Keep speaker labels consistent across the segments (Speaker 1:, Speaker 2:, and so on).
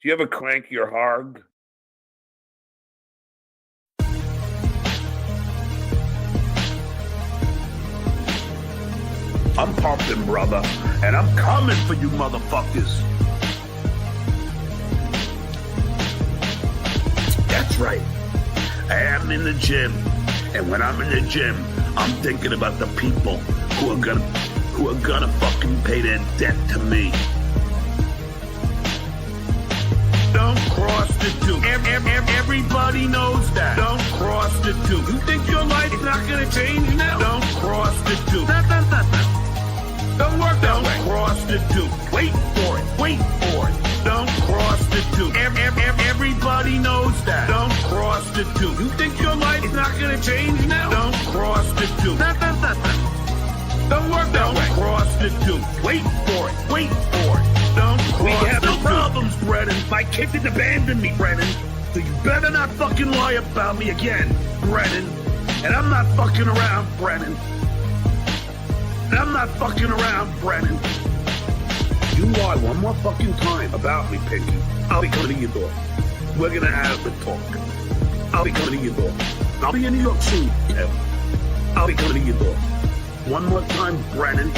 Speaker 1: Do you ever crank your hog? I'm pumping, brother, and I'm coming for you motherfuckers. That's right. I am in the gym, and when I'm in the gym, I'm thinking about the people who are gonna fucking pay their debt to me. Don't cross the two. Everybody knows that. Don't cross the two. You think your life is not gonna change now? Don't cross the two. Don't work that way. Don't cross the two. Wait for it. Wait for it. Don't cross the two. Everybody knows that. Don't cross the two. You think your life is not gonna change now? Don't cross the two. Don't work that way. Don't cross the two. Wait for it. Wait for it. Don't cross we have no problems, Brennan. My kid didn't abandon me, Brennan. So you better not fucking lie about me again, Brennan. And I'm not fucking around, Brennan. And I'm not fucking around, Brennan. You lie one more fucking time about me, Pinky, I'll be coming to your door. We're gonna have the talk. I'll be coming to your door. I'll be in New York soon, Kev. I'll be coming to your door. One more time, Brennan.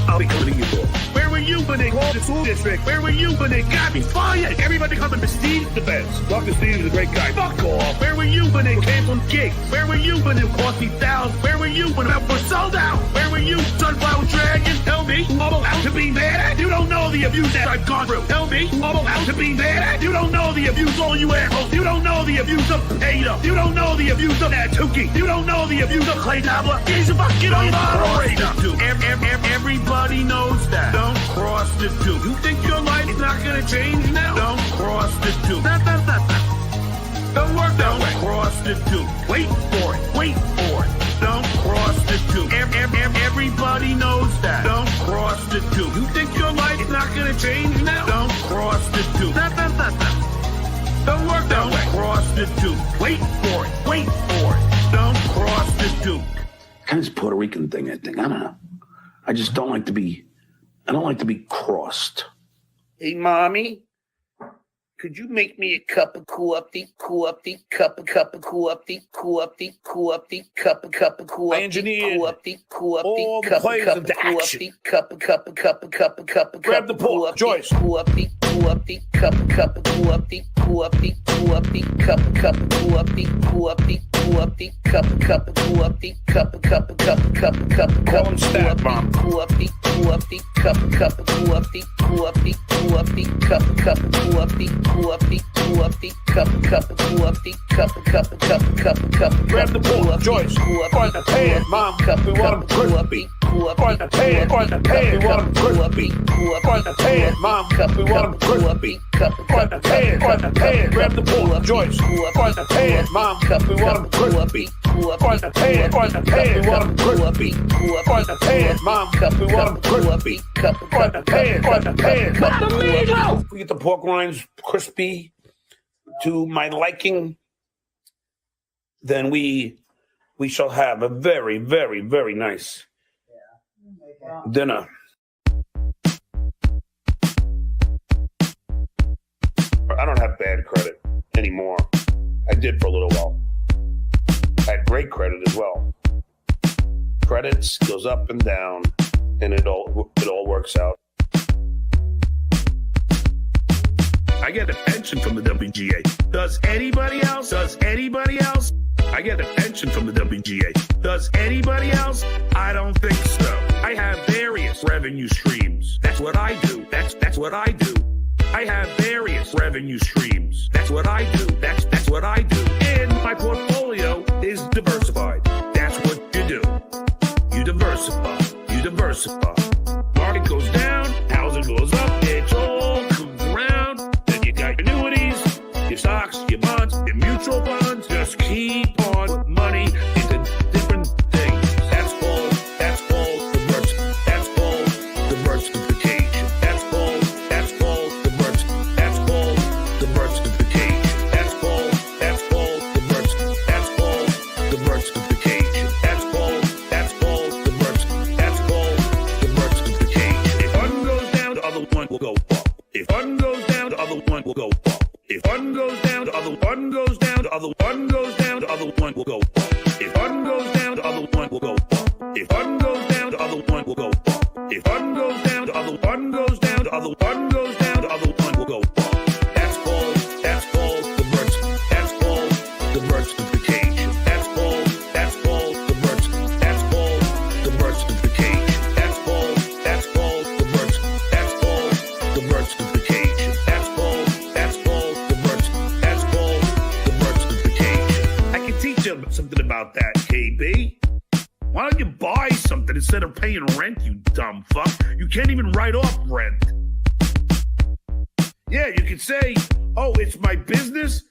Speaker 1: I'll be coming to your door. Where were you when they called the school district? Where were you when they got me fired? Everybody coming to Steve's defense. Dr. Steve is a great guy. Fuck off. Where were you when they canceled gigs? Where were you when it cost me thousands? Where were you when it was sold out? Where were you, Sunflower Dragon? Tell me who I'm allowed to be mad at. You don't know the abuse that I've gone through. Tell me who I'm allowed to be mad at. You don't know the abuse, all you assholes. You don't know the abuse of Peter. You don't know the abuse of that Tookie. You don't know the abuse of Clay Dabbler. He's a fucking moderator. Everybody knows that. Don't cross the two. You think your life is not gonna change now? Don't cross the two. Don't work that way. Cross the two. Wait for it. Wait for it. Don't cross the two. Everybody knows that. Don't cross the two. You think your life is not gonna change now? Don't cross the two. Don't work that way. Cross the two. Wait for it. Wait for it. Don't cross the two. Kind of this Puerto Rican thing, I think. I don't know. I just don't like to be crossed. Hey, Mommy, could you make me a cup of coffee? Cup of coffee. I engineered all the plays into action. Cup of grab the pork, Joyce. Coffee. Cup of coffee. Call him Stat Bomb. Grab the pork, Joyce. On the pan, Mom. We want them crispy. On the pan, we want them crispy. On the pan, Mom. We want them crispy. On the pan, grab the pork, Joyce. On the pan, Mom. We want them crispy. On the pan, we want them crispy. On the pan, Mom. We want them crispy. On the pan, put the meat out. We get the pork rinds crispy to my liking, then we shall have a very, very, very nice dinner. I don't have bad credit anymore. I did for a little while. I had great credit as well. Credits goes up and down, and it all works out. I get a pension from the WGA. Does anybody else? I get a pension from the WGA. Does anybody else? I don't think so. I have various revenue streams. That's what I do. That's what I do. I have various revenue streams. That's what I do. That's what I do. And my portfolio is diversified. That's what you do. You diversify. Market goes down, housing goes up, it's all comes around. Then you got your annuities, your stocks, your bonds, your mutual funds. Just keep on putting money into different things. That's called diversification. That's called diversification. That's called diversification. That's called diversification. That's called diversification. If one goes down, the other one will go up. If one goes down, the other one will go up. goes down, the other one goes down, the other one goes down, the other one will go up. That's called diversification. That's called diversification. That's called diversification. That's called diversification. That's called diversification. I can teach you something about that, KB. Why don't you buy something instead of paying rent, you dumb fuck? You can't even write off rent. Yeah, you can say, oh, it's my business.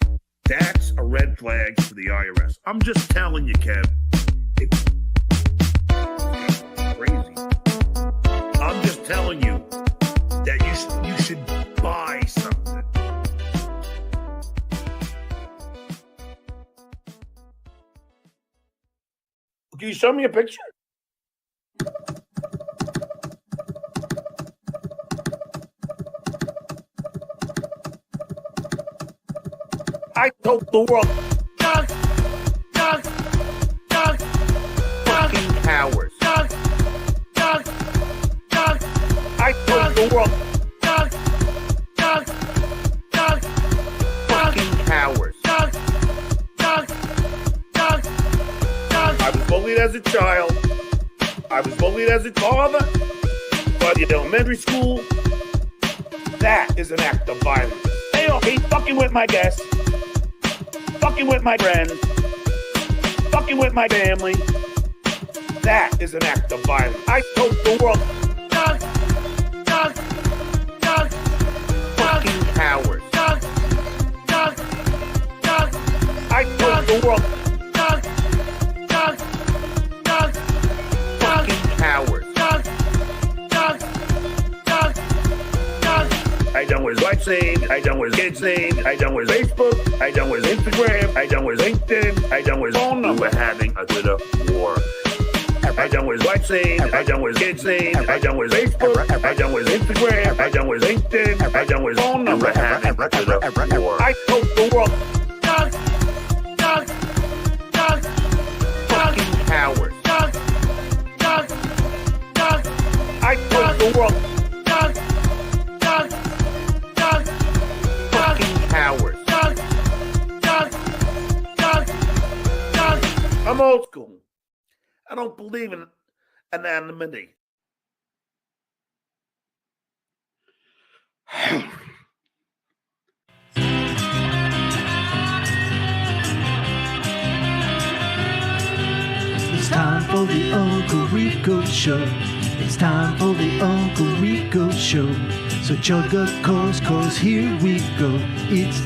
Speaker 1: That's a red flag for the IRS. I'm just telling you, Kev. It's crazy. I'm just telling you that you should buy something. Can you show me a picture? I told the world, fucking cowards. I told the world, fucking cowards. I was bullied as a child. I was bullied as a father. But in elementary school, that is an act of violence. Hey, okay, fucking with my guests, fucking with my friends, fucking with my family. That is an act of violence. I told the world, fucking cowards. I told the world, fucking cowards. I done with WhatsApp, I done with kids' name, I done with Facebook, I done with Instagram, I done with LinkedIn, I done with phone number having a Twitter war. I done with WhatsApp, I done with kids' name, I done with Facebook, I done with Instagram, I done with LinkedIn, I done with phone number having a Twitter war. I told the world, fucking cowards. I told the world, fucking cowards. I'm old school. I don't believe in anonymity.
Speaker 2: It's time for the Uncle Rico Show. It's time for the Uncle Rico Show. So chug a course, cause here we go. It's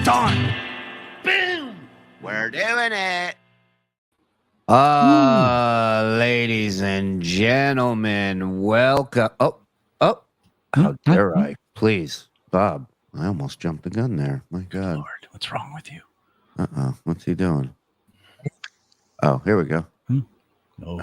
Speaker 2: time.
Speaker 1: Boom!
Speaker 3: We're doing it.
Speaker 4: Ladies and gentlemen, welcome. How dare I? Please, Bob. I almost jumped the gun there. My God.
Speaker 2: Lord, what's wrong with you?
Speaker 4: What's he doing? Oh, here we go.
Speaker 2: Oh.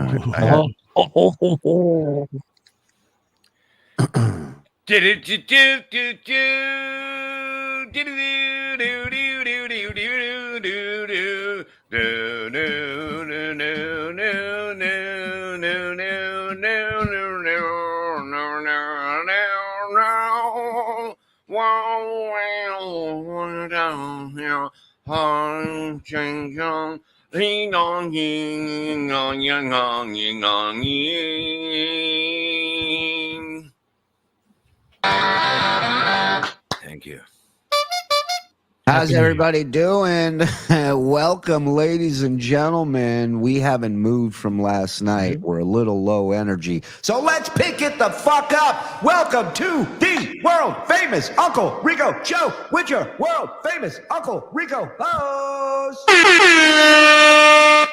Speaker 3: Thank you.
Speaker 4: How's everybody doing? Welcome, ladies and gentlemen. We haven't moved from last night. We're a little low energy. So let's pick it the fuck up. Welcome to the world famous Uncle Rico Show with your world famous Uncle Rico host.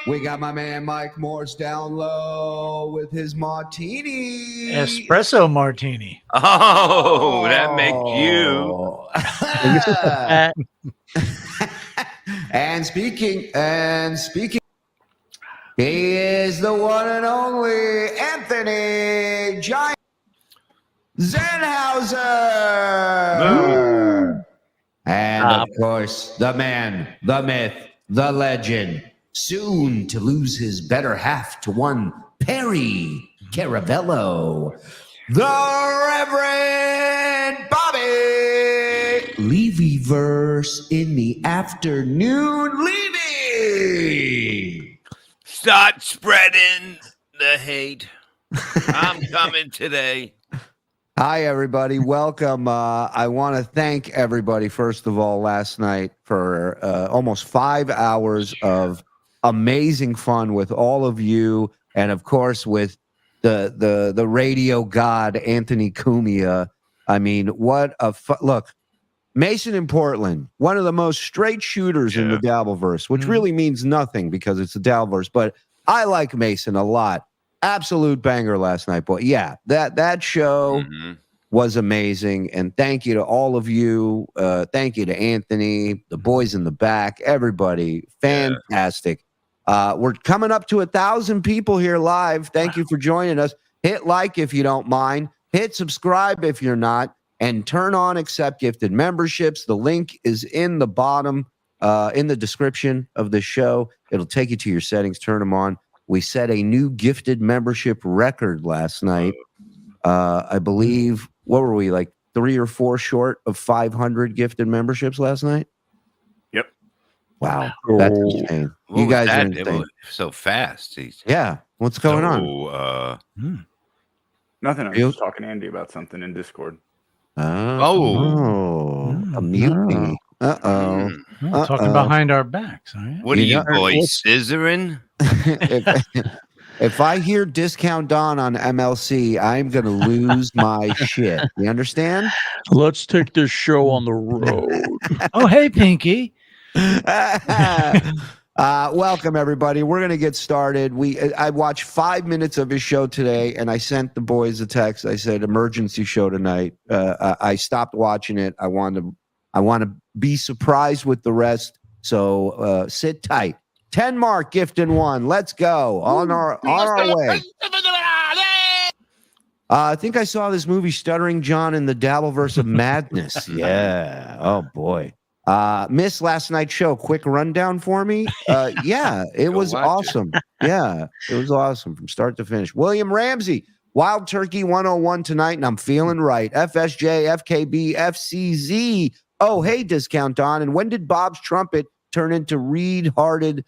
Speaker 4: We got my man Mike Morse down low with his martini.
Speaker 2: Espresso martini.
Speaker 3: Oh, that make you.
Speaker 4: And speaking, he is the one and only Anthony Giant Zenhauser. And of course, the man, the myth, the legend, soon to lose his better half to one Perry Caravello, the Reverend Bobby Levyverse in the afternoon. Levy!
Speaker 3: Start spreading the hate. I'm coming today.
Speaker 4: Hi, everybody. Welcome. I want to thank everybody, first of all, last night for almost 5 hours of amazing fun with all of you. And, of course, with the radio god, Anthony Cumia. I mean, what a look. Mason in Portland, one of the most straight shooters in the Dabbleverse, which really means nothing because it's the Dabbleverse. But I like Mason a lot. Absolute banger last night, boy. Yeah, that show was amazing. And thank you to all of you. Thank you to Anthony, the boys in the back, everybody. Fantastic. We're coming up to 1,000 people here live. Thank you for joining us. Hit like if you don't mind. Hit subscribe if you're not. And turn on accept gifted memberships. The link is in the bottom, in the description of the show. It'll take you to your settings. Turn them on. We set a new gifted membership record last night. I believe, what were we, like 3 or 4 short of 500 gifted memberships last night?
Speaker 5: Yep.
Speaker 4: Wow. That's insane. You guys are insane.
Speaker 3: So fast.
Speaker 4: Yeah. What's going on?
Speaker 5: Nothing. I was just talking to Andy about something in Discord.
Speaker 4: A mutiny.
Speaker 6: Talking behind our backs. All right?
Speaker 3: What are you boys, scissoring?
Speaker 4: If I hear Discount Don on MLC, I'm going to lose my shit. You understand?
Speaker 7: Let's take this show on the road.
Speaker 6: Oh, hey, Pinky.
Speaker 4: Welcome, everybody. We're going to get started. I watched 5 minutes of his show today, and I sent the boys a text. I said, emergency show tonight. I stopped watching it. I want to be surprised with the rest. So sit tight. 10 mark, gift in 1. Let's go. On our way. I think I saw this movie, Stuttering John in the Dabbleverse of Madness. Yeah. Oh, boy. Missed last night's show. Quick rundown for me. Yeah, it was awesome. Yeah, it was awesome from start to finish. William Ramsey, Wild Turkey 101 tonight, and I'm feeling right. FSJ, FKB, FCZ. Oh, hey, Discount Don. And when did Bob's trumpet turn into reed-hearted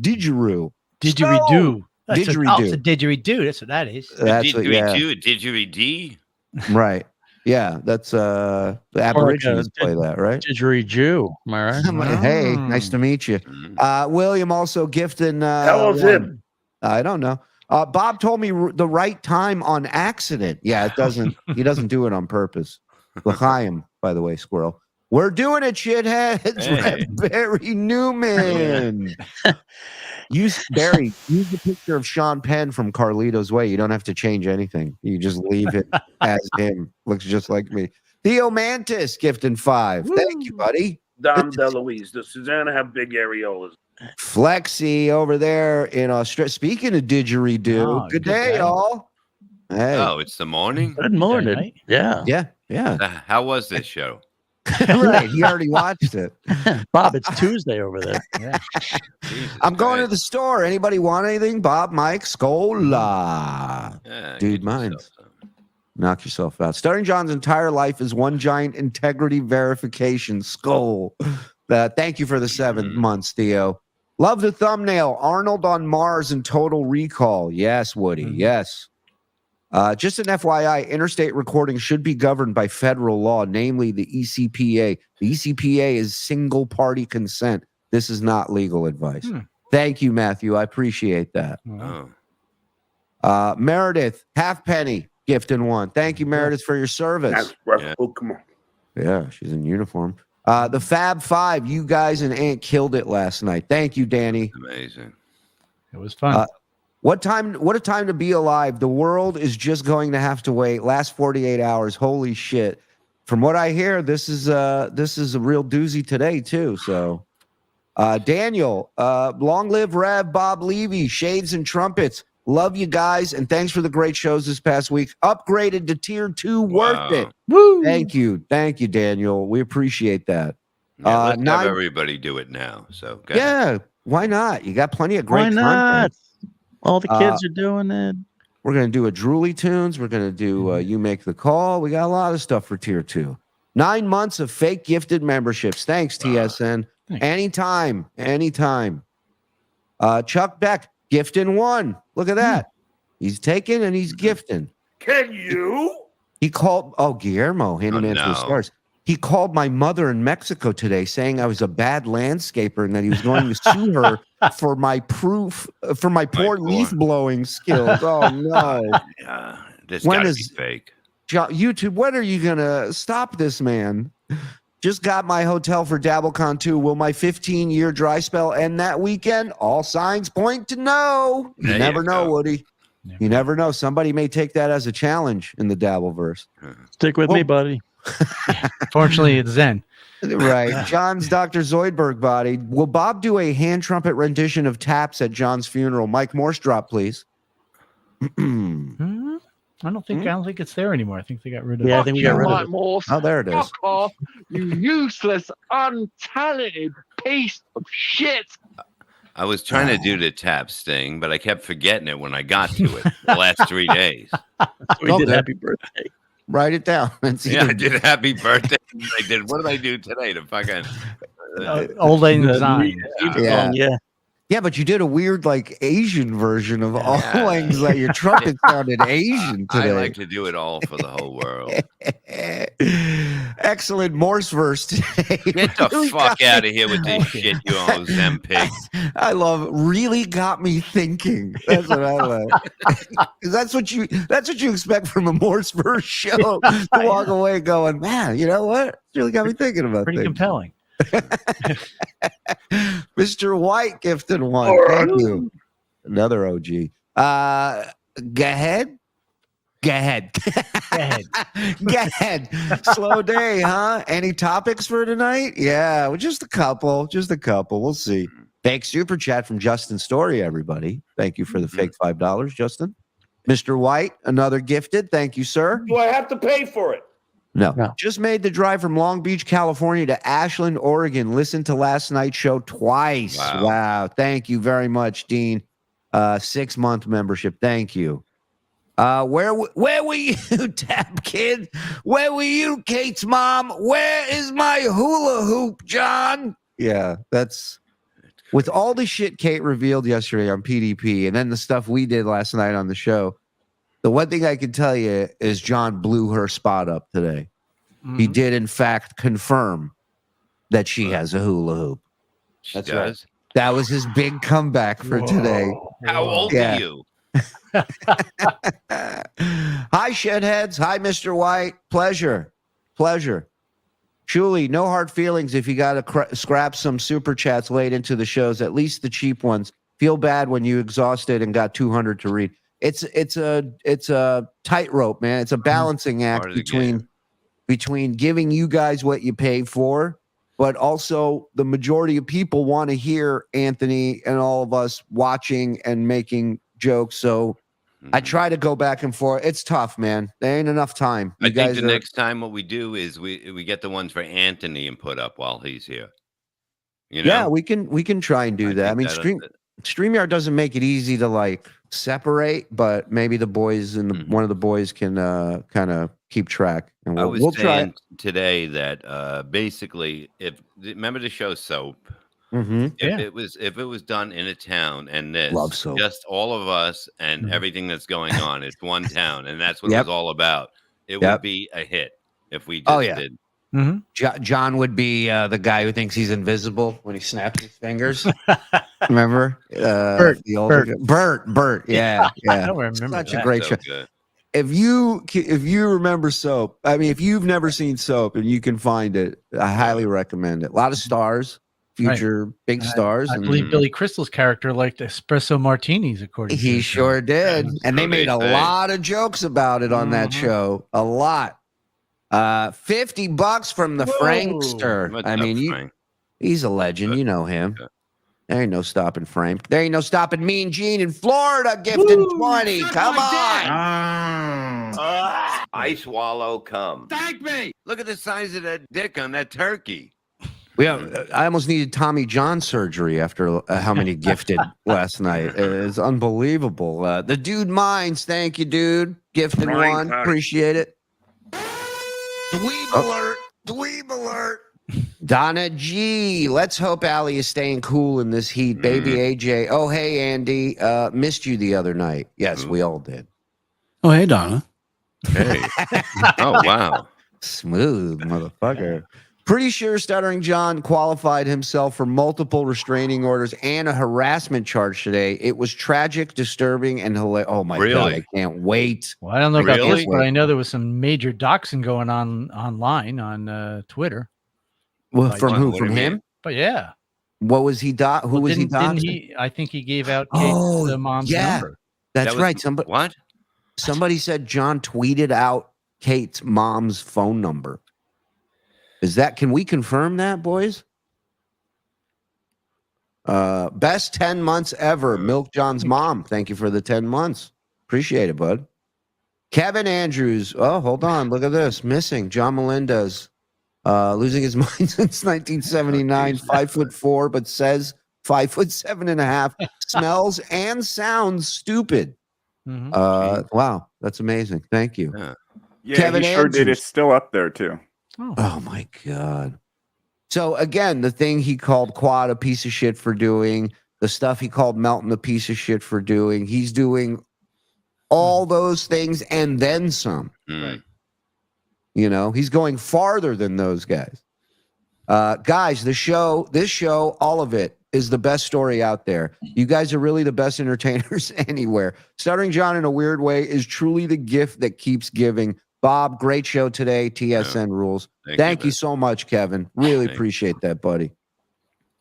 Speaker 4: didgeridoo?
Speaker 6: Didgeridoo.
Speaker 4: Didgeridoo.
Speaker 6: It's a didgeridoo. That's what that is.
Speaker 4: That's what, yeah.
Speaker 3: Didgeridoo?
Speaker 4: Right. Yeah, that's the Aborigines play that, right?
Speaker 7: Didgeridoo. Am I right?
Speaker 4: Hey, nice to meet you. William also gifting.
Speaker 5: How was him?
Speaker 4: I don't know. Bob told me the right time on accident. Yeah, it doesn't. He doesn't do it on purpose. L'chaim, by the way, squirrel. We're doing it, shitheads.
Speaker 3: Hey.
Speaker 4: Barry Newman. Barry, use the picture of Sean Penn from Carlito's Way. You don't have to change anything. You just leave it as him. Looks just like me. Theo Mantis, gifting 5.
Speaker 6: Woo.
Speaker 4: Thank you, buddy.
Speaker 8: Dom DeLuise. Does Susanna have big areolas?
Speaker 4: Flexi over there in Australia. Speaking of didgeridoo, good day, y'all. Hey.
Speaker 3: Oh, it's the morning?
Speaker 7: Good morning.
Speaker 6: Right?
Speaker 7: Yeah.
Speaker 4: Yeah.
Speaker 3: How was this show?
Speaker 4: Right. He already watched it.
Speaker 7: Bob, it's Tuesday over there.
Speaker 6: Yeah.
Speaker 4: I'm going to the store. Anybody want anything? Bob, Mike, Scola. Dude, mine. Knock yourself out. Stuttering John's entire life is one giant integrity verification. Skull. Thank you for the 7 months, Theo. Love the thumbnail. Arnold on Mars and Total Recall. Yes, Woody. Yes. Just an FYI, interstate recording should be governed by federal law, namely the ECPA. The ECPA is single-party consent. This is not legal advice. Thank you, Matthew. I appreciate that. Meredith, halfpenny, gift in 1. Thank you, Meredith, for your service.
Speaker 8: That's rough. Oh, come on.
Speaker 4: Yeah, she's in uniform. The Fab Five, you guys and Ant killed it last night. Thank you, Danny.
Speaker 3: Amazing.
Speaker 6: It was fun.
Speaker 4: What a time to be alive. The world is just going to have to wait. Last 48 hours. Holy shit. From what I hear, this is a real doozy today, too. So Daniel, long live Rev, Bob Levy, Shades and Trumpets. Love you guys, and thanks for the great shows this past week. Upgraded to tier 2, worth it.
Speaker 6: Woo!
Speaker 4: Thank you, Daniel. We appreciate that.
Speaker 3: Yeah, let's have everybody do it now. So
Speaker 4: yeah, Why not? You got plenty of great
Speaker 7: Why not?
Speaker 4: content.
Speaker 7: All the kids are doing it.
Speaker 4: We're going to do a Drooly Tunes. We're going to do You Make the Call. We got a lot of stuff for tier 2. 9 months of fake gifted memberships. Thanks, TSN.
Speaker 6: Thanks.
Speaker 4: Anytime. Chuck Beck, gifting 1. Look at that. He's taking and he's gifting.
Speaker 8: Can you?
Speaker 4: He called, Guillermo, handyman to the stars. He called my mother in Mexico today saying I was a bad landscaper and that he was going to sue her for my poor leaf blowing skills. Oh, no.
Speaker 3: This
Speaker 4: When
Speaker 3: gotta
Speaker 4: is-
Speaker 3: be fake.
Speaker 4: YouTube, when are you going to stop this, man? Just got my hotel for DabbleCon 2. Will my 15-year dry spell end that weekend? All signs point to no. You
Speaker 3: There
Speaker 4: never
Speaker 3: you
Speaker 4: know,
Speaker 3: go.
Speaker 4: Woody. You never know. Somebody may take that as a challenge in the Dabbleverse.
Speaker 7: Stick with me, buddy.
Speaker 6: Fortunately, it's Zen.
Speaker 4: Right. John's Dr. Zoidberg body. Will Bob do a hand trumpet rendition of Taps at John's funeral? Mike Morse drop, please.
Speaker 6: I don't think it's there anymore. I think they got rid of it.
Speaker 7: Yeah, I think we got rid of
Speaker 9: Mike
Speaker 7: it.
Speaker 9: Morse.
Speaker 4: Oh, there it is.
Speaker 9: Fuck off, you useless, untalented piece of shit.
Speaker 3: I was trying to do the taps thing, but I kept forgetting it when I got to it the last 3 days.
Speaker 7: We
Speaker 4: Oh,
Speaker 7: did
Speaker 4: good.
Speaker 7: happy birthday.
Speaker 4: Write it down. And see
Speaker 3: Yeah, I did happy birthday. I did. What did I do today to fucking?
Speaker 6: Old Lang Syne.
Speaker 4: Yeah.
Speaker 7: Yeah.
Speaker 4: Yeah, but you did a weird, like, Asian version of all languages. Like your trumpet sounded Asian today.
Speaker 3: I like to do it all for the whole world.
Speaker 4: Excellent Morse verse today.
Speaker 3: Get the
Speaker 4: Really
Speaker 3: fuck
Speaker 4: got me-
Speaker 3: out of here with this shit, you old Zem pig.
Speaker 4: I love really got me thinking. That's what I love. 'Cause that's what you expect from a Morse verse show. To walk away going, man, you know what? It's really got me thinking about
Speaker 6: Pretty
Speaker 4: things.
Speaker 6: compelling.
Speaker 4: Mr. White gifted 1. Thank you. Another OG. Go ahead. Go ahead. Go ahead. Slow day, huh? Any topics for tonight? Yeah, well, just a couple. We'll see. Fake super chat from Justin Story, everybody. Thank you for the fake $5, Justin. Mr. White, another gifted. Thank you, sir.
Speaker 8: Do I have to pay for it?
Speaker 4: No. Just made the drive from Long Beach, California to Ashland, Oregon. Listened to last night's show twice. Wow. Thank you very much, Dean. 6-month membership. Thank you. Where were you, Tap Kid? Where were you, Kate's mom? Where is my hula hoop, John? Yeah, that's with all the shit Kate revealed yesterday on PDP and then the stuff we did last night on the show. The one thing I can tell you is John blew her spot up today. He did, in fact, confirm that she has a hula hoop.
Speaker 3: She
Speaker 4: That's
Speaker 3: does.
Speaker 4: That was his big comeback for today.
Speaker 3: How old
Speaker 4: Yeah.
Speaker 3: are you?
Speaker 4: Hi, Shedheads. Hi, Mr. White. Pleasure. Shuli, no hard feelings if you got to scrap some super chats late into the shows, at least the cheap ones. Feel bad when you exhausted and got 200 to read. It's a tightrope, man. It's a balancing act
Speaker 3: Part of the game.
Speaker 4: between giving you guys what you pay for, but also the majority of people want to hear Anthony and all of us watching and making jokes. So I try to go back and forth. It's tough, man. There ain't enough time.
Speaker 3: I think the next time what we do is we get the ones for Anthony and put up while he's here. You know?
Speaker 4: Yeah, we can try and do that. I mean, StreamYard doesn't make it easy to like separate, but maybe the boys and one of the boys can kind of keep track. And
Speaker 3: I was
Speaker 4: we'll
Speaker 3: saying
Speaker 4: try.
Speaker 3: today that basically, remember the show Soap?
Speaker 4: Mm-hmm.
Speaker 3: If it was done in a town and this,
Speaker 4: Love Soap.
Speaker 3: just all of us and everything that's going on, it's one town, and that's what
Speaker 4: Yep.
Speaker 3: it was all about. It
Speaker 4: Yep.
Speaker 3: would be a hit if we just did.
Speaker 4: John would be the guy who thinks he's invisible when he snaps his fingers. Remember?
Speaker 6: Bert.
Speaker 4: The older Bert. Yeah.
Speaker 6: I don't remember
Speaker 4: Such a
Speaker 6: that.
Speaker 4: great
Speaker 3: So
Speaker 4: show.
Speaker 3: good.
Speaker 4: If you remember Soap, I mean, if you've never seen Soap and you can find it, I highly recommend it. A lot of stars, future big stars.
Speaker 6: I
Speaker 4: and
Speaker 6: believe Billy Crystal's character liked espresso martinis, according to
Speaker 4: he
Speaker 6: the
Speaker 4: sure did. And they
Speaker 3: So
Speaker 4: made
Speaker 3: they
Speaker 4: a
Speaker 3: say.
Speaker 4: lot of jokes about it on that show. A lot. $50 from the Frankster.
Speaker 3: What's
Speaker 4: I
Speaker 3: up,
Speaker 4: mean,
Speaker 3: Frank?
Speaker 4: he's a legend.
Speaker 3: Good.
Speaker 4: You know him.
Speaker 3: Good.
Speaker 4: There ain't no stopping Frank. There ain't no stopping Mean Gene in Florida gifting 20. Come on.
Speaker 3: I swallow cum.
Speaker 8: Thank me.
Speaker 3: Look at the size of that dick on that turkey.
Speaker 4: I almost needed Tommy John surgery after how many gifted last night. It's unbelievable. The dude minds. Thank you, dude. Gifted one. Appreciate it.
Speaker 1: Dweeb alert. Dweeb alert.
Speaker 4: Donna G. Let's hope Allie is staying cool in this heat. Baby AJ. Oh, hey, Andy. Missed you the other night. Yes, we all did.
Speaker 10: Oh, hey, Donna.
Speaker 3: Hey. Oh, wow.
Speaker 4: Smooth, motherfucker. Pretty sure Stuttering John qualified himself for multiple restraining orders and a harassment charge today. It was tragic, disturbing, and hilarious. Oh, my God. I can't wait.
Speaker 6: Well, I don't know about this, but I know there was some major doxing going on online on Twitter.
Speaker 4: Well, from who? From him?
Speaker 6: But yeah.
Speaker 4: What was he? Who was he doxing?
Speaker 6: I think he gave out Kate's mom's number.
Speaker 4: That's right. Somebody said John tweeted out Kate's mom's phone number. Can we confirm that, boys? Best 10 months ever. Milk John's mom. Thank you for the 10 months. Appreciate it, bud. Kevin Andrews. Oh, hold on. Look at this. Missing. John Melendez. Losing his mind since 1979. 5'4", but says 5'7.5". Smells and sounds stupid. Wow. That's amazing. Thank you.
Speaker 5: Yeah,
Speaker 4: Kevin
Speaker 5: he sure
Speaker 4: Andrews.
Speaker 5: did. It's still up there, too.
Speaker 4: Oh, my God. So, again, the thing he called Quad a piece of shit for doing, the stuff he called Melton a piece of shit for doing, he's doing all those things and then some.
Speaker 3: Right.
Speaker 4: You know, he's going farther than those guys. Guys, this show, all of it is the best story out there. You guys are really the best entertainers anywhere. Stuttering John, in a weird way, is truly the gift that keeps giving. Bob, great show today. TSN rules. Thank you so much, Kevin. Really appreciate that, buddy.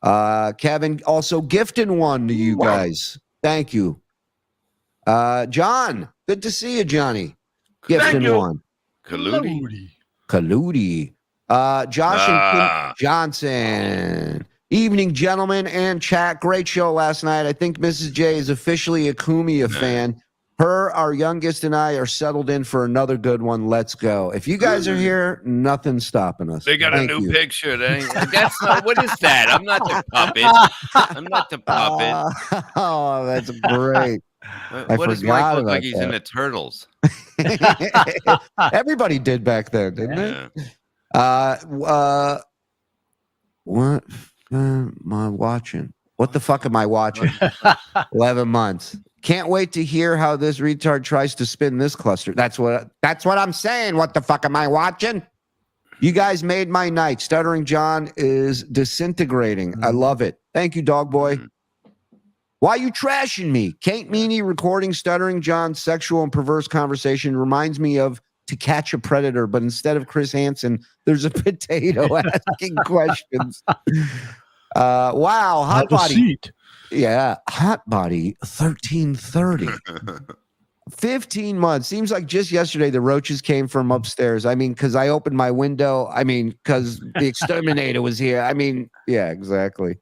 Speaker 4: Kevin also gifting one to you guys. Thank you. John, good to see you, Johnny. Gifting one. Kaludi. Josh and Kim Johnson. Evening, gentlemen and chat. Great show last night. I think Mrs. J is officially a Cumia fan. Her, our youngest, and I are settled in for another good one. Let's go. If you guys are here, nothing's stopping us.
Speaker 3: They got a new picture. That's not, what is that? I'm not the puppet. I'm not the puppet.
Speaker 4: Oh, that's great.
Speaker 3: What does Mike look like? He's in the Turtles.
Speaker 4: Everybody did back then, didn't it? What am I watching? What the fuck am I watching? 11 months. Can't wait to hear how this retard tries to spin this cluster. That's what I'm saying. What the fuck am I watching? You guys made my night. Stuttering John is disintegrating. I love it. Thank you, dog boy. Why you trashing me? Kate Meaney recording Stuttering John's sexual and perverse conversation reminds me of To Catch a Predator, but instead of Chris Hansen, there's a potato asking questions. Wow, hot body.
Speaker 6: Seat.
Speaker 4: Yeah, hot body 1330. 15 months. Seems like just yesterday the roaches came from upstairs. I mean, because I opened my window. I mean, because the exterminator was here. I mean, yeah, exactly.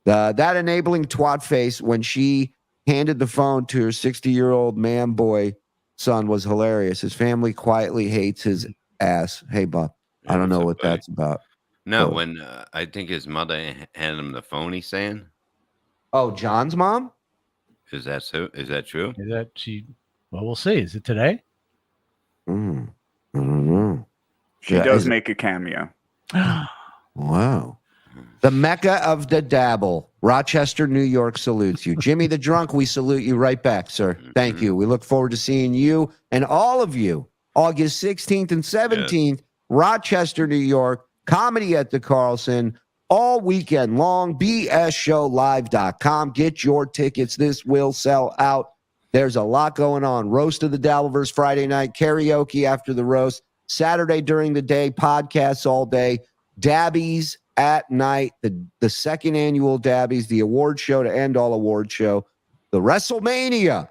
Speaker 4: That enabling twat face when she handed the phone to her 60-year-old man boy son was hilarious. His family quietly hates his ass. Hey, Bob. I don't know what that's about.
Speaker 3: No, when I think his mother handed him the phone, he's saying.
Speaker 4: Oh, John's mom?
Speaker 3: Is that so? Is that true?
Speaker 6: Is that she? Well, we'll see. Is it today?
Speaker 4: I don't know.
Speaker 5: She does make a cameo.
Speaker 4: Wow. The Mecca of the Dabble. Rochester, New York salutes you. Jimmy the Drunk, we salute you right back, sir. Thank you. We look forward to seeing you and all of you August 16th and 17th, Rochester, New York. Comedy at the Carlson. All weekend long, bsshowlive.com. Get your tickets. This will sell out. There's a lot going on. Roast of the Dabbleverse Friday night, karaoke after the roast, Saturday during the day, podcasts all day, Dabbies at night, the second annual Dabbies, the award show to end all award show, the WrestleMania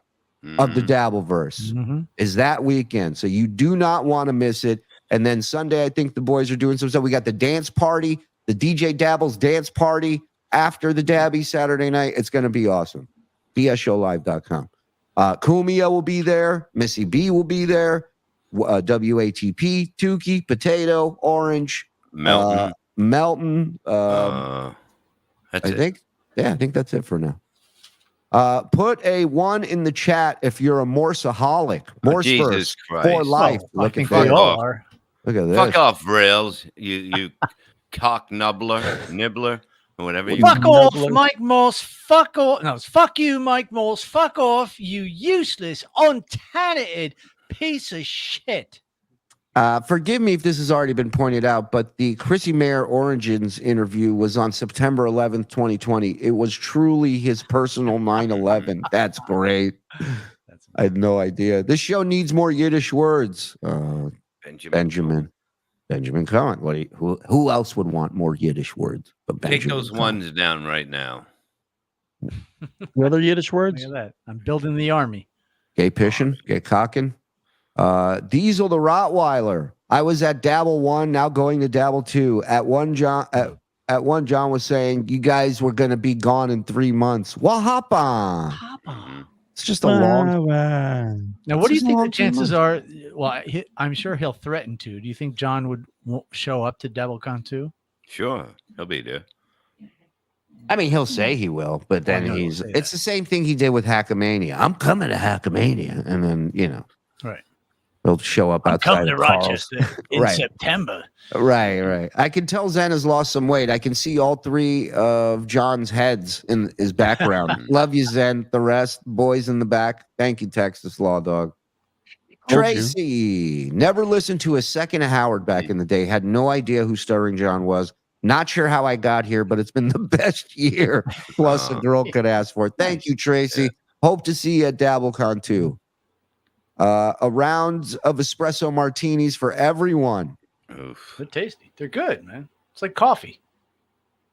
Speaker 4: of the Dabbleverse is that weekend. So you do not want to miss it. And then Sunday, I think the boys are doing some stuff. We got the dance party. The DJ Dabbles dance party after the Dabby Saturday night. It's going to be awesome. bsshowlive.com. Cumia will be there. Missy B will be there. WATP, Tookie, Potato, Orange,
Speaker 3: Melton.
Speaker 4: Melton.
Speaker 3: That's
Speaker 4: I
Speaker 3: it.
Speaker 4: think. Yeah, I think that's it for now. Put a 1 in the chat if you're a Morseaholic. Morse
Speaker 3: Jesus
Speaker 4: verse
Speaker 3: Christ.
Speaker 4: for life.
Speaker 6: I
Speaker 4: Look
Speaker 6: think
Speaker 4: at
Speaker 6: we
Speaker 4: this.
Speaker 6: all are.
Speaker 4: Look at this.
Speaker 3: Fuck off, Rails. You cock nibbler, or whatever you.
Speaker 6: Fuck off,
Speaker 7: Nubbler.
Speaker 6: Mike Morse. Fuck off. No, it's fuck you, Mike Morse. Fuck off, you useless, untalented piece of shit.
Speaker 4: Forgive me if this has already been pointed out, but the Chrissy Mayer Origins interview was on September 11th, 2020. It was truly his personal 9/11. That's great. I had no idea. This show needs more Yiddish words. Benjamin Cohen. Who else would want more Yiddish words? But
Speaker 3: Take
Speaker 4: Benjamin
Speaker 3: those
Speaker 4: Cohen.
Speaker 3: ones down right now.
Speaker 7: The other Yiddish
Speaker 6: Look
Speaker 7: words?
Speaker 6: at that. I'm building the army.
Speaker 4: Gay pishing, gay cocking. Diesel the Rottweiler. I was at Dabble 1, now going to Dabble 2. At one, John was saying you guys were going to be gone in 3 months. Well, hop on. It's just a long.
Speaker 6: Now, what do you
Speaker 4: It's just
Speaker 6: think
Speaker 4: a
Speaker 6: the
Speaker 4: long
Speaker 6: chances are? Well, I'm sure he'll threaten to. Do you think John won't show up to DevilCon 2?
Speaker 3: Sure, he'll be there.
Speaker 4: I mean, he'll say he will, but then
Speaker 6: no, he'll
Speaker 4: it's
Speaker 6: say that.
Speaker 4: the same thing he did with Hackamania. I'm coming to Hackamania. And then,
Speaker 6: Right.
Speaker 4: he'll show up outside of Karl's.
Speaker 6: in
Speaker 4: Right.
Speaker 6: September.
Speaker 4: Right. I can tell Zen has lost some weight. I can see all 3 of John's heads in his background. Love you, Zen. The rest, boys in the back. Thank you, Texas Law Dog.
Speaker 7: Told you.
Speaker 4: Tracy, never listened to a second of Howard back in the day. Had no idea who Stuttering John was. Not sure how I got here, but it's been the best year. Plus, a girl could ask for it. Thank you, Tracy. Hope to see you at DabbleCon too. A round of espresso martinis for everyone.
Speaker 3: Oof.
Speaker 6: They're tasty. They're good, man. It's like coffee.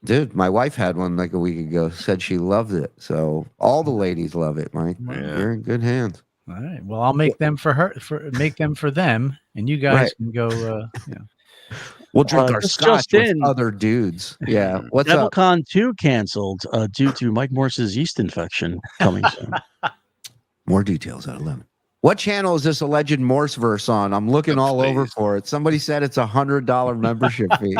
Speaker 4: Dude, my wife had one like a week ago. Said she loved it. So all the ladies love it, Mike.
Speaker 3: Yeah.
Speaker 4: You're in good hands.
Speaker 6: All right. Well, I'll make them for her. Make them for them, and you guys
Speaker 4: Right.
Speaker 6: can go.
Speaker 4: We'll drink our
Speaker 7: just
Speaker 4: scotch with
Speaker 7: in.
Speaker 4: other dudes. Yeah. What's up?
Speaker 7: DevilCon 2 canceled due to Mike Morse's yeast infection coming soon.
Speaker 4: More details at 11. What channel is this alleged Morse verse on? I'm looking all over
Speaker 3: Please.
Speaker 4: for it. Somebody said it's $100 membership fee.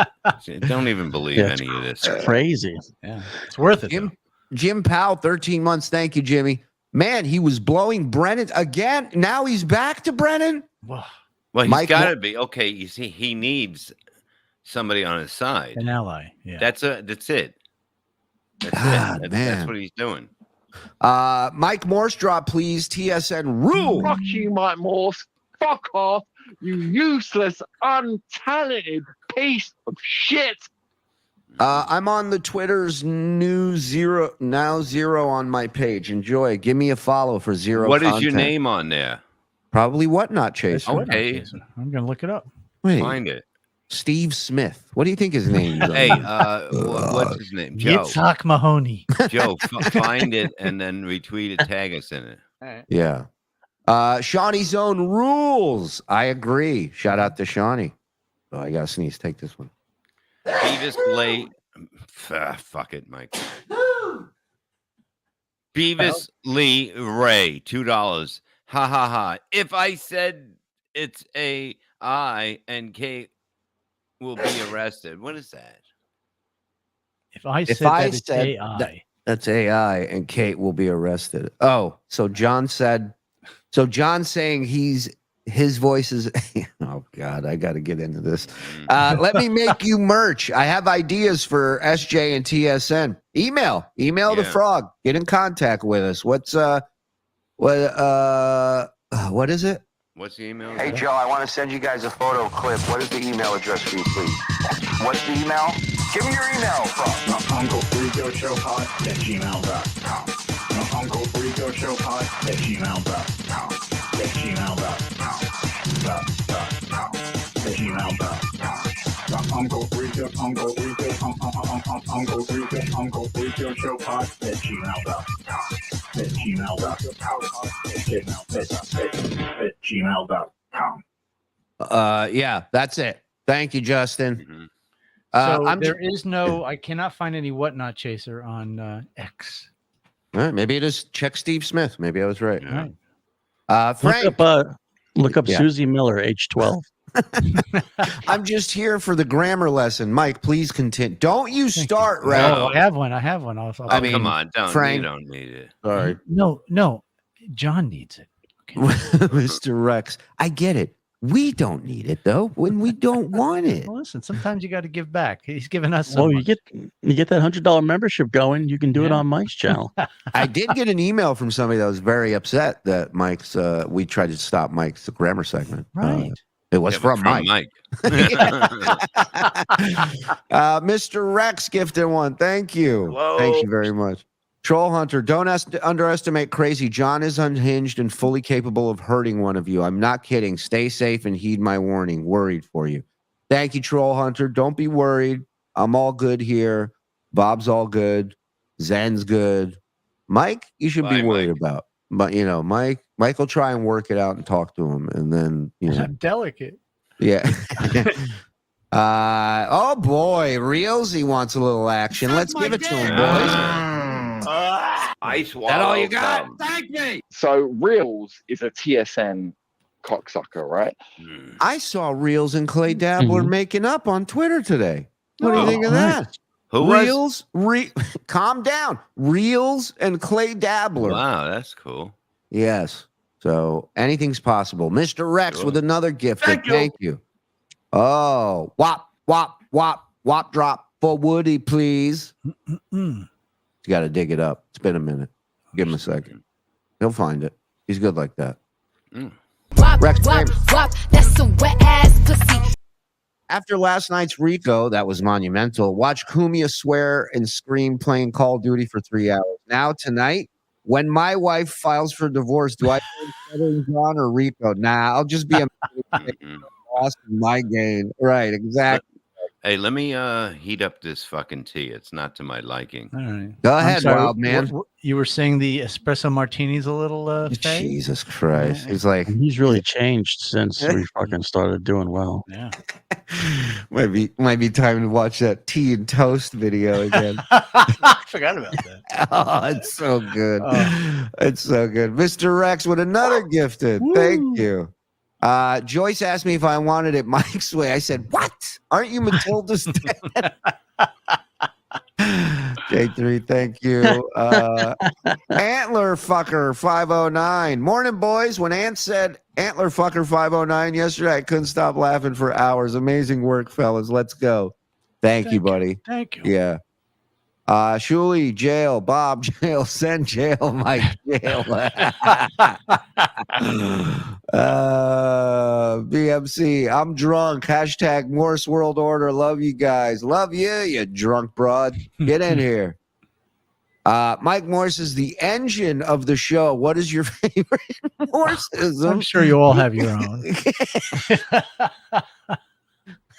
Speaker 3: Don't even believe
Speaker 7: Yeah,
Speaker 3: any of this.
Speaker 7: Crazy.
Speaker 6: Yeah, it's worth it.
Speaker 4: Jim Powell, 13 months. Thank you, Jimmy. Man, he was blowing Brennan again. Now he's back to Brennan.
Speaker 6: Though.
Speaker 3: Well, he's
Speaker 4: Mike
Speaker 3: got
Speaker 4: Mo-
Speaker 3: to be. Okay, you see, he needs somebody on his side.
Speaker 6: An ally. Yeah.
Speaker 3: That's it.
Speaker 4: God,
Speaker 3: That's
Speaker 4: man.
Speaker 3: what he's doing.
Speaker 4: Mike Morse drop, please. TSN rule.
Speaker 9: Fuck you, Mike Morse. Fuck off, you useless, untalented piece of shit.
Speaker 4: I'm on the Twitter's now zero on my page. Enjoy. Give me a follow for zero.
Speaker 3: What is your
Speaker 4: content.
Speaker 3: name on there?
Speaker 4: Probably Whatnot
Speaker 6: That's
Speaker 4: Chaser.
Speaker 6: what
Speaker 3: Okay.
Speaker 6: I'm gonna look it up.
Speaker 4: Wait,
Speaker 3: Find it.
Speaker 4: Steve Smith. What do you think his name is?
Speaker 3: Hey, what's his name? Joe.
Speaker 6: Yitzhak Mahoney.
Speaker 3: Joe, find it and then retweet it. Tag us in it.
Speaker 4: Yeah. Shawnee's own rules. I agree. Shout out to Shawnee. Oh, I gotta sneeze. Take this one.
Speaker 3: Beavis Lee. Fuck it, Mike. Beavis Lee Ray, $2. Ha ha ha. If I said it's AI and Kate will be arrested. What is that?
Speaker 6: If I
Speaker 4: If
Speaker 6: said
Speaker 4: I
Speaker 6: that it's
Speaker 4: said
Speaker 6: AI,
Speaker 4: that- That's AI, and Kate will be arrested. Oh, so John saying his voice is. Oh God, I got to get into this. Let me make you merch. I have ideas for SJ and TSN. Email the
Speaker 3: Yeah.
Speaker 4: frog. Get in contact with us. What is it?
Speaker 3: What's the email?
Speaker 4: Hey Joe, I want to send you guys a photo clip. What is the email address for you, please? What's the email? Give me your email, frog.
Speaker 10: Uncle Rico Show Pod at gmail.com. Uncle Rico Show Pod at gmail.com. At gmail.com. At gmail.com. Uncle Rico Show Pod at gmail.com. At gmail.com.
Speaker 4: Yeah, that's it. Thank you, Justin.
Speaker 3: Mhm.
Speaker 6: so there is no. I cannot find any Whatnot Chaser on X.
Speaker 4: All right, maybe it is. Check Steve Smith. Maybe I was right.
Speaker 3: Yeah.
Speaker 4: Frank.
Speaker 7: Look up
Speaker 4: Yeah.
Speaker 7: Susie Miller, age 12.
Speaker 4: I'm just here for the grammar lesson. Mike, please continue. Don't you start, Ray.
Speaker 6: Oh, I have one.
Speaker 3: I mean, come on,
Speaker 4: Frank,
Speaker 3: you don't need it.
Speaker 4: Sorry.
Speaker 6: No, John needs it. Okay.
Speaker 4: Mr. Rex, I get it. We don't need it though when we don't want it.
Speaker 6: Well, listen, sometimes you got to give back. He's given us.
Speaker 7: Well, you get that $100 membership going. You can do it on Mike's channel.
Speaker 4: I did get an email from somebody that was very upset that Mike's. We tried to stop Mike's grammar segment.
Speaker 6: Right.
Speaker 4: It was from Mike. Mr. Rex gifted one. Thank you.
Speaker 8: Hello.
Speaker 4: Thank you very much. Troll Hunter, don't underestimate Crazy. John is unhinged and fully capable of hurting one of you. I'm not kidding. Stay safe and heed my warning. Worried for you. Thank you, Troll Hunter. Don't be worried. I'm all good here. Bob's all good. Zen's good. Mike, you should be worried about. But, Mike will try and work it out and talk to him. And then,
Speaker 6: I'm delicate.
Speaker 4: Yeah. Oh, boy. Riosy wants a little action. Let's give it to him, boys.
Speaker 8: I swallow.
Speaker 4: That all you got?
Speaker 8: some.
Speaker 4: Thank me.
Speaker 9: So Reels is a TSN cocksucker, right?
Speaker 4: I saw Reels and Clay Dabbler making up on Twitter today. What do you think of that?
Speaker 3: Who was?
Speaker 4: Calm down. Reels and Clay Dabbler.
Speaker 3: Wow, that's cool.
Speaker 4: Yes. So anything's possible. Mr. Rex with another gift. Thank you. Oh, wop, drop for Woody, please. You got to dig it up. It's been a minute. Give him a second. He'll find it. He's good like that. Rex,
Speaker 11: that's some wet ass pussy.
Speaker 4: After last night's Rico, that was monumental. Watch Cumia swear and scream playing Call of Duty for 3 hours. Now tonight, when my wife files for divorce, do I play Stuttering John or Rico? Nah, I'll just be a lost in my game. Right, exactly.
Speaker 3: Hey, let me heat up this fucking tea. It's not to my liking.
Speaker 6: All right.
Speaker 4: Go ahead, wild man.
Speaker 6: You were saying the espresso martini's a little fake?
Speaker 4: Jesus Christ. He's like,
Speaker 7: He's really changed since we fucking started doing well.
Speaker 6: Yeah.
Speaker 4: might be time to watch that tea and toast video again.
Speaker 6: I forgot about that.
Speaker 4: Oh, it's so good. It's so good. Mr. Rex with another gifted. Thank you. Joyce asked me if I wanted it Mike's way. I said, what? Aren't you Matilda's dad? J3, thank you. Antler Fucker 509. Morning, boys. When Ant said Antler Fucker 509 yesterday, I couldn't stop laughing for hours. Amazing work, fellas. Let's go. Thank you, buddy.
Speaker 6: Thank you.
Speaker 4: Yeah. Shuli, jail. Bob, jail. Send jail. Mike, jail. BMC, I'm drunk. Hashtag Morse World Order. Love you guys. Love you, you drunk broad. Get in here. Mike Morse is the engine of the show. What is your favorite Morseism?
Speaker 6: I'm sure you all have your own.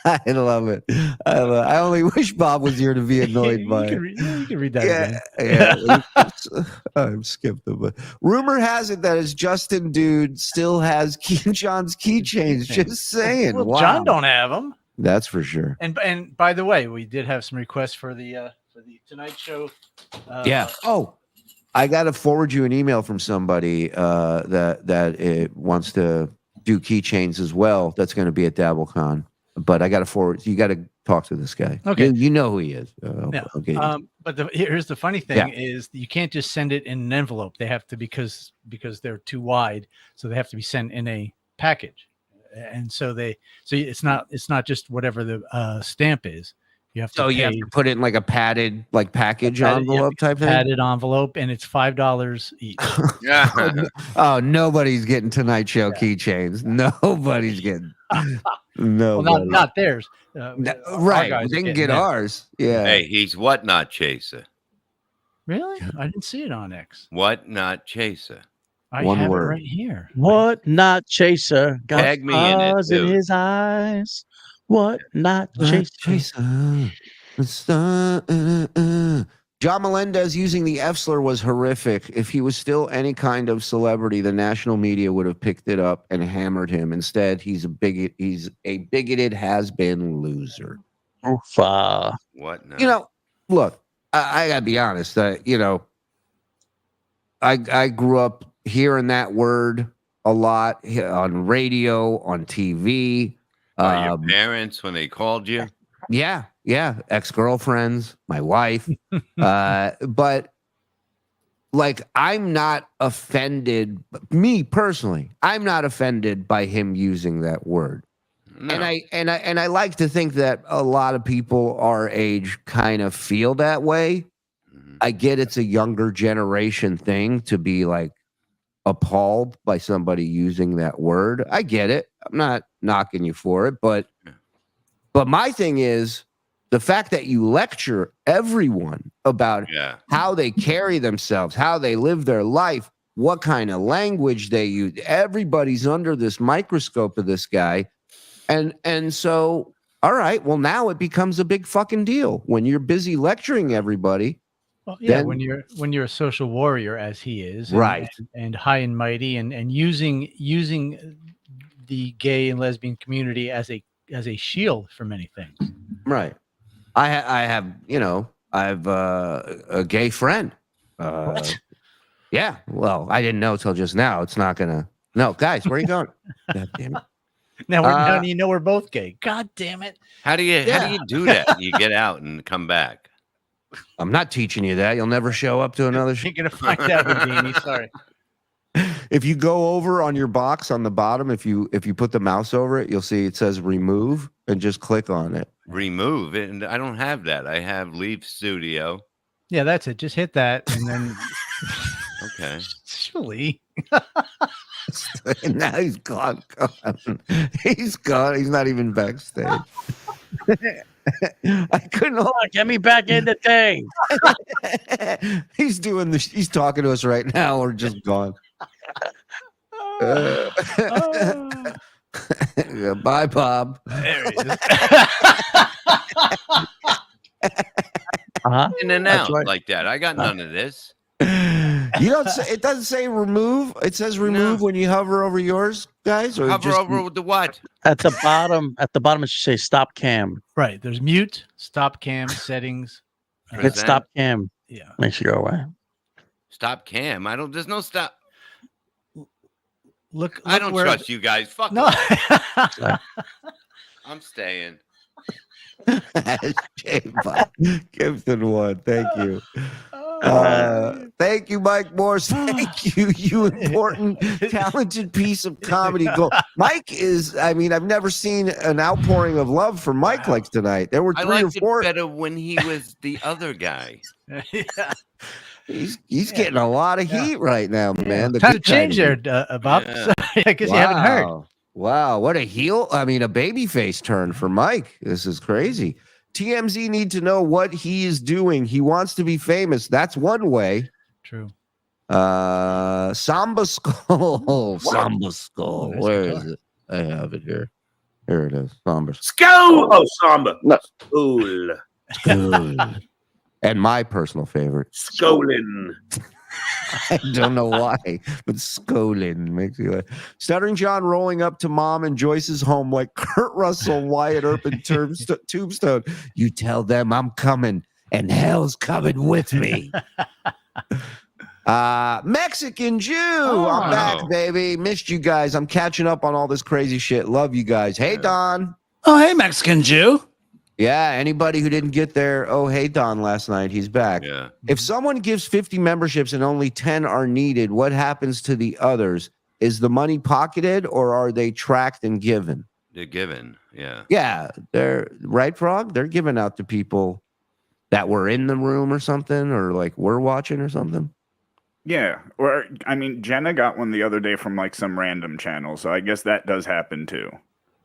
Speaker 4: I love it. I only wish Bob was here to be annoyed by it.
Speaker 6: You can read that again.
Speaker 4: Yeah. I've skipped them. But rumor has it that his Justin dude still has John's keychains. Just saying.
Speaker 6: Well,
Speaker 4: wow.
Speaker 6: John don't have them.
Speaker 4: That's for sure.
Speaker 6: And by the way, we did have some requests for the Tonight Show.
Speaker 4: Yeah. Oh, I got to forward you an email from somebody that it wants to do keychains as well. That's going to be at DabbleCon. But I got to forward. You got to talk to this guy.
Speaker 6: Okay,
Speaker 4: you know who he is.
Speaker 6: Yeah.
Speaker 4: Okay.
Speaker 6: But here's the funny thing: is you can't just send it in an envelope. They have to because they're too wide, so they have to be sent in a package. And so it's not just whatever the stamp is. You have to.
Speaker 4: You have to put it in like a padded package envelope type thing.
Speaker 6: Padded envelope, and it's $5 each.
Speaker 4: Oh, nobody's getting Tonight Show keychains. Nobody's getting. No,
Speaker 6: well, not theirs.
Speaker 4: Right, they can get ours. Yeah.
Speaker 3: Hey, he's what not chaser.
Speaker 6: Really? I didn't see it on X.
Speaker 3: What not chaser.
Speaker 6: I
Speaker 4: One
Speaker 6: have
Speaker 4: word.
Speaker 6: it right here.
Speaker 7: What not chaser? Got
Speaker 3: Tag me in it,
Speaker 7: stars in
Speaker 3: too.
Speaker 7: his eyes. What not chaser?
Speaker 4: John Melendez using the F slur was horrific. If he was still any kind of celebrity, the national media would have picked it up and hammered him. Instead, he's a bigot. He's a bigoted has-been loser.
Speaker 3: What now?
Speaker 4: Look, I gotta be honest. I grew up hearing that word a lot on radio, on TV.
Speaker 3: Your parents when they called you?
Speaker 4: Yeah, ex-girlfriends, my wife. But like, I'm not offended. Me personally, I'm not offended by him using that word.
Speaker 3: No.
Speaker 4: And I like to think that a lot of people our age kind of feel that way. I get it's a younger generation thing to be like appalled by somebody using that word. I get it. I'm not knocking you for it, but my thing is the fact that you lecture everyone about how they carry themselves, how they live their life, what kind of language they use. Everybody's under this microscope of this guy. And so, all right, well, now it becomes a big fucking deal when you're busy lecturing everybody.
Speaker 6: Well, yeah, when you're a social warrior, as he is,
Speaker 4: right,
Speaker 6: and high and mighty, and using the gay and lesbian community as a shield for many things.
Speaker 4: Right. I have a gay friend.
Speaker 6: What?
Speaker 4: Yeah. Well, I didn't know till just now. It's not gonna. No, guys, where are you going? God damn it.
Speaker 6: Now you know we're both gay. God damn it!
Speaker 3: How do you do that? You get out and come back.
Speaker 4: I'm not teaching you that. You'll never show up to another show.
Speaker 6: You're gonna find out, Houdini. Sorry.
Speaker 4: If you go over on your box on the bottom, if you put the mouse over it, you'll see it says remove, and just click on it.
Speaker 3: Remove it, and I don't have that. I have leave studio.
Speaker 6: Yeah, that's it. Just hit that, and then.
Speaker 3: Okay.
Speaker 6: Shuli.
Speaker 4: Now he's gone. He's gone. He's not even backstage. I couldn't hold on.
Speaker 7: Get me back in the thing.
Speaker 4: He's doing this. He's talking to us right now. We're just gone. Bye, Bob.
Speaker 6: There he is.
Speaker 3: In and out like that. I got none of this.
Speaker 4: You don't say, it doesn't say remove. It says remove when you hover over yours, guys. Or
Speaker 3: hover over the what?
Speaker 7: At the bottom, it should say stop cam.
Speaker 6: Right. There's mute, stop cam, settings.
Speaker 7: Hit stop cam.
Speaker 6: Yeah.
Speaker 7: Makes you go away.
Speaker 3: Stop cam. There's no stop.
Speaker 6: Look
Speaker 3: I don't trust you guys. Fuck
Speaker 6: no.
Speaker 3: I'm staying.
Speaker 4: Gibson won. Thank you. Thank you, Mike Morse. Thank you, you important, talented piece of comedy gold. Mike is, I've never seen an outpouring of love for Mike like tonight. There were 3 or 4.
Speaker 3: It better when he was the other guy.
Speaker 6: Yeah.
Speaker 4: He's getting a lot of heat right now, man. The
Speaker 6: Time to change there, Bob.
Speaker 3: Yeah.
Speaker 6: Sorry, I guess you haven't heard.
Speaker 4: Wow, what a heel. A babyface turn for Mike. This is crazy. TMZ need to know what he is doing. He wants to be famous. That's one way.
Speaker 6: True.
Speaker 4: Samba Skull. Samba Skull. Where is it? I have it here. Here it is. Samba
Speaker 8: Skull. Oh, Samba. No. School.
Speaker 4: And my personal favorite.
Speaker 8: Skolin.
Speaker 4: I don't know why, but Skolin makes me laugh. Stuttering John rolling up to Mom and Joyce's home like Kurt Russell, Wyatt Earp, and Tombstone. You tell them I'm coming, and hell's coming with me. Mexican Jew. I'm back, baby. Missed you guys. I'm catching up on all this crazy shit. Love you guys. Hey, Don.
Speaker 12: Oh, hey, Mexican Jew.
Speaker 4: Yeah, anybody who didn't get their hey Don last night, he's back.
Speaker 3: Yeah.
Speaker 4: If someone gives 50 memberships and only 10 are needed, what happens to the others? Is the money pocketed or are they tracked and given?
Speaker 3: They're given, yeah.
Speaker 4: Yeah, they're right, Frog. They're given out to people that were in the room or something, or like we're watching or something.
Speaker 5: Yeah, or Jenna got one the other day from like some random channel, so I guess that does happen too.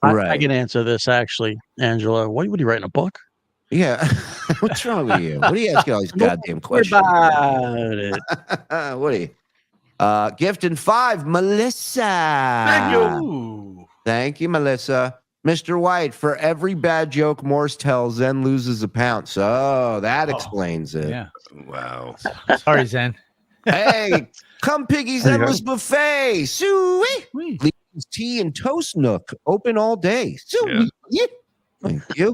Speaker 7: I can answer this actually, Angela. What are you writing, a book?
Speaker 4: Yeah. What's wrong with you? What are you asking all these goddamn questions?
Speaker 7: About it.
Speaker 4: What are you? Gift in 5, Melissa.
Speaker 8: Thank you.
Speaker 4: Thank you, Melissa. Mr. White, for every bad joke Morse tells, Zen loses a pound. So that explains it.
Speaker 6: Yeah.
Speaker 3: Wow.
Speaker 6: Sorry, Zen.
Speaker 4: Hey, come Piggy's Endless Buffet. Sweet. Tea and Toast Nook open all day. Yeah. Thank you.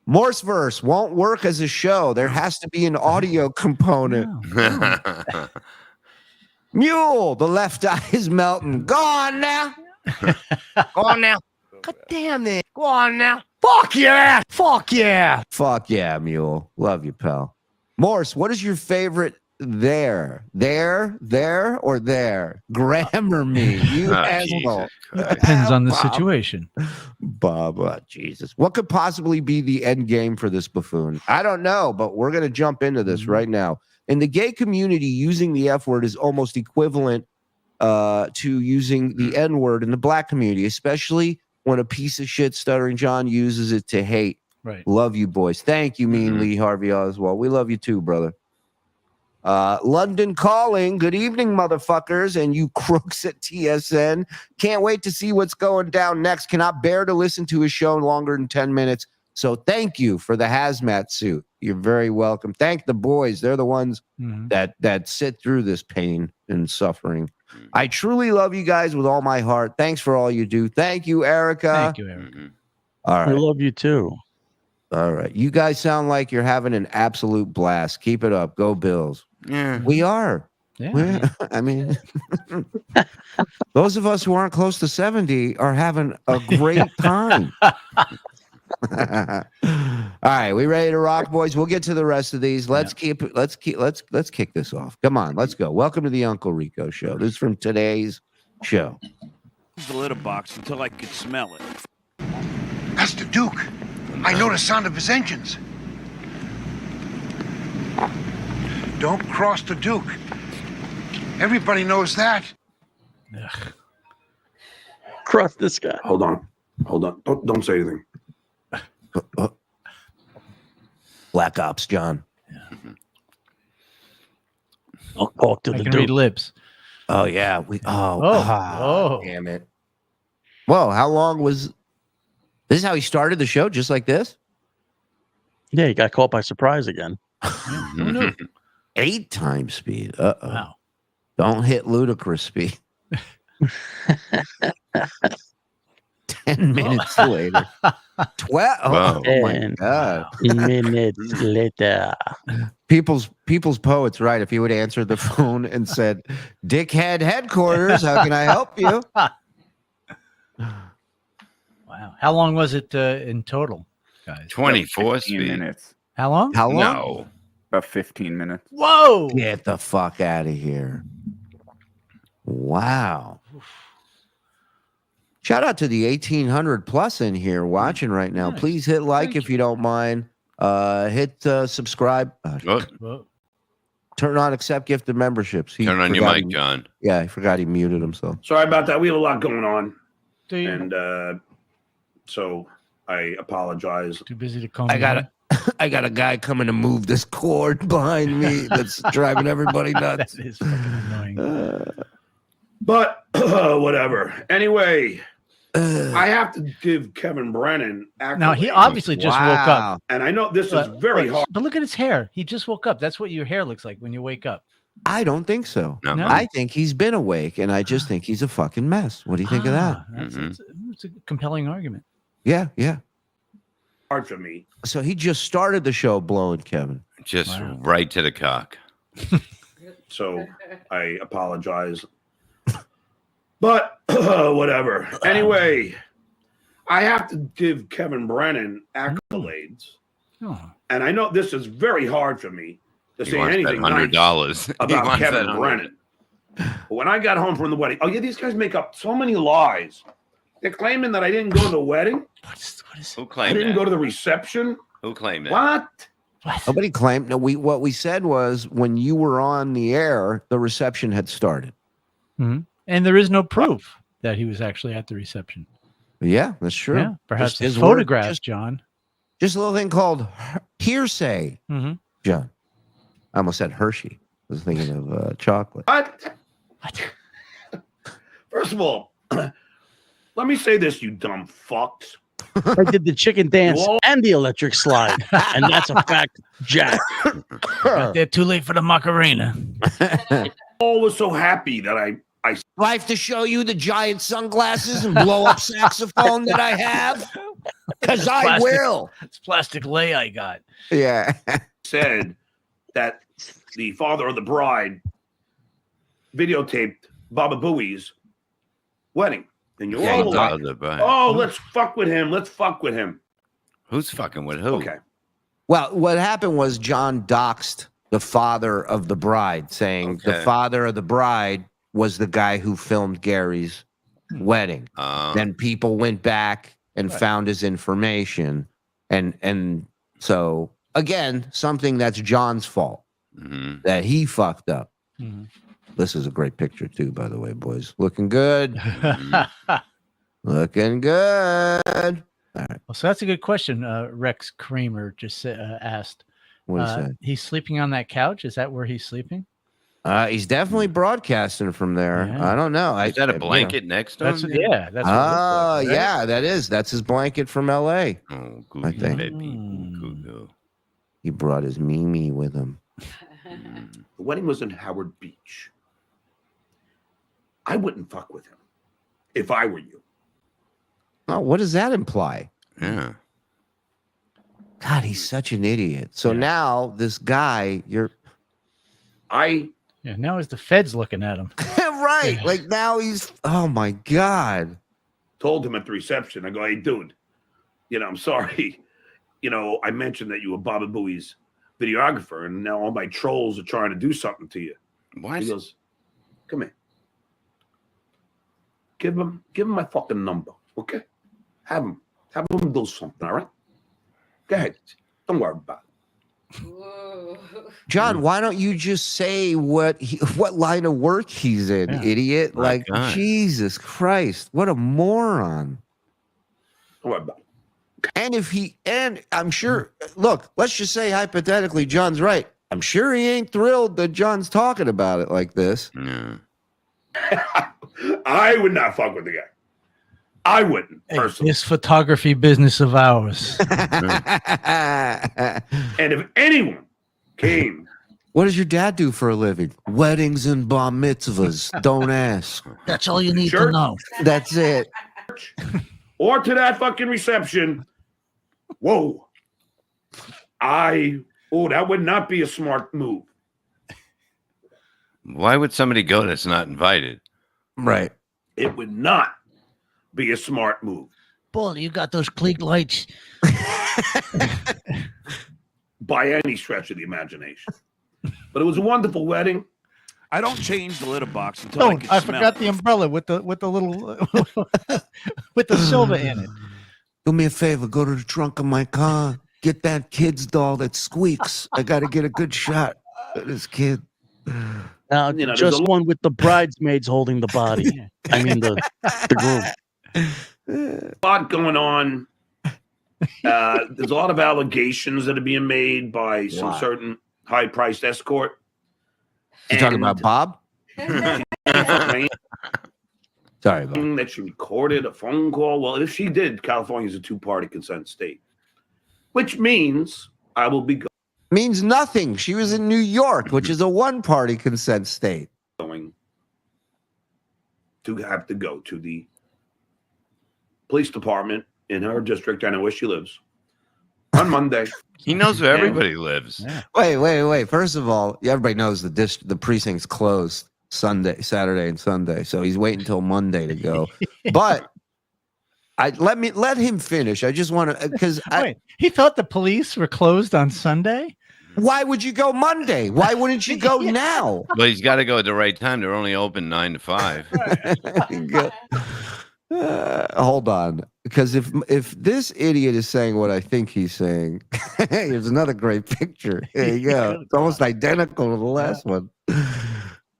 Speaker 4: Morseverse won't work as a show. There has to be an audio component. Mule, the left eye is melting. Gone now. Gone now.
Speaker 13: God damn it. Go on now. Fuck yeah. Fuck yeah.
Speaker 4: Fuck yeah, Mule. Love you, pal. Morse, what is your favorite there, or there? Grammar me, you asshole.
Speaker 6: It depends on the situation.
Speaker 4: Bob, Jesus. What could possibly be the end game for this buffoon? I don't know, but we're going to jump into this right now. In the gay community, using the F word is almost equivalent to using the N word in the black community, especially when a piece of shit Stuttering John uses it to hate.
Speaker 6: Right.
Speaker 4: Love you, boys. Thank you, Mean Lee Harvey Oswald. We love you too, brother. London calling. Good evening, motherfuckers, and you crooks at TSN. Can't wait to see what's going down next. Cannot bear to listen to his show longer than 10 minutes. So thank you for the hazmat suit. You're very welcome. Thank the boys. They're the ones that sit through this pain and suffering. I truly love you guys with all my heart. Thanks for all you do. Thank you, Erica.
Speaker 6: Thank you, Erica.
Speaker 4: All right.
Speaker 7: I love you too.
Speaker 4: All right. You guys sound like you're having an absolute blast. Keep it up. Go Bills.
Speaker 3: Yeah.
Speaker 4: We are.
Speaker 6: Yeah.
Speaker 4: I mean, those of us who aren't close to 70 are having a great time. All right, we ready to rock, boys? We'll get to the rest of these. Let's kick this off. Come on, let's go. Welcome to the Uncle Rico Show. This is from today's show.
Speaker 12: The litter box until I could smell it.
Speaker 14: That's the Duke. I know the sound of his engines. Don't cross the Duke. Everybody knows that.
Speaker 6: Ugh.
Speaker 7: Cross this guy.
Speaker 8: Hold on. Don't say anything.
Speaker 4: Black Ops, John.
Speaker 7: I'll talk to
Speaker 6: I
Speaker 7: the
Speaker 6: can
Speaker 7: Duke.
Speaker 6: read lips.
Speaker 4: Oh yeah.
Speaker 6: Oh.
Speaker 4: Damn it. Whoa, how long was this? Is how he started the show, just like this?
Speaker 7: Yeah, he got caught by surprise again.
Speaker 4: 8 times speed. Uh-oh.
Speaker 6: Wow.
Speaker 4: Don't hit ludicrous speed. 10 minutes later. 12.
Speaker 3: Wow.
Speaker 4: Oh my God.
Speaker 7: Minutes later.
Speaker 4: People's poet's right. If he would answer the phone and said, Dickhead headquarters, how can I help you?
Speaker 6: Wow. How long was it in total, guys?
Speaker 3: 24
Speaker 5: 15
Speaker 3: speed.
Speaker 5: minutes.
Speaker 6: How long?
Speaker 4: How long?
Speaker 3: No.
Speaker 5: About 15 minutes.
Speaker 6: Whoa.
Speaker 4: Get the fuck out of here. Wow. Shout out to the 1800 plus in here watching right now.
Speaker 6: Nice.
Speaker 4: Please hit like
Speaker 6: Thank
Speaker 4: if you don't mind. Hit subscribe.
Speaker 6: Whoa.
Speaker 4: Turn on accept gifted memberships. He
Speaker 3: Turn on your
Speaker 4: forgot
Speaker 3: mic,
Speaker 4: he-
Speaker 3: John.
Speaker 4: Yeah, I forgot he muted himself.
Speaker 8: Sorry about that. We have a lot going on,
Speaker 6: Do you?
Speaker 8: and so I apologize.
Speaker 6: Too busy to comb.
Speaker 4: I got a guy coming to move this cord behind me that's driving everybody nuts.
Speaker 6: That is fucking annoying.
Speaker 8: But whatever. Anyway, I have to give Kevin Brennan accolades.
Speaker 6: Now he obviously just woke up.
Speaker 8: And I know this is very hard.
Speaker 6: But look at his hair. He just woke up. That's what your hair looks like when you wake up.
Speaker 4: I don't think so.
Speaker 3: No.
Speaker 4: I think he's been awake, and I just think he's a fucking mess. What do you think of that?
Speaker 6: It's a compelling argument.
Speaker 4: Yeah.
Speaker 8: Hard for me.
Speaker 4: So he just started the show blowing Kevin.
Speaker 3: Just right to the cock.
Speaker 8: So I apologize. But whatever. Anyway, I have to give Kevin Brennan accolades.
Speaker 6: Oh.
Speaker 8: And I know this is very hard for me to
Speaker 3: He
Speaker 8: say
Speaker 3: wants that
Speaker 8: anything nice
Speaker 3: $100. He
Speaker 8: about
Speaker 3: wants
Speaker 8: Kevin
Speaker 3: that
Speaker 8: Brennan. But when I got home from the wedding, these guys make up so many lies. They're claiming that I didn't go to the wedding.
Speaker 6: What is
Speaker 3: Who
Speaker 8: I
Speaker 3: claimed
Speaker 8: didn't
Speaker 3: that?
Speaker 8: go to the reception.
Speaker 3: Who claimed that?
Speaker 8: What?
Speaker 4: Nobody claimed. No, what we said was when you were on the air, the reception had started.
Speaker 6: Mhm. And there is no proof that he was actually at the reception.
Speaker 4: Yeah, that's true.
Speaker 6: Yeah, perhaps
Speaker 4: Just
Speaker 6: his
Speaker 4: his word-
Speaker 6: photographs, John.
Speaker 4: Just a little thing called hearsay,
Speaker 6: Mhm.
Speaker 4: John. I almost said Hershey. I was thinking of chocolate.
Speaker 8: What? First of all, let me say this, you dumb fucks.
Speaker 7: I did the chicken dance and the electric slide, and that's a fact, Jack.
Speaker 6: Got there too late for the Macarena.
Speaker 8: All was so happy that I
Speaker 4: Do I have to show you the giant sunglasses and blow up saxophone that I have? Because I
Speaker 6: Plastic-
Speaker 4: will.
Speaker 6: It's plastic lay I got.
Speaker 4: Yeah.
Speaker 8: said that the father of the bride videotaped Baba Booey's wedding. And you're
Speaker 3: Yeah,
Speaker 8: all
Speaker 3: he
Speaker 8: like,
Speaker 3: does it, right.
Speaker 8: oh, let's fuck with him. Let's fuck with him.
Speaker 3: Who's fucking with who?
Speaker 8: Okay.
Speaker 4: Well, what happened was John doxed the father of the bride, saying the
Speaker 3: Okay.
Speaker 4: father of the bride was the guy who filmed Gary's wedding. Then people went back and found his information, and so again, something that's John's fault that he fucked up. This is a great picture too, by the way, boys. Looking good. Looking good. All right.
Speaker 6: Well, so that's a good question. Rex Kramer just asked.
Speaker 4: What is that?
Speaker 6: He's sleeping on that couch. Is that where he's sleeping?
Speaker 4: He's definitely broadcasting from there.
Speaker 6: Yeah.
Speaker 4: I don't know.
Speaker 3: Is that a blanket next to him?
Speaker 6: That's yeah. That's what it looks like, right?
Speaker 4: Yeah, that is. That's his blanket from L.A.
Speaker 3: Oh,
Speaker 4: I
Speaker 3: good
Speaker 4: think.
Speaker 3: baby. Good.
Speaker 4: He brought his Mimi with him.
Speaker 8: The wedding was in Howard Beach. I wouldn't fuck with him if I were you.
Speaker 4: Oh, what does that imply?
Speaker 3: Yeah.
Speaker 4: God, he's such an idiot. So now this guy,
Speaker 6: Yeah. Now is the feds looking at him?
Speaker 4: right? Like now he's. Oh my God.
Speaker 8: Told him at the reception. I go, hey, dude, I'm sorry. I mentioned that you were Baba Booey's videographer, and now all my trolls are trying to do something to you.
Speaker 3: What?
Speaker 8: He goes, come here. Give him my fucking number, okay? Have him do something, all right? Go ahead. Don't worry about it.
Speaker 4: John, why don't you just say what line of work he's in, idiot?
Speaker 3: My
Speaker 4: Like,
Speaker 3: God.
Speaker 4: Jesus Christ, what a moron.
Speaker 8: Don't worry about it.
Speaker 4: And I'm sure, look, let's just say hypothetically, John's right. I'm sure he ain't thrilled that John's talking about it like this.
Speaker 3: Yeah.
Speaker 8: I would not fuck with the guy. I wouldn't, personally.
Speaker 6: This photography business of ours.
Speaker 8: And if anyone came,
Speaker 4: What does your dad do for a living? Weddings and bar mitzvahs. Don't ask.
Speaker 13: That's all you need to
Speaker 8: Church.
Speaker 13: know.
Speaker 4: That's it.
Speaker 8: or to that fucking reception, whoa. That would not be a smart move.
Speaker 3: Why would somebody go that's not invited?
Speaker 4: Right.
Speaker 8: It would not be a smart move.
Speaker 13: Bull, you got those Klieg lights.
Speaker 8: By any stretch of the imagination. But it was a wonderful wedding.
Speaker 12: I don't change the litter box until I can
Speaker 6: I
Speaker 12: smell
Speaker 6: forgot
Speaker 12: it.
Speaker 6: the umbrella with the little with the silver in it.
Speaker 4: Do me a favor. Go to the trunk of my car. Get that kid's doll that squeaks. I got to get a good shot of this kid.
Speaker 7: Now,
Speaker 8: there's
Speaker 7: just
Speaker 8: a
Speaker 7: one with the bridesmaids holding the body. I mean, the groom.
Speaker 8: A lot going on. There's a lot of allegations that are being made by some certain high-priced escort.
Speaker 4: You talking about Bob?
Speaker 8: Claiming
Speaker 4: Sorry, Bob.
Speaker 8: that she recorded a phone call. Well, if she did, California is a two-party consent state, which means I will be
Speaker 4: Means nothing. She was in New York, which is a one-party consent state.
Speaker 8: going to have to go to the police department in her district. I know where she lives on Monday.
Speaker 3: He knows where everybody lives.
Speaker 6: Yeah.
Speaker 4: Wait. First of all, everybody knows the precinct's closed Saturday and Sunday, so he's waiting until Monday to go. But let him finish. I just want to because
Speaker 6: Wait, he thought the police were closed on Sunday?
Speaker 4: why would you go Monday? Why wouldn't you go now?
Speaker 3: But he's got to go at the right time. They're only open 9 to 5.
Speaker 4: Hold on, because if this idiot is saying what I think he's saying, here's another great picture. There you go. It's almost identical to the last one.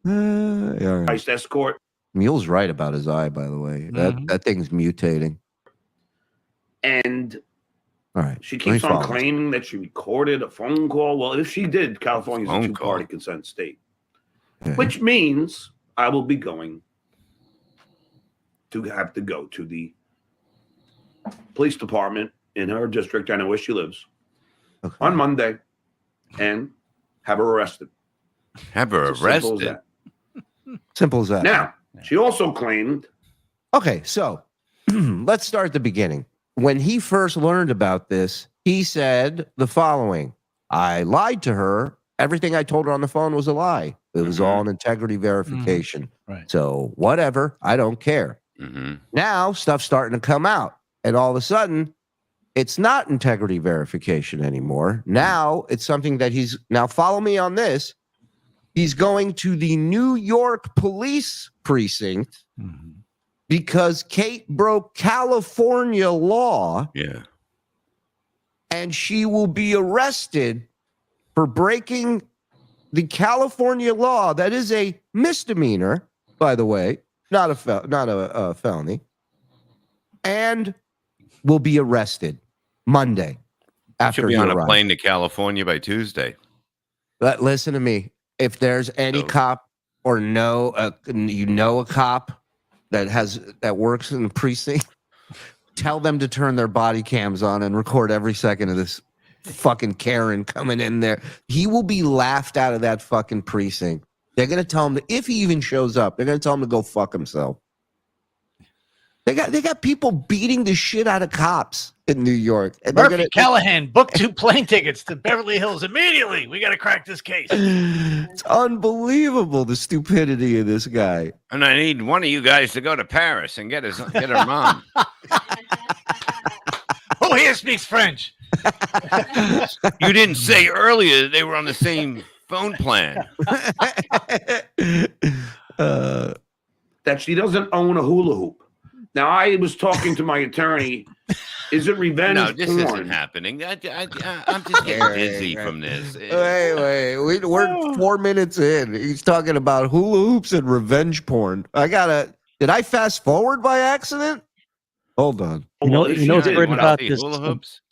Speaker 4: All right.
Speaker 8: Price escort.
Speaker 4: Mule's right about his eye, by the way. That thing's mutating.
Speaker 8: And
Speaker 4: All right.
Speaker 8: she
Speaker 4: let me
Speaker 8: keeps on
Speaker 4: follow.
Speaker 8: claiming that she recorded a phone call. Well, if she did, California is a two-party consent state, which means I will be going to have to go to the police department in her district. I know where she lives on Monday and have her arrested.
Speaker 3: Have her
Speaker 8: It's as simple as
Speaker 3: arrested.
Speaker 8: that.
Speaker 4: Simple as that.
Speaker 8: Now, she also claimed.
Speaker 4: Okay, so let's start at the beginning. When he first learned about this, he said the following: I lied to her. Everything I told her on the phone was a lie. It was all an integrity verification.
Speaker 6: Right.
Speaker 4: So whatever, I don't care. Now stuff's starting to come out, and all of a sudden, it's not integrity verification anymore. Now it's something that now follow me on this. He's going to the New York police precinct because Kate broke California law.
Speaker 3: Yeah.
Speaker 4: And she will be arrested for breaking the California law. That is a misdemeanor, by the way, not a felony, and will be arrested Monday after
Speaker 3: She'll be
Speaker 4: he
Speaker 3: on a
Speaker 4: arrives.
Speaker 3: plane to California by Tuesday.
Speaker 4: But listen to me. If there's any cop or a cop that works in the precinct, tell them to turn their body cams on and record every second of this fucking Karen coming in there. He will be laughed out of that fucking precinct. They're going to tell him that if he even shows up, they're going to tell him to go fuck himself. They got people beating the shit out of cops in New York. And
Speaker 6: Murphy Callahan, book 2 plane tickets to Beverly Hills immediately. We got to crack this case.
Speaker 4: It's unbelievable, the stupidity of this guy.
Speaker 3: And I need one of you guys to go to Paris and get her mom.
Speaker 6: Who here speaks French?
Speaker 3: You didn't say earlier that they were on the same phone plan.
Speaker 8: That she doesn't own a hula hoop. Now, I was talking to my attorney. Is it revenge
Speaker 3: No, this
Speaker 8: porn?
Speaker 3: isn't happening. I'm just getting dizzy from this.
Speaker 4: Wait. We're 4 minutes in. He's talking about hula hoops and revenge porn. Did I fast forward by accident? Hold on.
Speaker 7: You know what's great about this?
Speaker 3: Hula hoops?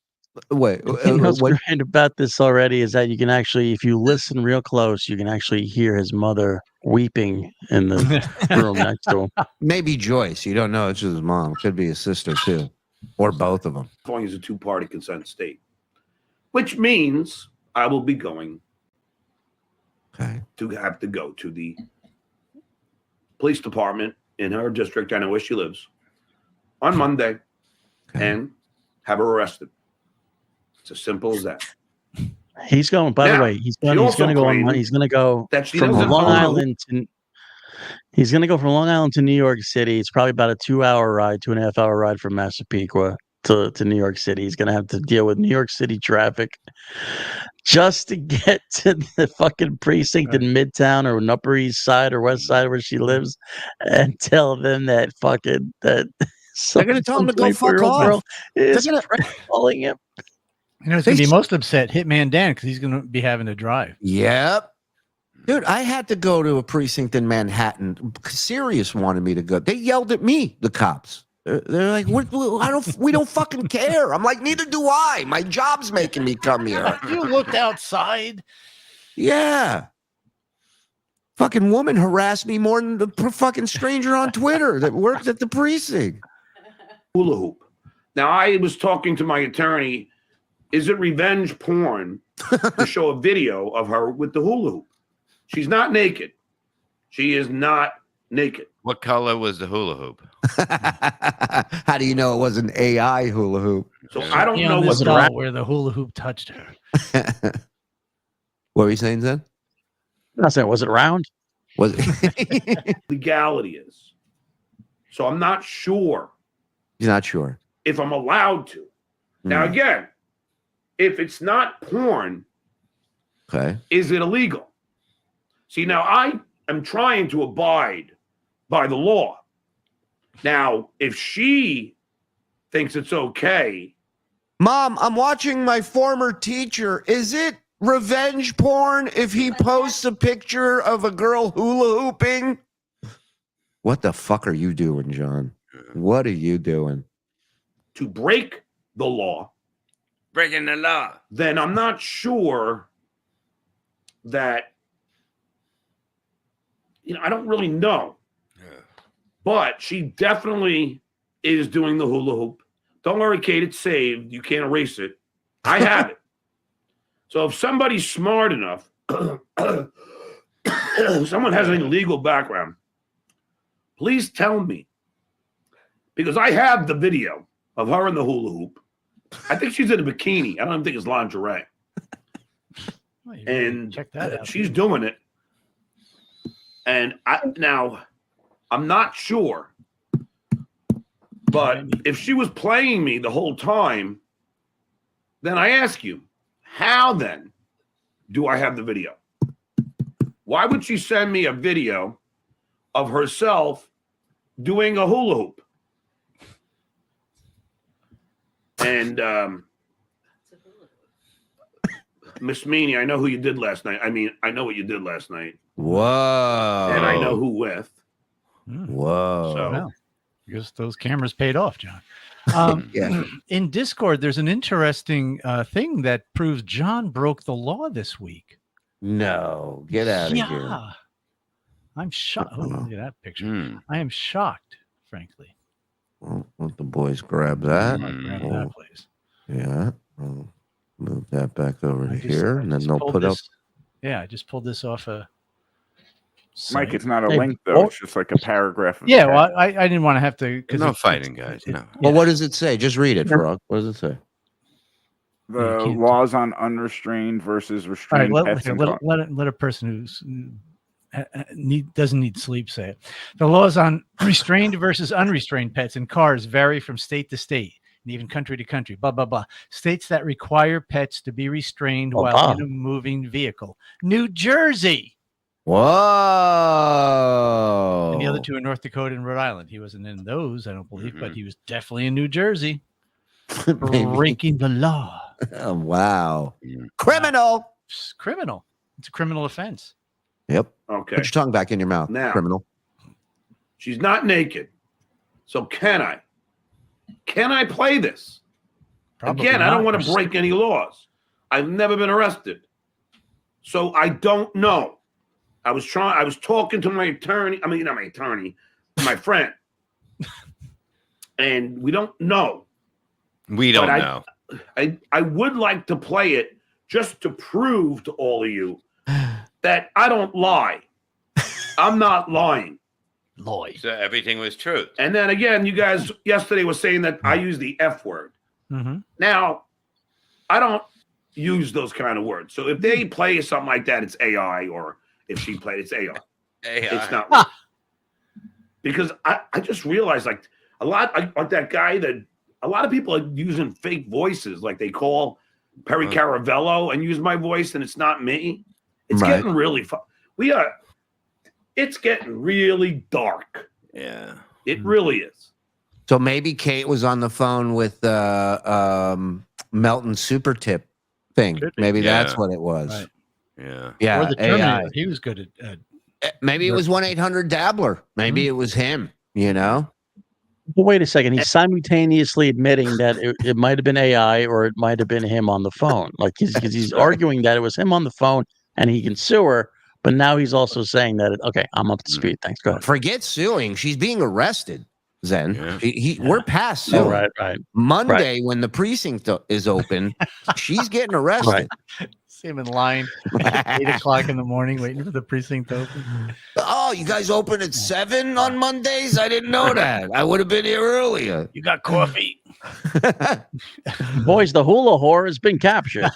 Speaker 4: Wait.
Speaker 7: You know what's great about this already is that you can actually, if you listen real close, you can actually hear his mother weeping in the room next to him.
Speaker 4: Maybe Joyce. You don't know. It's just his mom. Could be his sister, too. Or both of them.
Speaker 8: California is a two-party consent state, which means I will be going to have to go to the police department in her district. I know where she lives on Monday and have her arrested. It's as simple as that.
Speaker 7: He's going. By the way, he's going to go. He's going to go from Long Island to. He's going to go from Long Island to New York City. It's probably about a 2-hour ride, 2.5-hour ride from Massapequa to New York City. He's going to have to deal with New York City traffic just to get to the fucking precinct in Midtown or Upper East Side or West Side where she lives, and tell them that they're
Speaker 4: going to tell him to go fuck off.
Speaker 7: They're going to calling him.
Speaker 6: You know, it's going to be most upset Hitman Dan because he's going to be having to drive.
Speaker 4: Yep. Dude, I had to go to a precinct in Manhattan. Sirius wanted me to go. They yelled at me, the cops. They're like, we don't fucking care. I'm like, neither do I. My job's making me come here.
Speaker 6: You looked outside.
Speaker 4: Yeah. Fucking woman harassed me more than the fucking stranger on Twitter that worked at the precinct.
Speaker 8: Hula hoop. Now, I was talking to my attorney. Is it revenge porn to show a video of her with the hula hoop? She's not naked. She is not naked.
Speaker 3: What color was the hula hoop?
Speaker 4: How do you know it was an AI hula hoop?
Speaker 8: So I don't know what's
Speaker 6: where the hula hoop touched her.
Speaker 4: What were you saying, Zen?
Speaker 7: I said, was it round?
Speaker 4: Was it?
Speaker 8: Legality is. So I'm not sure.
Speaker 4: He's not sure
Speaker 8: if I'm allowed to. Now, again, if it's not porn, is it illegal? See, now I am trying to abide by the law. Now, if she thinks it's okay.
Speaker 4: Mom, I'm watching my former teacher. Is it revenge porn if he posts a picture of a girl hula hooping? What the fuck are you doing, John? What are you doing?
Speaker 8: To break the law.
Speaker 3: Breaking the law.
Speaker 8: Then I'm not sure that, I don't really know. But she definitely is doing the hula hoop. Don't worry, Kate, it's saved. You can't erase it. I have it. So if somebody's smart enough, someone has any legal background, please tell me. Because I have the video of her in the hula hoop. I think she's in a bikini. I don't even think it's lingerie. And
Speaker 6: check that out.
Speaker 8: She's doing it. And now, I'm not sure But if she was playing me the whole time, then I ask you, how then do I have the video? Why would she send me a video of herself doing a hula hoop? And Miss Meaney, I know who you did last night. I mean, I know what you did last night.
Speaker 4: Whoa.
Speaker 8: And I know who with.
Speaker 4: Whoa.
Speaker 8: So,
Speaker 6: Well, I guess those cameras paid off, John.
Speaker 4: Yeah.
Speaker 6: In Discord, there's an interesting thing that proves John broke the law this week.
Speaker 4: No, get out of here.
Speaker 6: Yeah. I'm shocked. Oh, look at that picture. I am shocked, frankly.
Speaker 4: Well, let the boys grab that.
Speaker 6: Grab that, please.
Speaker 4: Yeah. I'll move that back over to here, and then they'll put up.
Speaker 6: Yeah, I just pulled this off a.
Speaker 5: Mike, it's not a link though. It's just like a paragraph. Of
Speaker 6: yeah, well, I didn't want to have to.
Speaker 3: No fighting, guys. No.
Speaker 4: Well, what does it say? Just read it, Frog. What does it say?
Speaker 5: The laws on unrestrained versus
Speaker 6: All
Speaker 5: restrained
Speaker 6: right,
Speaker 5: pets.
Speaker 6: let a person who's doesn't need sleep say it. The laws on restrained versus unrestrained pets in cars vary from state to state and even country to country. Blah blah blah. States that require pets to be restrained while in a moving vehicle: New Jersey.
Speaker 4: Whoa!
Speaker 6: And the other two are North Dakota and Rhode Island. He wasn't in those, I don't believe, but he was definitely in New Jersey, breaking the law.
Speaker 4: Oh, wow! Criminal.
Speaker 6: It's criminal. It's a criminal offense.
Speaker 4: Yep.
Speaker 8: Okay.
Speaker 4: Put your tongue back in your mouth.
Speaker 8: Now,
Speaker 4: criminal.
Speaker 8: She's not naked. So can I? Can I play this?
Speaker 6: Probably
Speaker 8: Again, I don't
Speaker 6: not.
Speaker 8: want to break any laws. I've never been arrested. So I don't know. I was talking to my attorney. I mean, not my attorney, my friend. And we don't know.
Speaker 3: We don't know.
Speaker 8: I would like to play it just to prove to all of you that I don't lie. I'm not lying.
Speaker 6: Lloyd.
Speaker 3: So everything was true.
Speaker 8: And then again, you guys yesterday was saying that I use the F word. Now, I don't use those kind of words. So if they play something like that, it's AI, or if she played, it's AI. It's not real. Because I just realized like like that guy that a lot of people are using fake voices, like they call Perry Caravello and use my voice, and it's not me. It's getting really fun. It's getting really dark.
Speaker 3: Yeah.
Speaker 8: It really is.
Speaker 4: So maybe Kate was on the phone with Melton Super Tip thing. Maybe that's what it was.
Speaker 6: Right.
Speaker 3: Yeah.
Speaker 4: Yeah.
Speaker 6: Or the Terminator. He was good at
Speaker 4: maybe it was 1-800-Dabbler. Maybe it was him, you know?
Speaker 7: But wait a second. He's simultaneously admitting that it might have been AI or it might have been him on the phone. Like he's arguing that it was him on the phone and he can sue her. But now he's also saying that, okay, I'm up to speed. Thanks. Go ahead.
Speaker 4: Forget suing. She's being arrested, Zen. Yeah. We're past suing.
Speaker 7: Oh, right.
Speaker 4: Monday, when the precinct is open, she's getting arrested.
Speaker 6: See him in line at 8 o'clock in the morning waiting for the precinct to open.
Speaker 4: Oh, you guys open at 7 on Mondays? I didn't know that. I would have been here earlier.
Speaker 6: You got coffee?
Speaker 7: Boys, the hula whore has been captured.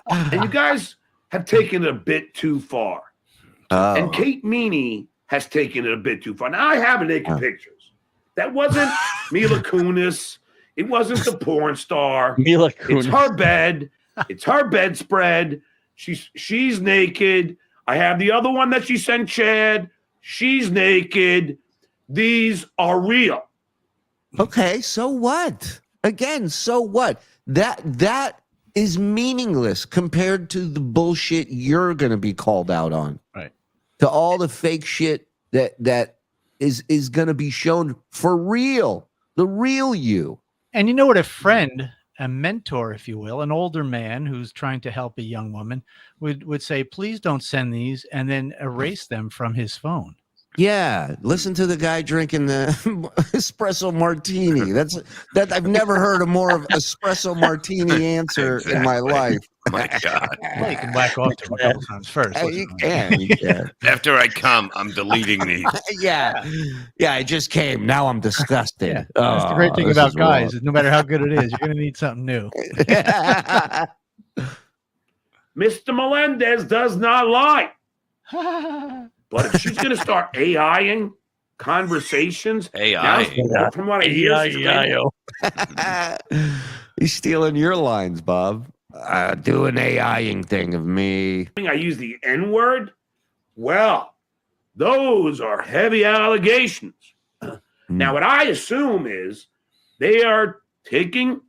Speaker 8: And you guys have taken it a bit too far.
Speaker 4: Oh.
Speaker 8: And Kate Meaney has taken it a bit too far. Now, I have naked pictures. That wasn't Mila Kunis. It wasn't the porn star.
Speaker 7: Mila Kunis.
Speaker 8: It's her bed. It's her bedspread. She's naked. I have the other one that she sent Chad. She's naked. These are real.
Speaker 4: Okay, so what? Again, so what? That is meaningless compared to the bullshit you're going to be called out on.
Speaker 6: Right.
Speaker 4: To all the fake shit that is going to be shown for real. The real you.
Speaker 6: And you know what? A friend, a mentor, if you will, an older man who's trying to help a young woman would say, please don't send these, and then erase them from his phone.
Speaker 4: Yeah, listen to the guy drinking the espresso martini. That I've never heard a more of espresso martini answer in my life.
Speaker 3: My God.
Speaker 6: Well, you can whack off to him a couple times first.
Speaker 4: You can.
Speaker 3: After I come, I'm deleting these.
Speaker 4: Yeah, I just came. Now I'm disgusted.
Speaker 6: Yeah. That's the great thing about guys is no matter how good it is, you're going to need something new.
Speaker 8: Mr. Melendez does not lie. But if she's going to start AIing, conversations.
Speaker 3: AI.
Speaker 8: Now, from what I hear,
Speaker 4: he's stealing your lines, Bob. Do an AI-ing thing of me.
Speaker 8: I use the N-word. Well, those are heavy allegations. Now, what I assume is they are taking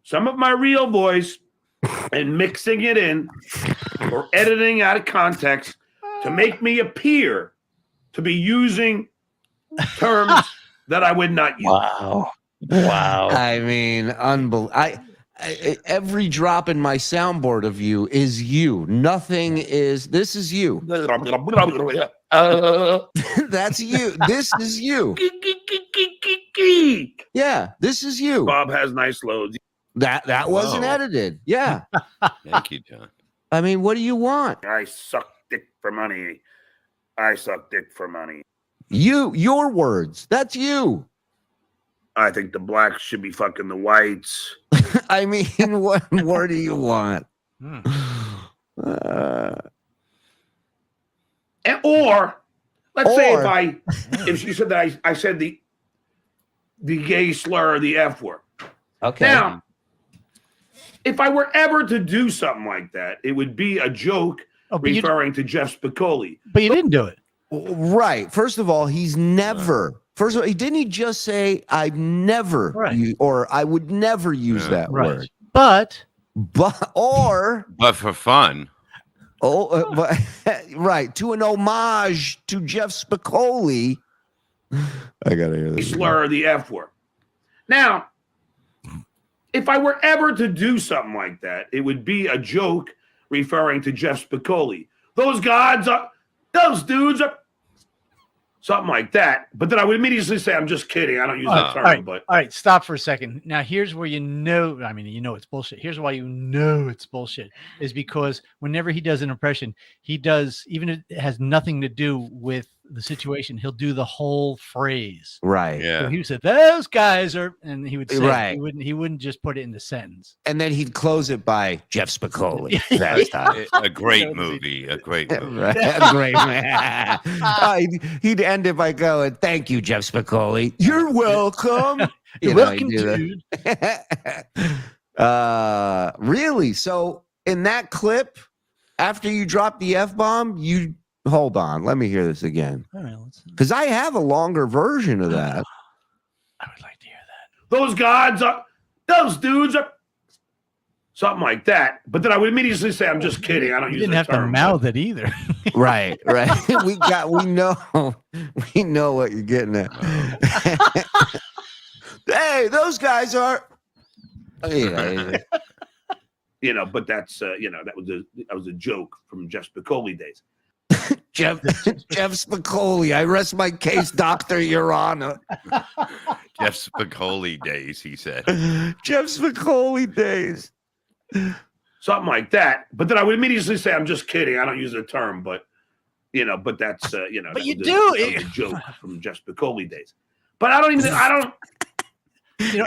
Speaker 8: some of my real voice and mixing it in or editing out of context to make me appear to be using terms that I would not use.
Speaker 7: Wow.
Speaker 4: I mean, unbelievable. Every drop in my soundboard of you is you. Nothing is. This is you. That's you. This is you. Yeah, this is you.
Speaker 8: Bob has nice loads.
Speaker 4: That wasn't edited. Yeah.
Speaker 3: Thank you, John.
Speaker 4: I mean, what do you want?
Speaker 8: I suck dick for money. I suck dick for money.
Speaker 4: Your words. That's you.
Speaker 8: I think the blacks should be fucking the whites.
Speaker 4: I mean, what more do you want?
Speaker 8: Or let's say if she said that I said the gay slur, the F word.
Speaker 4: Okay.
Speaker 8: Now, if I were ever to do something like that, it would be a joke referring to Jeff Spicoli.
Speaker 6: But you didn't do it.
Speaker 4: Right. First of all, he's never. First of all, didn't he just say I've never or I would never use that word?
Speaker 6: But
Speaker 3: for fun.
Speaker 4: But right, to an homage to Jeff Spicoli. I gotta hear this.
Speaker 8: Slur the F word. Now, if I were ever to do something like that, it would be a joke referring to Jeff Spicoli. Those dudes are something like that. But then I would immediately say, I'm just kidding. I don't use that term.
Speaker 6: All right, stop for a second. Now, here's where it's bullshit. Here's why you know it's bullshit is because whenever he does an impression, even if it has nothing to do with the situation, he'll do the whole phrase.
Speaker 4: Right.
Speaker 3: Yeah.
Speaker 6: So he said, those guys are, and he would say,
Speaker 4: right.
Speaker 6: He wouldn't just put it in the sentence.
Speaker 4: And then he'd close it by Jeff Spicoli.
Speaker 3: A great movie. A great movie.
Speaker 4: A great man. He'd end it by going, thank you, Jeff Spicoli. You're welcome.
Speaker 6: You're welcome, dude.
Speaker 4: Really? So in that clip, after you drop the F-bomb, you hold on. Let me hear this again.
Speaker 6: All right,
Speaker 4: because I have a longer version of that.
Speaker 6: I would like to hear that.
Speaker 8: Those dudes are something like that. But then I would immediately say, I'm just kidding. I don't use that term.
Speaker 6: You didn't have to mouth it either.
Speaker 4: Right. We know what you're getting at. Hey, those guys are.
Speaker 8: But that's that was a joke from Jeff Spicoli days.
Speaker 4: Jeff Spicoli, I rest my case, Doctor, Your Honor.
Speaker 3: Jeff Spicoli days, he said.
Speaker 4: Jeff Spicoli days.
Speaker 8: Something like that. But then I would immediately say, I'm just kidding. I don't use the term, but that's
Speaker 6: But you do.
Speaker 8: That was a joke from Jeff Spicoli days. But I don't.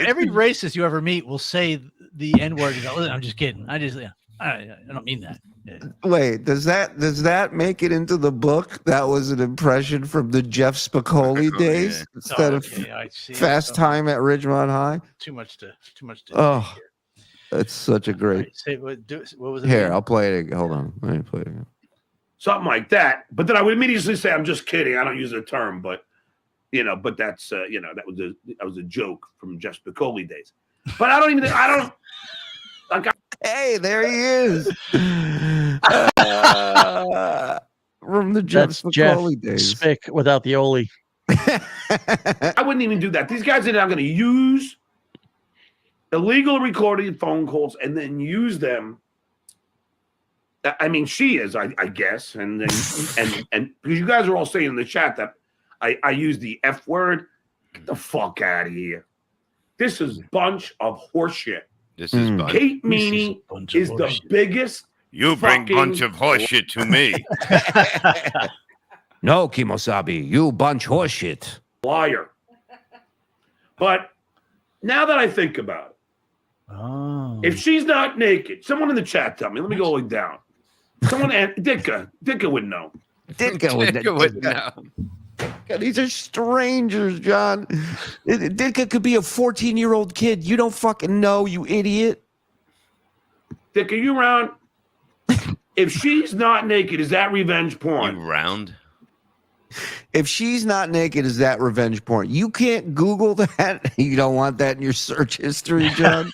Speaker 6: Every racist you ever meet will say the N-word. I'm just kidding. I don't mean that. Yeah.
Speaker 4: Wait, does that make it into the book? That was an impression from the Jeff Spicoli days instead of Fast Time at Ridgemont High.
Speaker 6: Too much to.
Speaker 4: Oh, that's such a great.
Speaker 6: Right, say, what was it?
Speaker 4: Here, I'll play it again. Hold on, let me play it again.
Speaker 8: Something like that. But then I would immediately say, I'm just kidding. I don't use the term, but that's that was a joke from Jeff Spicoli days. But I don't.
Speaker 4: Hey, there he is. From the Jeff Spicoli days.
Speaker 7: Spic without the Oli.
Speaker 8: I wouldn't even do that. These guys are now going to use illegal recorded phone calls and then use them. I mean, she is, I guess, and because you guys are all saying in the chat that I use the F word. Get the fuck out of here. This is bunch of horseshit.
Speaker 3: This is
Speaker 8: Kate Meaney is the biggest.
Speaker 3: You bring bunch of horseshit to me.
Speaker 4: No, Kimosabi, you bunch horseshit.
Speaker 8: Liar. But now that I think about it, if she's not naked, someone in the chat tell me. Let me go down. Someone, Dicka would know.
Speaker 4: Dicka would know. God, these are strangers, John. Ditka could be a 14-year-old kid. You don't fucking know, you idiot.
Speaker 8: Dick, are you around? If she's not naked, is that revenge porn?
Speaker 3: You round?
Speaker 4: If she's not naked, is that revenge porn? You can't Google that. You don't want that in your search history, John.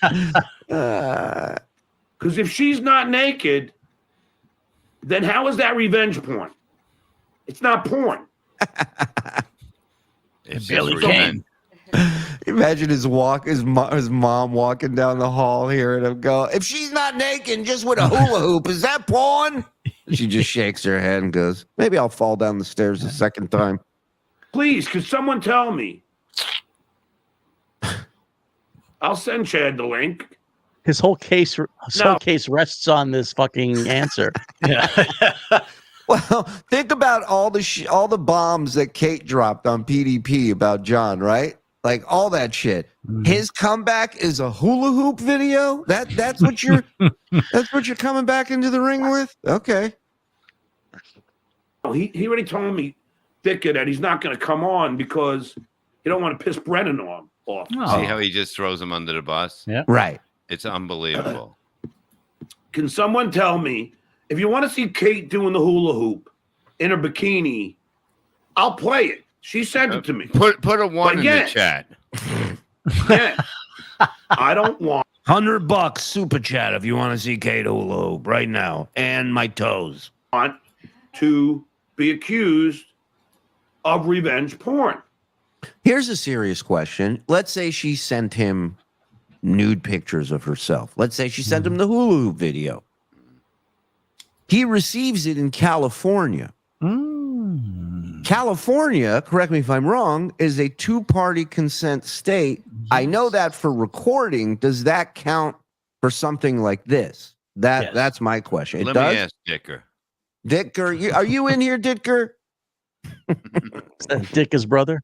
Speaker 8: Because if she's not naked, then how is that revenge porn? It's not porn.
Speaker 3: It's
Speaker 6: Billy
Speaker 3: just revenge.
Speaker 4: Imagine his mom walking down the hall hearing him go, if she's not naked, just with a hula hoop, is that porn? She just shakes her head and goes, maybe I'll fall down the stairs a second time.
Speaker 8: Please, could someone tell me? I'll send Chad the link.
Speaker 7: His whole case rests on this fucking answer.
Speaker 6: Yeah.
Speaker 4: Well, think about all the bombs that Kate dropped on PDP about John, right? Like all that shit. His comeback is a hula hoop video. That's what you're coming back into the ring with. Okay.
Speaker 8: Oh, he already told me, Dicker, that he's not going to come on because he don't want to piss Brennan off.
Speaker 3: Oh. See how he just throws him under the bus?
Speaker 6: Yeah.
Speaker 4: Right.
Speaker 3: It's unbelievable.
Speaker 8: Can someone tell me if you want to see Kate doing the hula hoop in her bikini? I'll play it. She sent it to me.
Speaker 3: Put a one in the chat.
Speaker 8: Yeah. I don't want
Speaker 1: $100 super chat if you want to see Kate hula hoop right now, and my toes.
Speaker 8: To be accused of revenge porn.
Speaker 4: Here's a serious question. Let's say she sent him nude pictures of herself. Let's say she sent him the hula hoop video. He receives it in California. California, correct me if I'm wrong, is a two-party consent state. Yes. I know that for recording. Does that count for something like this? That's my question.
Speaker 3: Let me ask Dicker.
Speaker 4: Dicker, are you in here, Dicker?
Speaker 7: Is that Dicker's brother?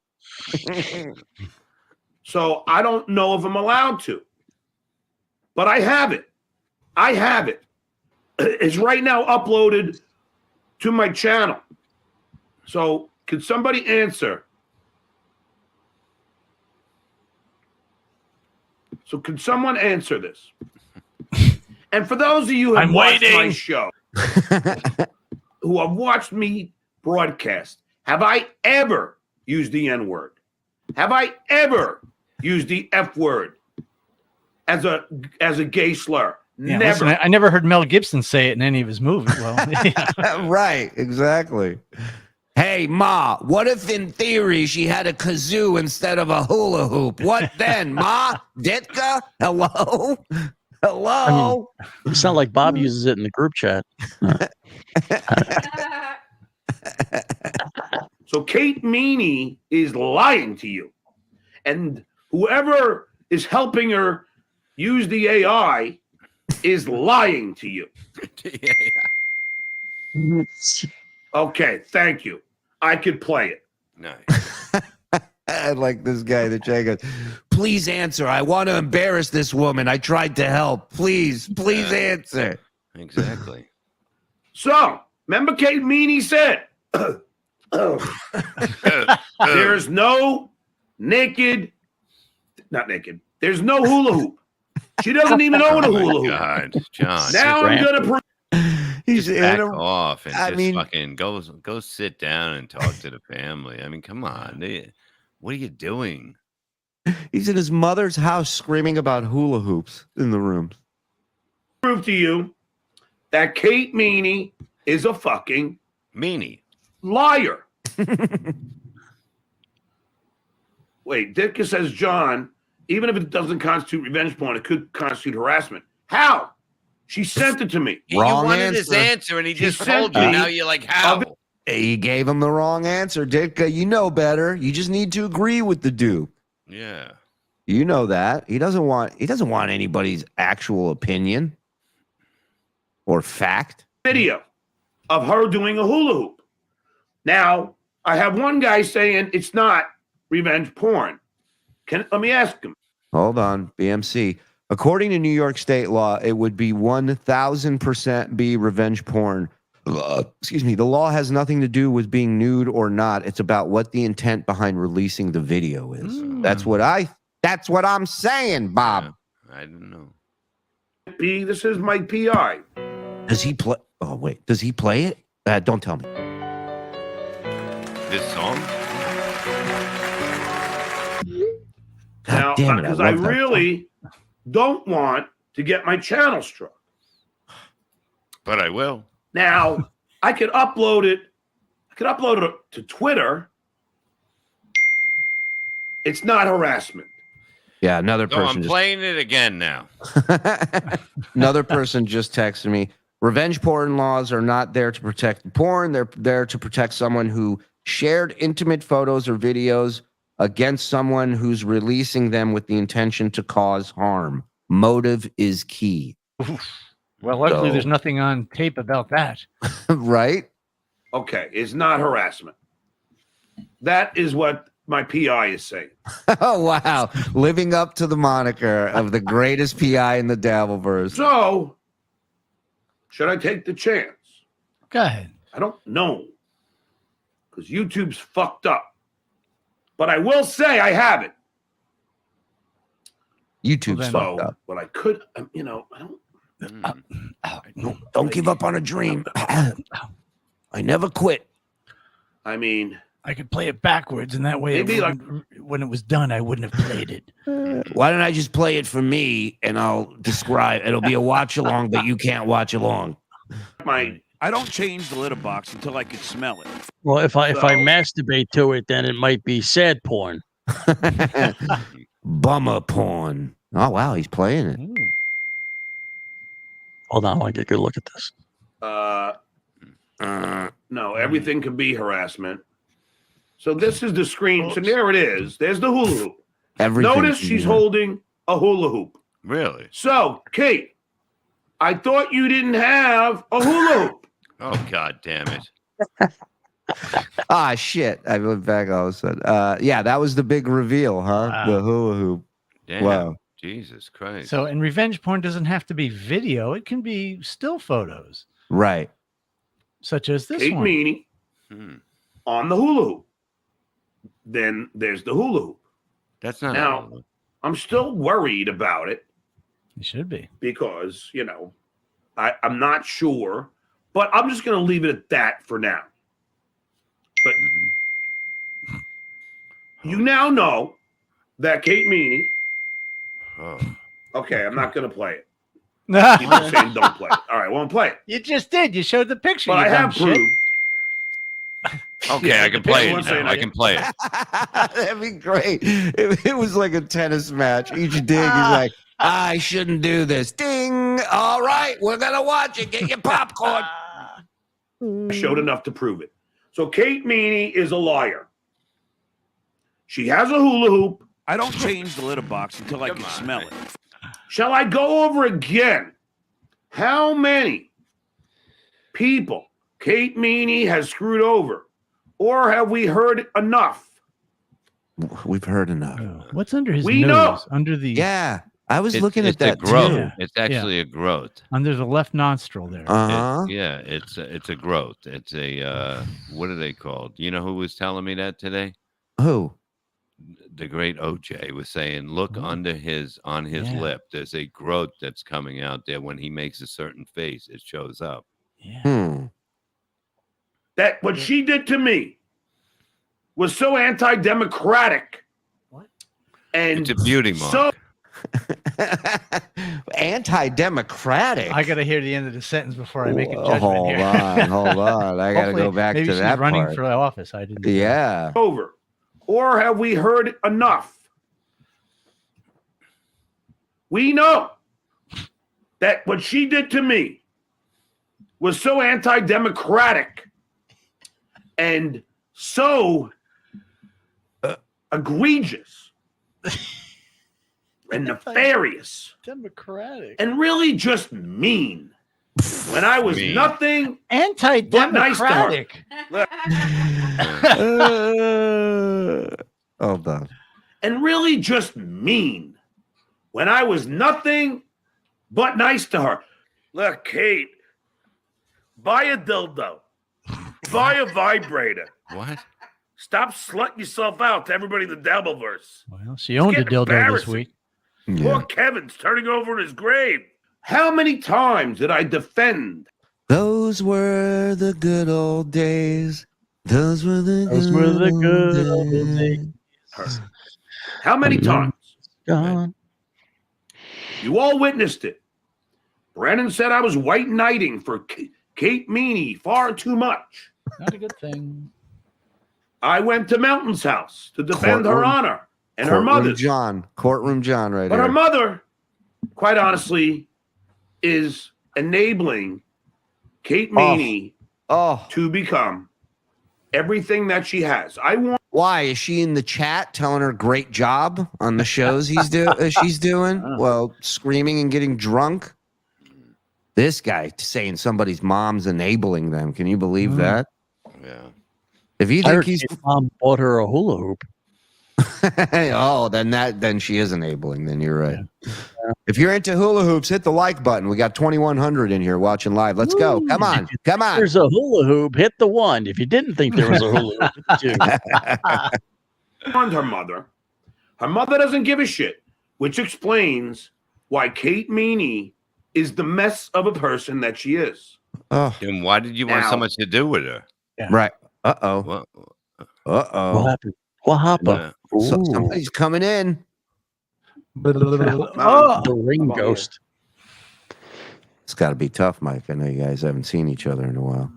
Speaker 8: So I don't know if I'm allowed to, but I have it. I have it. It's right now uploaded to my channel. So can somebody answer? So can someone answer this? And for those of you who have watched my show, who have watched me broadcast, have I ever used the N-word? Have I ever used the F word as a gay slur?
Speaker 6: Yeah,
Speaker 8: never.
Speaker 6: Listen, I never heard Mel Gibson say it in any of his movies. Well, yeah.
Speaker 4: Right, exactly. Hey, Ma, what if in theory she had a kazoo instead of a hula hoop? What then, Ma? Ditka? Hello? Hello?
Speaker 7: I mean, you sound like Bob uses it in the group chat.
Speaker 8: So Kate Meaney is lying to you. And whoever is helping her use the AI is lying to you. Okay, thank you. I could play it.
Speaker 3: Nice.
Speaker 4: I like this guy, the chat goes, please answer. I want to embarrass this woman. I tried to help. Please answer.
Speaker 3: Exactly.
Speaker 8: So, remember Kate Meaney said, there's no there's no hula hoop. She doesn't even own a hula hoop.
Speaker 3: God, John.
Speaker 8: Now I'm going to prove.
Speaker 4: He's
Speaker 3: back off and fucking go sit down and talk to the family. I mean, come on. What are you doing?
Speaker 4: He's in his mother's house screaming about hula hoops in the room.
Speaker 8: Prove to you that Kate Meaney is a fucking
Speaker 3: meanie
Speaker 8: liar. Wait, Ditka says, John, even if it doesn't constitute revenge porn, it could constitute harassment. How? She sent it to me.
Speaker 4: Wrong
Speaker 3: you wanted
Speaker 4: answer.
Speaker 3: his answer, and he just told you. Now you're like, how?
Speaker 4: He gave him the wrong answer, Ditka. You know better. You just need to agree with the Duke.
Speaker 3: Yeah.
Speaker 4: You know that. He doesn't want anybody's actual opinion or fact.
Speaker 8: Video of her doing a hula hoop. Now, I have one guy saying it's not revenge porn. Let me ask him.
Speaker 4: Hold on, BMC. According to New York state law, it would be 1,000% be revenge porn. excuse me, the law has nothing to do with being nude or not. It's about what the intent behind releasing the video is. That's what I'm saying, Bob.
Speaker 3: Yeah, I don't know.
Speaker 8: This is my PI.
Speaker 4: Does he play? Oh, wait. Does he play it? Don't tell me.
Speaker 3: This song?
Speaker 8: Now, because I really don't want to get my channel struck.
Speaker 3: But I will.
Speaker 8: Now, I could upload it. To Twitter. It's not harassment.
Speaker 4: Yeah, another person.
Speaker 3: I'm playing it again now.
Speaker 4: Another person just texted me. Revenge porn laws are not there to protect porn. They're there to protect someone who shared intimate photos or videos against someone who's releasing them with the intention to cause harm. Motive is key.
Speaker 6: Well, luckily there's nothing on tape about that.
Speaker 4: Right?
Speaker 8: Okay, it's not harassment. That is what my PI is saying.
Speaker 4: Oh, wow. Living up to the moniker of the greatest PI in the Dabbleverse.
Speaker 8: So, should I take the chance?
Speaker 6: Go ahead.
Speaker 8: I don't know. Because YouTube's fucked up. But I will say I have it.
Speaker 4: YouTube's fucked up.
Speaker 8: But I could, I
Speaker 4: don't give up on a dream. I never quit.
Speaker 8: I mean,
Speaker 6: I could play it backwards, and that way, when it was done, I wouldn't have played it.
Speaker 4: Why don't I just play it for me, and I'll describe? It'll be a watch along, but you can't watch along.
Speaker 12: I don't change the litter box until I can smell it.
Speaker 7: Well, if I masturbate to it, then it might be sad porn.
Speaker 4: Bummer porn. Oh wow, he's playing it.
Speaker 7: Hold on, I want to get a good look at this.
Speaker 8: No, everything can be harassment. So this is the screen. So there it is. There's the hula hoop. Notice she's holding a hula hoop.
Speaker 3: Really?
Speaker 8: So, Kate, I thought you didn't have a hula hoop.
Speaker 3: Oh, God damn it.
Speaker 4: Shit. I went back all of a sudden. Yeah, that was the big reveal, huh?
Speaker 6: Wow.
Speaker 4: The hula hoop.
Speaker 3: Damn.
Speaker 4: Wow.
Speaker 3: Jesus Christ.
Speaker 6: So, and revenge porn doesn't have to be video. It can be still photos.
Speaker 4: Right.
Speaker 6: Such as this
Speaker 8: Kate
Speaker 6: one.
Speaker 8: Meaney on the hula hoop. Then there's the hula hoop.
Speaker 3: That's not
Speaker 8: now. I'm still worried about it.
Speaker 6: You should be.
Speaker 8: Because, I'm not sure. But I'm just going to leave it at that for now. But you now know that Kate Meaney. Okay, I'm not going to play it. People saying don't play it. All right, won't play it.
Speaker 6: You just did. You showed the picture.
Speaker 8: But I have proved.
Speaker 3: Okay, I can play it now. I can play it.
Speaker 4: That'd be great. It was like a tennis match. Each dig is like, I shouldn't do this. Ding. All right, we're going to watch it. Get your popcorn.
Speaker 8: I showed enough to prove it. So Kate Meaney is a liar. She has a hula hoop.
Speaker 12: I don't change the litter box until I can smell it.
Speaker 8: Shall I go over again how many people Kate Meaney has screwed over? Or have we heard enough?
Speaker 4: We've heard enough.
Speaker 6: What's under his
Speaker 8: we
Speaker 6: nose?
Speaker 8: Know.
Speaker 6: Under the
Speaker 4: I was looking at that
Speaker 3: growth.
Speaker 4: too.
Speaker 3: It's actually a growth.
Speaker 6: Under the left nostril there.
Speaker 3: It's a growth. It's a what are they called? You know who was telling me that today?
Speaker 4: Who?
Speaker 3: The great OJ was saying, look under on his lip. There's a growth that's coming out there. When he makes a certain face, it shows up.
Speaker 6: Yeah.
Speaker 8: That what she did to me was so anti-democratic.
Speaker 6: What?
Speaker 8: And
Speaker 3: it's a beauty mark.
Speaker 8: So
Speaker 4: anti-democratic.
Speaker 6: I got to hear the end of the sentence before I make a judgment
Speaker 4: Hold on. I got to go back to that
Speaker 6: running
Speaker 4: part.
Speaker 6: for office. I didn't.
Speaker 4: Yeah.
Speaker 8: Over. Or have we heard enough? We know that what she did to me was so anti-democratic and so egregious and nefarious
Speaker 6: Democratic
Speaker 8: and really just mean. When I was nothing
Speaker 6: anti-democratic.
Speaker 4: Hold on.
Speaker 8: And really just mean. When I was nothing but nice to her. Look, Kate, Buy a dildo. Buy a vibrator.
Speaker 3: What?
Speaker 8: Stop slutting yourself out to everybody in the Dabbleverse.
Speaker 6: Well, she owned a dildo this week.
Speaker 8: Poor Kevin's turning over in his grave. How many times did I defend?
Speaker 4: Those were the good old days. Those were the
Speaker 7: good old days.
Speaker 8: How many times?
Speaker 7: Gone.
Speaker 8: You all witnessed it. Brennan said I was white knighting for Kate Meaney far too much.
Speaker 6: Not a good thing.
Speaker 8: I went to Mountain's house to defend her honor and her mother's.
Speaker 4: Courtroom John right
Speaker 8: But
Speaker 4: here.
Speaker 8: her mother, quite honestly, is enabling Kate Meaney to become everything that she has.
Speaker 4: Why is she in the chat telling her great job on the shows she's doing? Well, screaming and getting drunk. This guy saying somebody's mom's enabling them. Can you believe that?
Speaker 3: Yeah.
Speaker 4: If you think his
Speaker 7: mom bought her a hula hoop.
Speaker 4: then she is enabling. Then you're right. Yeah. If you're into hula hoops, hit the like button. We got 2,100 in here watching live. Let's go. Come on.
Speaker 7: There's a hula hoop. Hit the 1. If you didn't think there was a hula hoop, hit the 2.
Speaker 8: And her mother. Her mother doesn't give a shit, which explains why Kate Meaney is the mess of a person that she is.
Speaker 3: And why did you want so much to do with her?
Speaker 4: Yeah. Right. Uh-oh.
Speaker 7: What happened? What happened?
Speaker 4: So somebody's coming in.
Speaker 7: The ring ghost.
Speaker 4: It's got to be tough, Mike. I know you guys haven't seen each other in a while.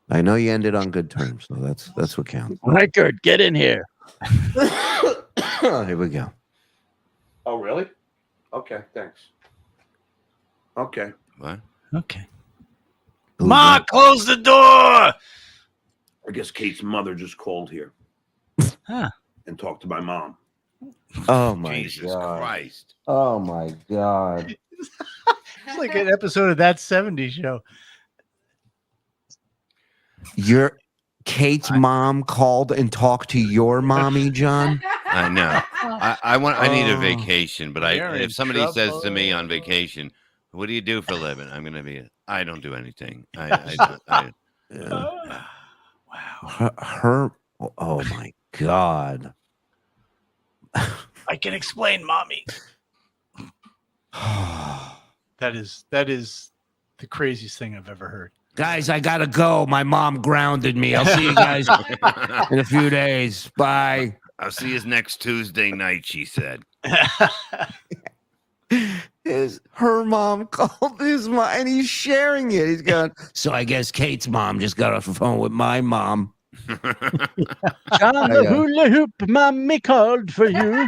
Speaker 4: I know you ended on good terms, so that's what counts.
Speaker 7: Record, get in here.
Speaker 4: Here we go.
Speaker 8: Oh, really? Okay, thanks. Okay.
Speaker 3: What?
Speaker 6: Okay.
Speaker 12: Ma, close the door.
Speaker 8: I guess Kate's mother just called here and talked to my mom.
Speaker 4: Oh, my
Speaker 3: Jesus
Speaker 4: God.
Speaker 3: Christ.
Speaker 4: Oh, my God.
Speaker 6: It's like an episode of That 70s Show.
Speaker 4: Kate's mom called and talked to your mommy, John?
Speaker 3: I know. I need a vacation, but if somebody says to me on vacation, what do you do for a living? I'm going to be, I don't do anything.
Speaker 6: Wow.
Speaker 4: Her, oh my God.
Speaker 6: I can explain, mommy. That is the craziest thing I've ever heard.
Speaker 4: Guys, I gotta go. My mom grounded me. I'll see you guys in a few days. Bye.
Speaker 3: I'll see you next Tuesday night, she said.
Speaker 4: Her mom called his mom, and he's sharing it. He's going, so I guess Kate's mom just got off the phone with my mom.
Speaker 7: John, the hula hoop mommy called for you.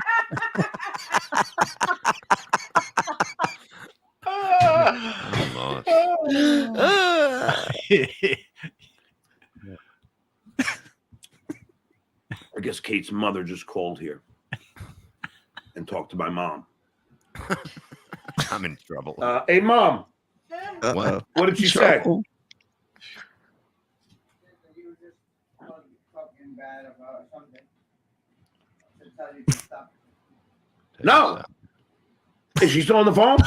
Speaker 8: I guess Kate's mother just called here and talked to my mom.
Speaker 3: I'm in trouble.
Speaker 8: Hey, Mom.
Speaker 3: What?
Speaker 8: What did she say? No. Is she still on the phone?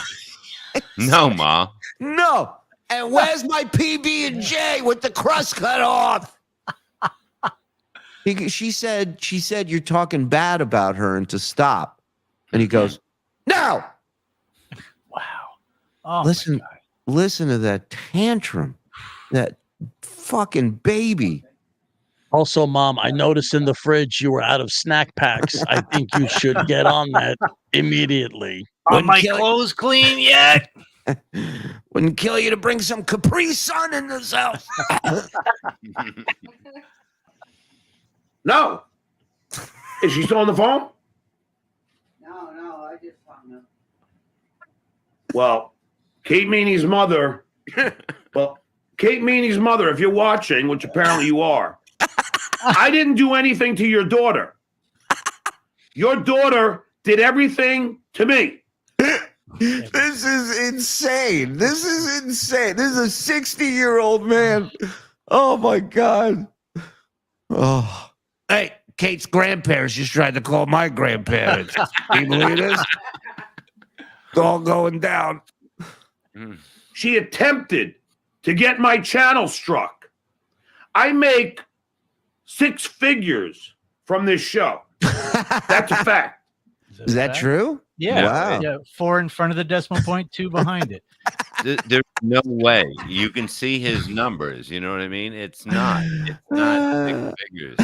Speaker 3: No, Ma.
Speaker 4: No. And where's my PB&J with the crust cut off? She said you're talking bad about her and to stop. And he goes, no.
Speaker 6: Wow. Oh,
Speaker 4: listen to that tantrum. That fucking baby.
Speaker 7: Also, Mom, I noticed in the fridge you were out of snack packs. I think you should get on that immediately.
Speaker 12: Are my clothes clean yet?
Speaker 4: Wouldn't kill you to bring some Capri Sun in this house.
Speaker 8: No. Is she still on the phone?
Speaker 15: No, I just hung up.
Speaker 8: Well, Kate Meaney's mother. Kate Meaney's mother, if you're watching, which apparently you are, I didn't do anything to your daughter. Your daughter did everything to me.
Speaker 4: This is insane. This is a 60-year-old man. Oh, my God. Oh. Hey, Kate's grandparents just tried to call my grandparents. Can you believe this? It's all going down.
Speaker 8: She attempted to get my channel struck. I make 6 figures from this show. That's a fact.
Speaker 4: Is that true?
Speaker 6: Yeah.
Speaker 4: Wow.
Speaker 6: Yeah. 4 in front of the decimal point, 2 behind it.
Speaker 3: There's no way you can see his numbers. You know what I mean? It's not 6 figures.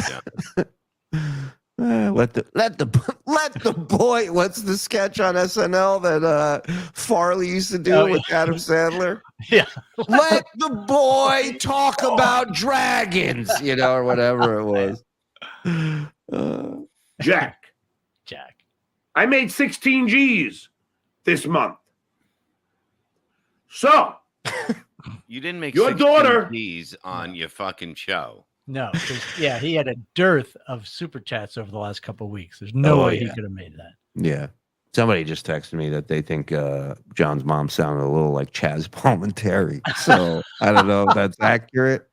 Speaker 4: Let the boy. What's the sketch on SNL that Farley used to do with Adam Sandler?
Speaker 6: Yeah.
Speaker 4: Let the boy talk about dragons, or whatever it was.
Speaker 8: Jack. I made 16 G's this month. So
Speaker 3: You didn't make
Speaker 8: your
Speaker 3: 16
Speaker 8: daughter
Speaker 3: Gs on your fucking show.
Speaker 6: No, he had a dearth of super chats over the last couple of weeks. There's no way he could have made that.
Speaker 4: Yeah. Somebody just texted me that they think John's mom sounded a little like Chaz Palminteri. So I don't know if that's accurate.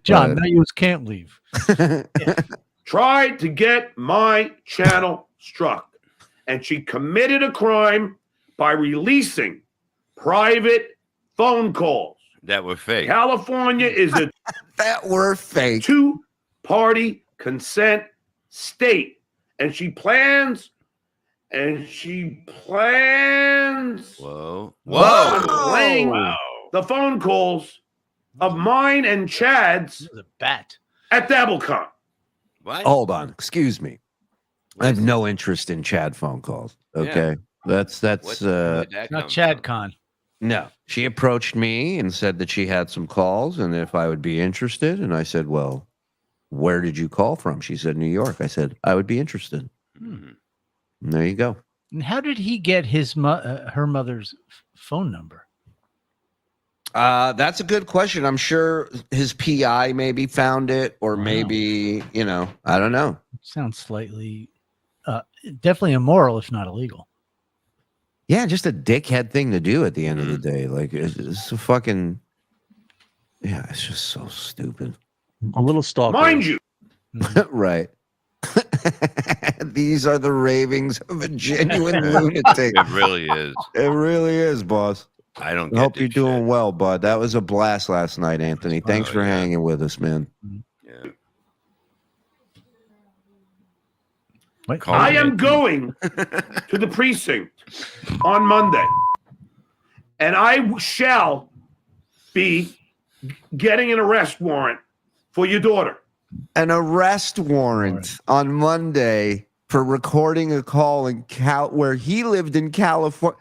Speaker 6: John, now you can't leave.
Speaker 8: tried to get my channel struck, and she committed a crime by releasing private phone calls
Speaker 3: that were fake.
Speaker 8: California is a
Speaker 4: that were fake
Speaker 8: 2-party consent state, and she plans.
Speaker 3: Whoa.
Speaker 8: On playing the phone calls of mine and Chad's
Speaker 6: a bat
Speaker 8: at DabbleCon.
Speaker 3: What?
Speaker 4: Hold on. Excuse me. I have no interest in Chad phone calls. Okay.
Speaker 3: Yeah.
Speaker 4: That's
Speaker 6: not Chad Con.
Speaker 4: No. She approached me and said that she had some calls and if I would be interested. And I said, well, where did you call from? She said, New York. I said, I would be interested. And there you go.
Speaker 6: And how did he get her mother's phone number?
Speaker 4: That's a good question. I'm sure his PI maybe found it, or maybe, I don't know.
Speaker 6: Sounds slightly, definitely immoral, if not illegal.
Speaker 4: Yeah, just a dickhead thing to do at the end of the day. Like, it's a fucking, it's just so stupid.
Speaker 7: A little stalker.
Speaker 8: Mind you.
Speaker 4: Right. These are the ravings of a genuine lunatic.
Speaker 3: It really is.
Speaker 4: It really is, boss.
Speaker 3: I don't
Speaker 4: hope you're doing well, bud. That was a blast last night, Anthony. Thanks for hanging with us, man.
Speaker 3: Yeah.
Speaker 8: I am going to the precinct on Monday, and I shall be getting an arrest warrant for your daughter.
Speaker 4: An arrest warrant on Monday for recording a call in where he lived in California.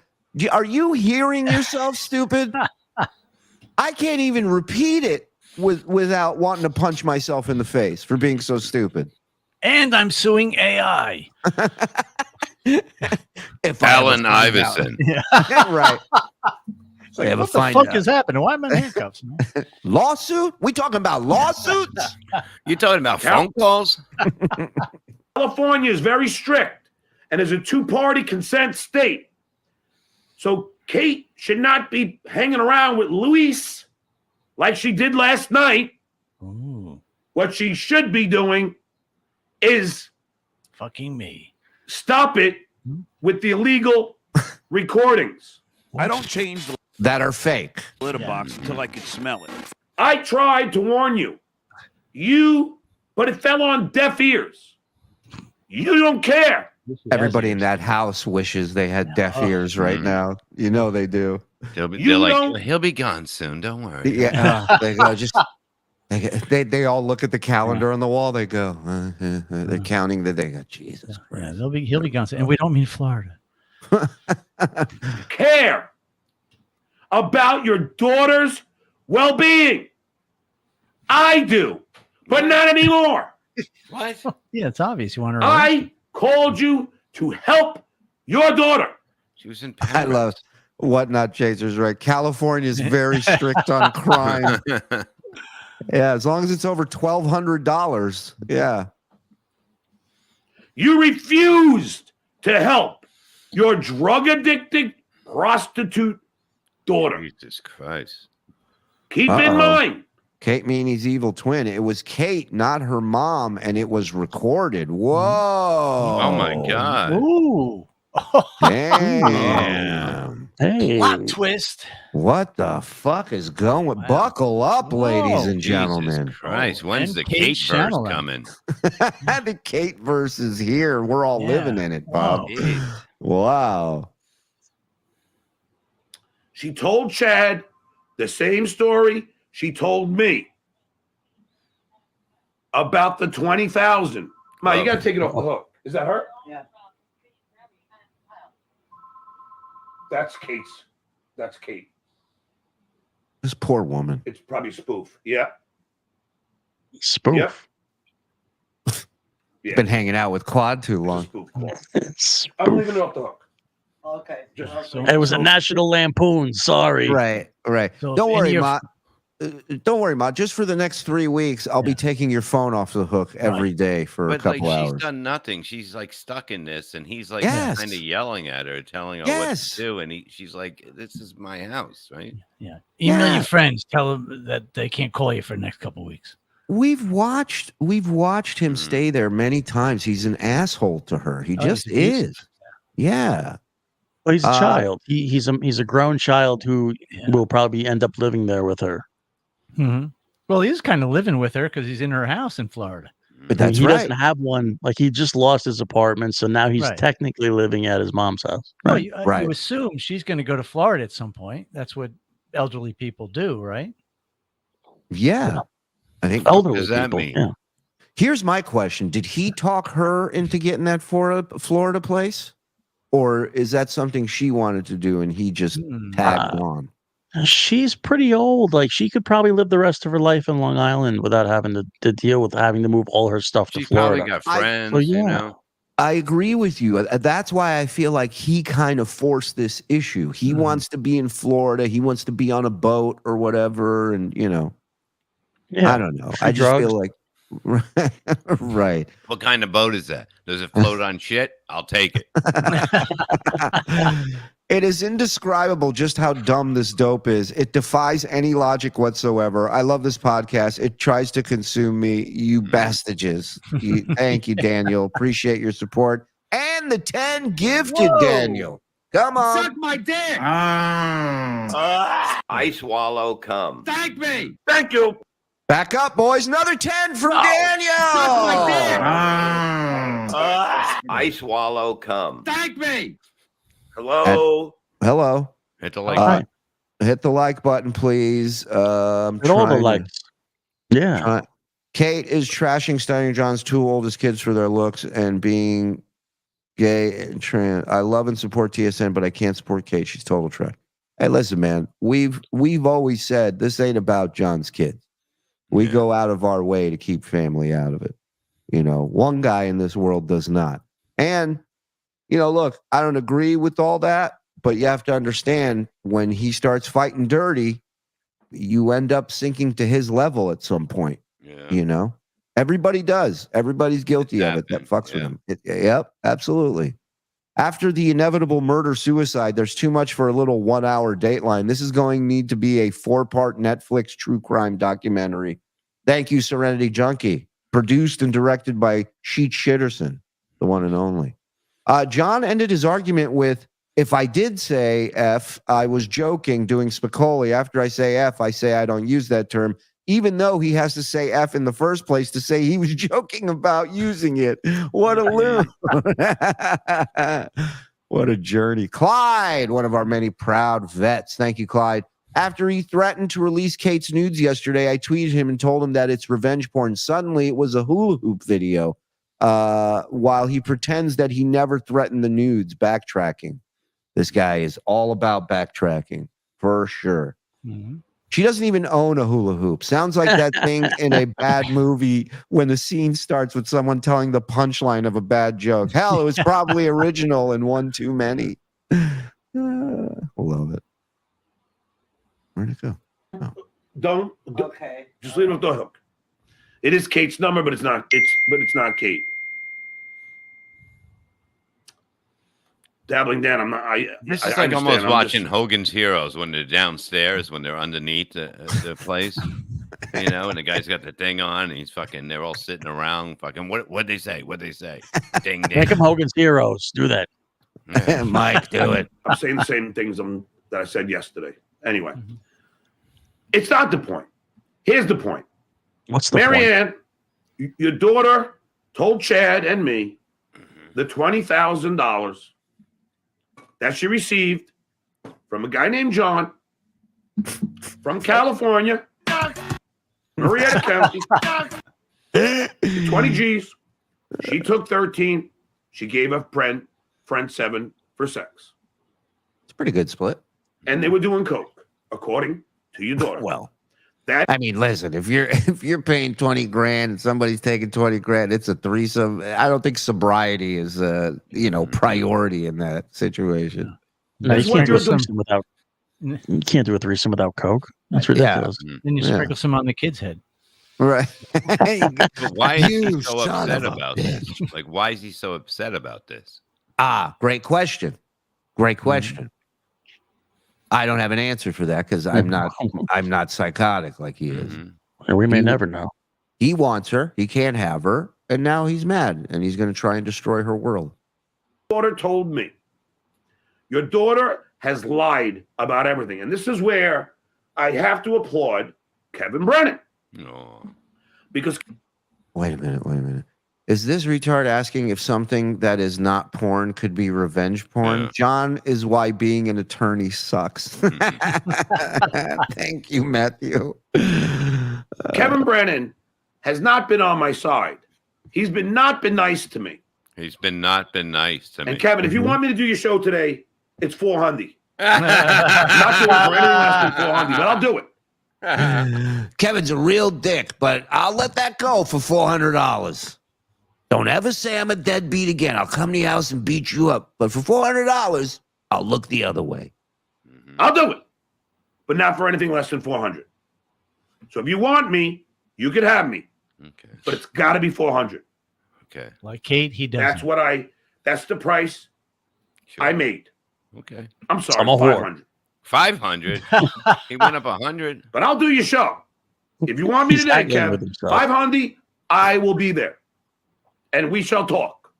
Speaker 4: Are you hearing yourself, stupid? I can't even repeat it without wanting to punch myself in the face for being so stupid.
Speaker 6: And I'm suing AI.
Speaker 4: If
Speaker 3: Allen Iverson.
Speaker 4: Right.
Speaker 6: It's like, what the fuck is happening? Why am I in handcuffs? Man?
Speaker 4: Lawsuit? We talking about lawsuits?
Speaker 3: You talking about phone calls?
Speaker 8: California is very strict and is a 2-party consent state. So Kate should not be hanging around with Luis like she did last night.
Speaker 6: Ooh.
Speaker 8: What she should be doing is
Speaker 6: fucking me.
Speaker 8: Stop it with the illegal recordings.
Speaker 12: I don't change the
Speaker 4: that are fake
Speaker 12: litter box until I can smell it.
Speaker 8: I tried to warn you. But it fell on deaf ears. You don't care.
Speaker 4: Everybody in that house wishes they had deaf ears right now. You know they do.
Speaker 3: They're like, he'll be gone soon. Don't worry.
Speaker 4: Yeah, they go they all look at the calendar on the wall. They go, they're counting the day. Jesus Christ.
Speaker 6: Yeah, he'll be gone soon. And we don't mean Florida.
Speaker 8: Care about your daughter's well-being. I do, but not anymore.
Speaker 3: What?
Speaker 6: Yeah, it's obvious you want her.
Speaker 8: I called you to help your daughter.
Speaker 3: She was in
Speaker 4: I
Speaker 3: Paris.
Speaker 4: love Whatnot Chasers, right? California is very strict on crime. Yeah, as long as it's over $1,200. Yeah.
Speaker 8: You refused to help your drug-addicted prostitute daughter.
Speaker 3: Jesus Christ.
Speaker 8: Keep in mind.
Speaker 4: Kate Meaney's evil twin. It was Kate, not her mom, and it was recorded. Whoa.
Speaker 3: Oh, my God.
Speaker 6: Ooh.
Speaker 4: Damn.
Speaker 7: Hey.
Speaker 6: Plot twist.
Speaker 4: What the fuck is going? Wow. Buckle up, ladies and gentlemen.
Speaker 3: Jesus Christ, when's the
Speaker 6: Kate
Speaker 3: Kate verse coming?
Speaker 4: The Kate verse is here. We're all living in it, Bob. Wow.
Speaker 8: She told Chad the same story she told me about the 20,000. Ma, you got to take it off the hook. Is that her?
Speaker 15: Yeah.
Speaker 8: That's Kate's. That's Kate.
Speaker 4: This poor woman.
Speaker 8: It's probably spoof. Yeah.
Speaker 7: Spoof.
Speaker 8: Yep.
Speaker 4: Yeah. Been hanging out with Quad too long.
Speaker 8: I'm leaving it off the hook.
Speaker 15: Okay.
Speaker 7: It was a National Lampoon. Sorry.
Speaker 4: Right.
Speaker 6: So
Speaker 4: Don't worry, Ma. Don't worry, Ma. Just for the next 3 weeks, I'll be taking your phone off the hook every day for a couple hours.
Speaker 3: She's done nothing. She's like stuck in this, and he's like kind of yelling at her, telling her what to do, and she's like, "This is my house, right?"
Speaker 6: Yeah. Email your friends. Tell them that they can't call you for the next couple of weeks.
Speaker 4: We've watched him stay there many times. He's an asshole to her. He just is. Yeah.
Speaker 7: Well, he's a child. He's a grown child who will probably end up living there with her.
Speaker 6: Mm-hmm. Well, he's kind of living with her because he's in her house in Florida.
Speaker 4: But that's
Speaker 7: he doesn't have one. Like, he just lost his apartment, so now he's technically living at his mom's house.
Speaker 6: Right. Well, you assume she's going to go to Florida at some point. That's what elderly people do, right?
Speaker 4: Yeah. I think
Speaker 7: elderly
Speaker 3: does that
Speaker 7: people.
Speaker 3: Mean?
Speaker 7: Yeah.
Speaker 4: Here's my question: did he talk her into getting that Florida place, or is that something she wanted to do and he just tagged on?
Speaker 7: She's pretty old. Like, she could probably live the rest of her life in Long Island without having to deal with having to move all her stuff to Florida.
Speaker 3: Probably got friends, you know.
Speaker 4: I agree with you. That's why I feel like he kind of forced this issue. He wants to be in Florida. He wants to be on a boat or whatever, and I don't know. I just feel like right.
Speaker 3: What kind of boat is that? Does it float on shit? I'll take it.
Speaker 4: It is indescribable just how dumb this dope is. It defies any logic whatsoever. I love this podcast. It tries to consume me, you bastages. Thank you, Daniel. Appreciate your support. And the 10 gifted, Daniel. Come on.
Speaker 13: Suck my dick.
Speaker 16: I swallow cum.
Speaker 13: Thank me.
Speaker 8: Thank you.
Speaker 4: Back up, boys. Another 10 from Daniel.
Speaker 13: Suck my dick.
Speaker 16: I swallow cum.
Speaker 13: Thank me.
Speaker 8: Hello.
Speaker 4: Hello.
Speaker 3: Hit the like button.
Speaker 4: Hit the like button, please.
Speaker 7: Hit all the likes. Yeah.
Speaker 4: Kate is trashing Stuttering John's two oldest kids for their looks and being gay and trans. I love and support TSN, but I can't support Kate. She's total trash. Hey, listen, man. We've always said this ain't about John's kids. We go out of our way to keep family out of it. One guy in this world does not. And look, I don't agree with all that, but you have to understand when he starts fighting dirty, you end up sinking to his level at some point. Yeah. Everybody does. Everybody's guilty of it. That fucks with him. Yep, absolutely. After the inevitable murder-suicide, there's too much for a little 1 hour Dateline. This is going to need to be a 4-part Netflix true crime documentary. Thank you, Serenity Junkie. Produced and directed by Sheet Shitterson, the one and only. John ended his argument with, if I did say F, I was joking doing Spicoli. After I say F, I say I don't use that term, even though he has to say F in the first place to say he was joking about using it. What a loon. What a journey. Clyde, one of our many proud vets. Thank you, Clyde. After he threatened to release Kate's nudes yesterday, I tweeted him and told him that it's revenge porn. Suddenly, it was a hula hoop video. While he pretends that he never threatened the nudes, backtracking. This guy is all about backtracking, for sure. Mm-hmm. She doesn't even own a hula hoop. Sounds like that thing in a bad movie when the scene starts with someone telling the punchline of a bad joke. Hell, it was probably original and one too many. Love it. Where'd it go? Oh.
Speaker 8: Don't. Okay. Just leave it off the hook. It is Kate's number, but it's not. It's not Kate. Dabbling down. I'm not.
Speaker 3: This is like almost watching Hogan's Heroes when they're downstairs, when they're underneath the place, and the guy's got the thing on, and they're all sitting around, what'd they say? What'd they say? Ding, ding.
Speaker 7: Make them Hogan's Heroes. Do that.
Speaker 4: Mike, do it.
Speaker 8: I'm saying the same things that I said yesterday. Anyway, it's not the point. Here's the point.
Speaker 7: What's the
Speaker 8: Marianne, your daughter told Chad and me the $20,000 that she received from a guy named John from California, Marietta County, 20 G's. She took 13. She gave a friend 7 for sex.
Speaker 4: It's a pretty good split.
Speaker 8: And they were doing coke, according to your daughter.
Speaker 4: Well, I mean, listen, if you're paying 20 grand and somebody's taking 20 grand, it's a threesome. I don't think sobriety is priority in that situation.
Speaker 7: No, you can't do a threesome without. You can't do a threesome without coke. That's ridiculous.
Speaker 6: Then you sprinkle some on the kid's head.
Speaker 4: Right.
Speaker 3: But why is he so upset about this? Like, why is he so upset about this?
Speaker 4: Great question. Great question. I don't have an answer for that because I'm not psychotic like he is.
Speaker 7: And we may never know.
Speaker 4: He wants her. He can't have her, and now he's mad, and he's going to try and destroy her world.
Speaker 8: Daughter told me, your daughter has lied about everything, and this is where I have to applaud Kevin Brennan.
Speaker 3: No,
Speaker 8: because
Speaker 4: wait a minute. Is this retard asking if something that is not porn could be revenge porn?
Speaker 3: Yeah.
Speaker 4: John is why being an attorney sucks. Thank you, Matthew.
Speaker 8: Kevin Brennan has not been on my side. He's not been nice to me.
Speaker 3: He's not been nice to me.
Speaker 8: And Kevin, if you want me to do your show today, it's $400. I'm not doing it for anything less than $400, but I'll do it.
Speaker 4: Kevin's a real dick, but I'll let that go for $400. Don't ever say I'm a deadbeat again. I'll come to your house and beat you up. But for $400, I'll look the other way.
Speaker 8: I'll do it, but not for anything less than $400. So if you want me, you can have me.
Speaker 3: Okay.
Speaker 8: But it's got to be $400.
Speaker 3: Okay.
Speaker 6: Like Kate, he does.
Speaker 8: That's the price I made.
Speaker 3: Okay.
Speaker 8: I'm sorry,
Speaker 7: I'm a whore.
Speaker 8: 500.
Speaker 3: 500. He went up 100.
Speaker 8: But I'll do your show. If you want me today, Kevin, 500, I will be there. And we shall talk.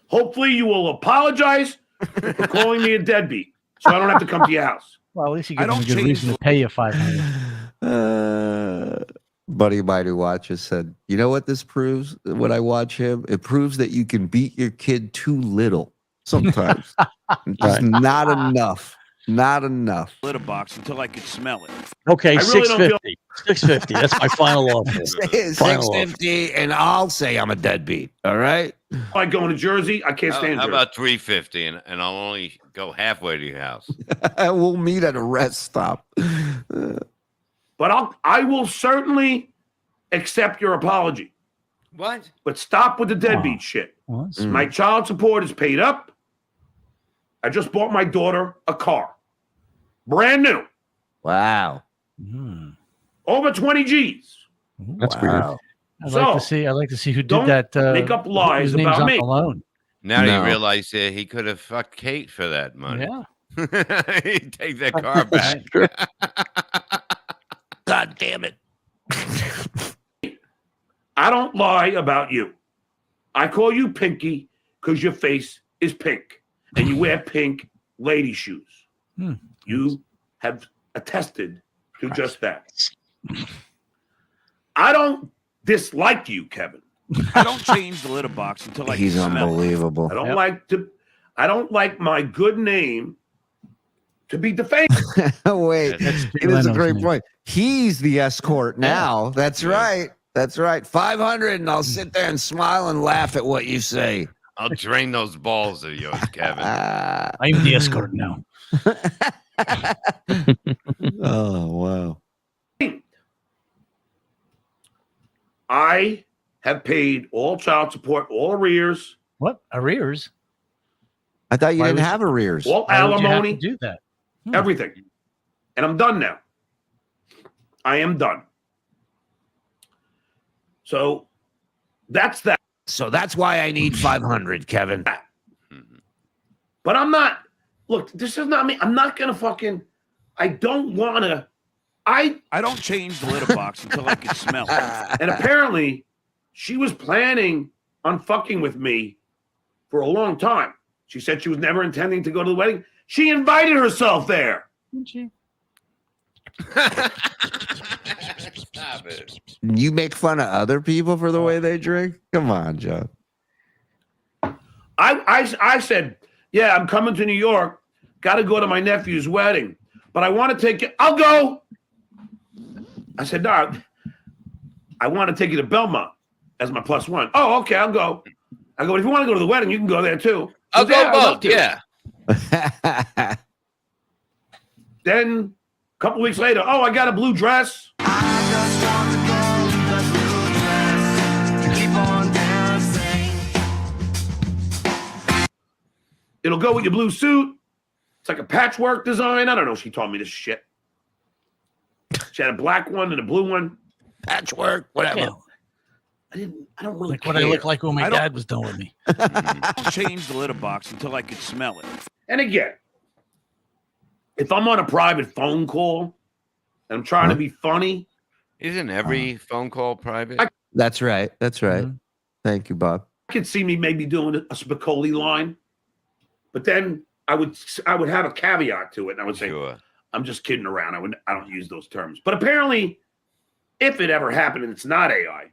Speaker 8: Hopefully you will apologize for calling me a deadbeat so I don't have to come to your house.
Speaker 6: Well, at least you give him a good reason to pay you $500.
Speaker 4: Buddy of mine who watches said, you know what this proves when I watch him? It proves that you can beat your kid too little sometimes. Just not enough. Not enough.
Speaker 12: Litter box until I could smell it.
Speaker 7: Okay,
Speaker 8: I really
Speaker 7: $650. $650. That's my final offer.
Speaker 4: $650, and I'll say I'm a deadbeat. All right.
Speaker 8: I go into Jersey, I can't stand
Speaker 3: How
Speaker 8: Jersey.
Speaker 3: about $350, and I'll only go halfway to your house.
Speaker 4: We'll meet at a rest stop.
Speaker 8: But I will certainly accept your apology.
Speaker 3: What?
Speaker 8: But stop with the deadbeat shit. My child support is paid up. I just bought my daughter a car. Brand new.
Speaker 4: Wow.
Speaker 8: Over 20 G's.
Speaker 7: That's weird.
Speaker 6: I'd like to see who did that.
Speaker 8: Make up lies about me.
Speaker 6: Alone.
Speaker 3: Now you realize he could have fucked Kate for that money.
Speaker 6: Yeah.
Speaker 3: He'd take that car back.
Speaker 4: God damn it.
Speaker 8: I don't lie about you. I call you Pinky because your face is pink and you wear pink lady shoes. You have attested to just that. I don't dislike you, Kevin.
Speaker 12: I don't change the litter box until I
Speaker 4: He's
Speaker 12: can smell
Speaker 4: unbelievable.
Speaker 8: I don't like my good name to be defamed.
Speaker 4: Wait, it is a great point. He's the escort now. That's right. That's right. 500, and I'll sit there and smile and laugh at what you say.
Speaker 3: I'll drain those balls of yours, Kevin.
Speaker 6: I'm the escort now.
Speaker 4: Oh, wow.
Speaker 8: I have paid all child support, all arrears.
Speaker 6: What? Arrears?
Speaker 4: I thought you didn't have arrears.
Speaker 8: All
Speaker 6: Why would you have
Speaker 8: alimony.
Speaker 6: to do that?
Speaker 8: Everything. And I'm done now. I am done. So that's that.
Speaker 4: So that's why I need 500, Kevin.
Speaker 8: But I'm not. Look, this is not me. I'm not going to fucking. I don't want to. I
Speaker 12: don't change the litter box until I can smell it.
Speaker 8: And apparently, she was planning on fucking with me for a long time. She said she was never intending to go to the wedding. She invited herself there.
Speaker 3: Stop it.
Speaker 4: You make fun of other people for the way they drink? Come on, John.
Speaker 8: I said, yeah, I'm coming to New York. Got to go to my nephew's wedding. But I want to take you. I'll go. I said, no, I want to take you to Belmont as my +1. Oh, okay, I'll go. I go, if you want to go to the wedding, you can go there too.
Speaker 3: I'll go both, yeah.
Speaker 8: Then a couple weeks later, oh, I got a blue dress. It'll go with your blue suit. It's like a patchwork design. I don't know. She taught me this shit. She had a black one and a blue one.
Speaker 3: Patchwork, whatever.
Speaker 8: I don't really
Speaker 6: like
Speaker 8: care.
Speaker 6: what I looked like when my dad was done with me.
Speaker 12: Change the litter box until I could smell it.
Speaker 8: And again, if I'm on a private phone call and I'm trying to be funny.
Speaker 3: Isn't every phone call private?
Speaker 4: That's right. That's right. Thank you, Bob.
Speaker 8: I could see me maybe doing a Spicoli line, but then I would have a caveat to it, and I would say, I'm just kidding around. I don't use those terms. But apparently, if it ever happened and it's not AI,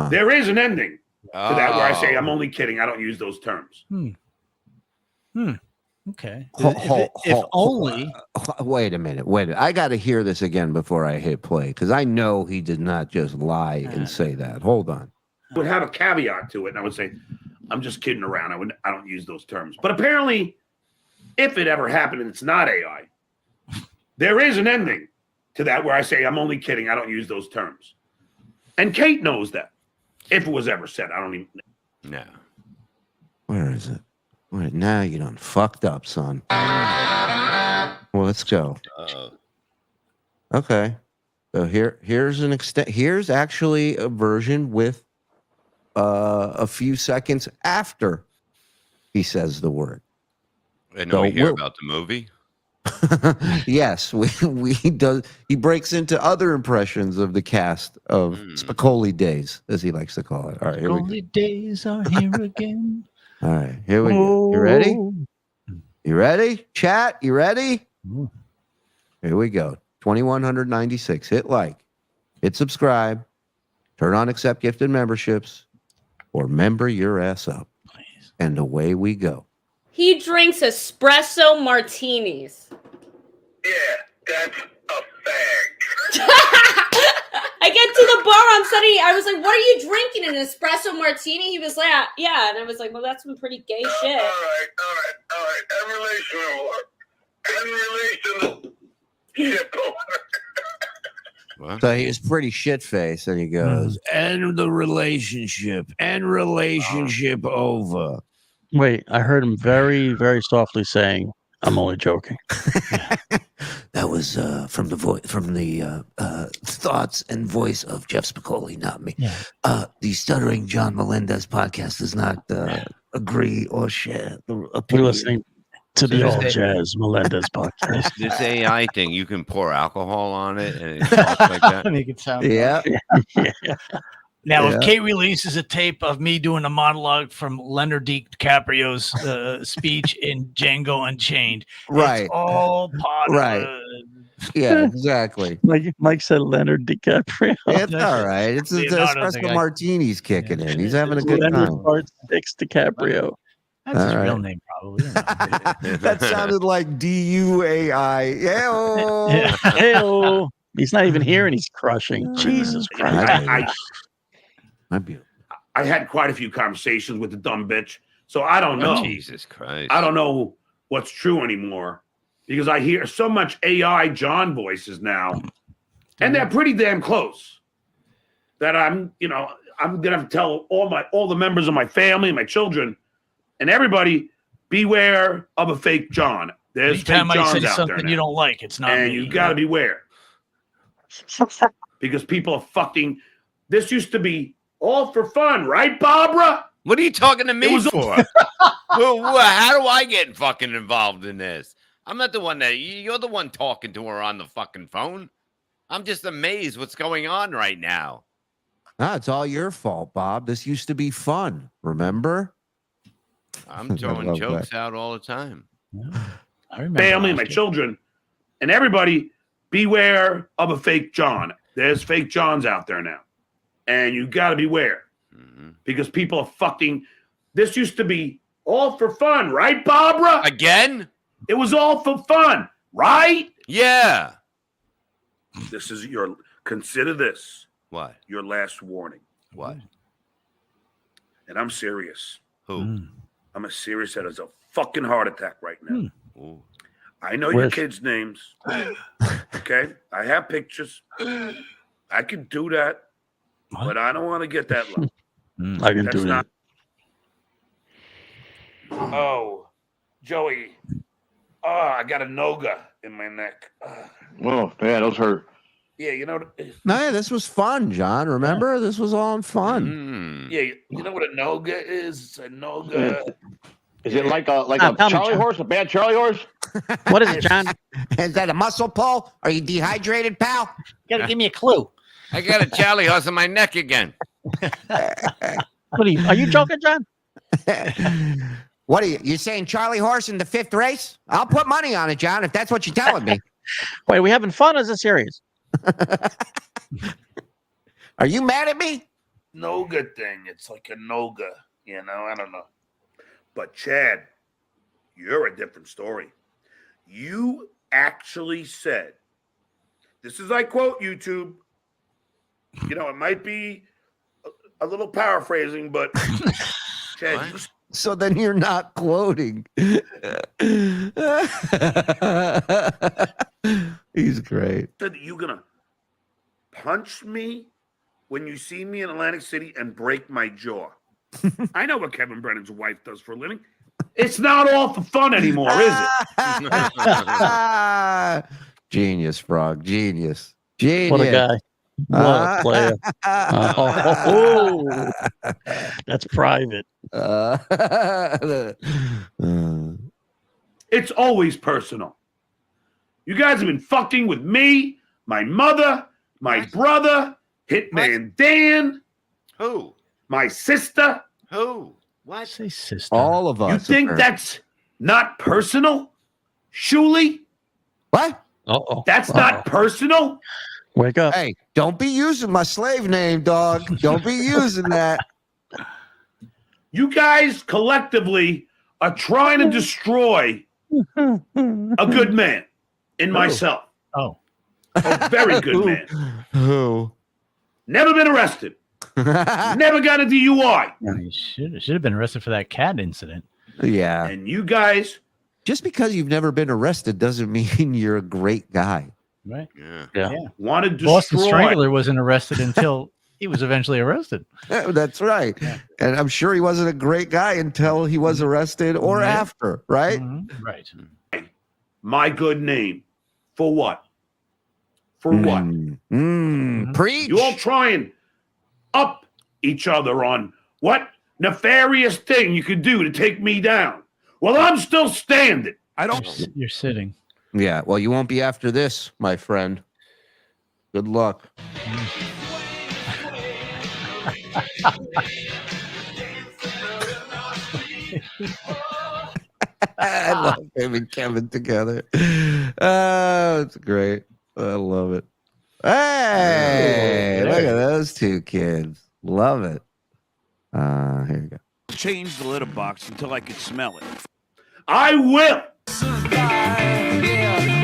Speaker 8: there is an ending to that where I say, I'm only kidding. I don't use those terms.
Speaker 6: Okay. If only.
Speaker 4: Wait a minute. I got to hear this again before I hit play, because I know he did not just lie and say that. Hold on.
Speaker 8: I would have a caveat to it, and I would say, I'm just kidding around. I don't use those terms. But apparently, if it ever happened and it's not AI, there is an ending to that where I say, I'm only kidding. I don't use those terms. And Kate knows that. If it was ever said, I don't even know.
Speaker 3: No.
Speaker 4: Where is it? Wait, now you done fucked up, son. Well, let's go. Okay. So here's actually a version with a few seconds after he says the word.
Speaker 3: And then we hear about the movie.
Speaker 4: Yes, he breaks into other impressions of the cast of Spicoli Days, as he likes to call it. All right, here we go.
Speaker 6: Spicoli Days are here again.
Speaker 4: All right, here we go. You ready? You ready? Chat, you ready? Here we go. 2196. Hit like, hit subscribe, turn on accept gifted memberships, or member your ass up. Please. And away we go.
Speaker 17: He drinks espresso martinis.
Speaker 1: Yeah, that's a fag.
Speaker 17: I get to the bar on Sunday. I was like, what are you drinking? An espresso martini? He was like, yeah. And I was like, well, that's some pretty gay shit.
Speaker 1: All right. In relation shit.
Speaker 4: So he was pretty shit-faced, and he goes, end the relationship, over.
Speaker 7: Wait, I heard him very, very softly saying, I'm only joking.
Speaker 4: That was from the thoughts and voice of Jeff Spicoli, not me.
Speaker 7: Yeah.
Speaker 4: The Stuttering John Melendez podcast does not agree or share the
Speaker 7: We're
Speaker 4: opinion.
Speaker 7: listening to the All Jazz Melendez podcast.
Speaker 3: This AI thing, you can pour alcohol on it and it talks like that.
Speaker 6: Make it sound
Speaker 4: Yeah.
Speaker 6: Now, if Kate releases a tape of me doing a monologue from Leonard DiCaprio's speech in Django Unchained,
Speaker 4: Right.
Speaker 6: It's all part
Speaker 4: Right.
Speaker 6: of
Speaker 4: Yeah, exactly.
Speaker 7: Mike said Leonard DiCaprio.
Speaker 4: It's all right. It's espresso martini's kicking in. He's having a good
Speaker 7: Leonard
Speaker 4: time.
Speaker 7: Part 6 DiCaprio.
Speaker 6: That's his real name, probably.
Speaker 4: That sounded like DUAI. Yeah.
Speaker 7: Hey-o. He's not even here and he's crushing. Jesus Christ.
Speaker 8: I had quite a few conversations with the dumb bitch, so I don't know.
Speaker 3: Jesus Christ.
Speaker 8: I don't know what's true anymore because I hear so much AI John voices now, and they're pretty damn close. That I'm gonna have to tell all the members of my family, my children, and everybody, beware of a fake John. There's fake
Speaker 6: Anytime I
Speaker 8: Johns
Speaker 6: say
Speaker 8: out
Speaker 6: something
Speaker 8: there now.
Speaker 6: you don't like, it's not
Speaker 8: And
Speaker 6: me.
Speaker 8: you got to beware because people are fucking. This used to be all for fun, right, Barbara?
Speaker 3: What are you talking to me for? Well, how do I get fucking involved in this? I'm not the one you're the one talking to her on the fucking phone. I'm just amazed what's going on right now.
Speaker 4: It's all your fault, Bob. This used to be fun. Remember?
Speaker 3: I'm throwing jokes out all the time.
Speaker 6: I remember
Speaker 8: family, my children, and everybody, beware of a fake John. There's fake Johns out there now. And you got to beware because people are fucking. This used to be all for fun, right, Barbara?
Speaker 3: Again?
Speaker 8: It was all for fun, right?
Speaker 3: Yeah.
Speaker 8: This is consider this.
Speaker 3: What?
Speaker 8: Your last warning.
Speaker 3: What?
Speaker 8: And I'm serious.
Speaker 3: Who?
Speaker 8: I'm as serious as a fucking heart attack right now. I know
Speaker 7: Where's-
Speaker 8: your kids' names. Okay? I have pictures. I can do that. But I don't want to get that low.
Speaker 7: I can do that.
Speaker 8: Oh, Joey. Oh, I got a noga in my neck.
Speaker 9: Oh, yeah, those hurt.
Speaker 8: Yeah, you know.
Speaker 4: No, yeah, this was fun, John. Remember? This was all fun.
Speaker 8: Yeah, you know what a noga is? It's a noga.
Speaker 9: Is it like a Charlie horse, a bad Charlie horse?
Speaker 7: What is it, John?
Speaker 4: Is that a muscle pull? Are you dehydrated, pal?
Speaker 6: You gotta give me a clue.
Speaker 3: I got a Charlie horse on my neck again.
Speaker 7: What are you joking, John?
Speaker 4: What are you saying, Charlie horse in the 5th race? I'll put money on it, John, if that's what you're telling me.
Speaker 7: Wait, are we having fun or is it serious?
Speaker 4: Are you mad at me?
Speaker 8: Noga thing. It's like a noga. You know, I don't know. But Chad, you're a different story. You actually said, this is I quote YouTube. You know, it might be a little paraphrasing, but Chad,
Speaker 4: So then you're not quoting. He's great.
Speaker 8: said that you're gonna punch me when you see me in Atlantic City and break my jaw. I know what Kevin Brennan's wife does for a living. It's not all for fun anymore, is it?
Speaker 4: Genius, Frog. Genius. Genius.
Speaker 7: What a guy. What a player. Oh, that's private.
Speaker 8: It's always personal. You guys have been fucking with me, my mother, my brother, Hitman Dan.
Speaker 3: Who?
Speaker 8: My sister.
Speaker 3: Who? What?
Speaker 6: Say sister.
Speaker 4: All of us.
Speaker 8: You think that's not personal? Shuli?
Speaker 4: What?
Speaker 7: Uh-oh.
Speaker 8: That's not personal?
Speaker 7: Wake up.
Speaker 4: Hey, don't be using my slave name, dog. Don't be using that.
Speaker 8: You guys collectively are trying to destroy a good man in myself.
Speaker 6: Oh.
Speaker 8: A very good man.
Speaker 4: Who?
Speaker 8: Never been arrested. Never got a DUI.
Speaker 6: You should have been arrested for that cat incident.
Speaker 4: Yeah.
Speaker 8: And you guys.
Speaker 4: Just because you've never been arrested doesn't mean you're a great guy.
Speaker 6: Right?
Speaker 7: Yeah.
Speaker 8: Want to destroy.
Speaker 6: Boston Strangler wasn't arrested until he was eventually arrested.
Speaker 4: That's right. Yeah. And I'm sure he wasn't a great guy until he was arrested or after, right?
Speaker 6: Mm-hmm. Right.
Speaker 8: My good name. For what? For what?
Speaker 4: Preach.
Speaker 8: You all try and up each other on what nefarious thing you could do to take me down. Well, I'm still standing.
Speaker 6: You're sitting.
Speaker 4: Yeah. Well, you won't be after this, my friend. Good luck. I love him and Kevin together. Oh, it's great. I love it. Hey, look at those two kids. Love it. Here you go.
Speaker 12: Change the litter box until I could smell it.
Speaker 8: I will.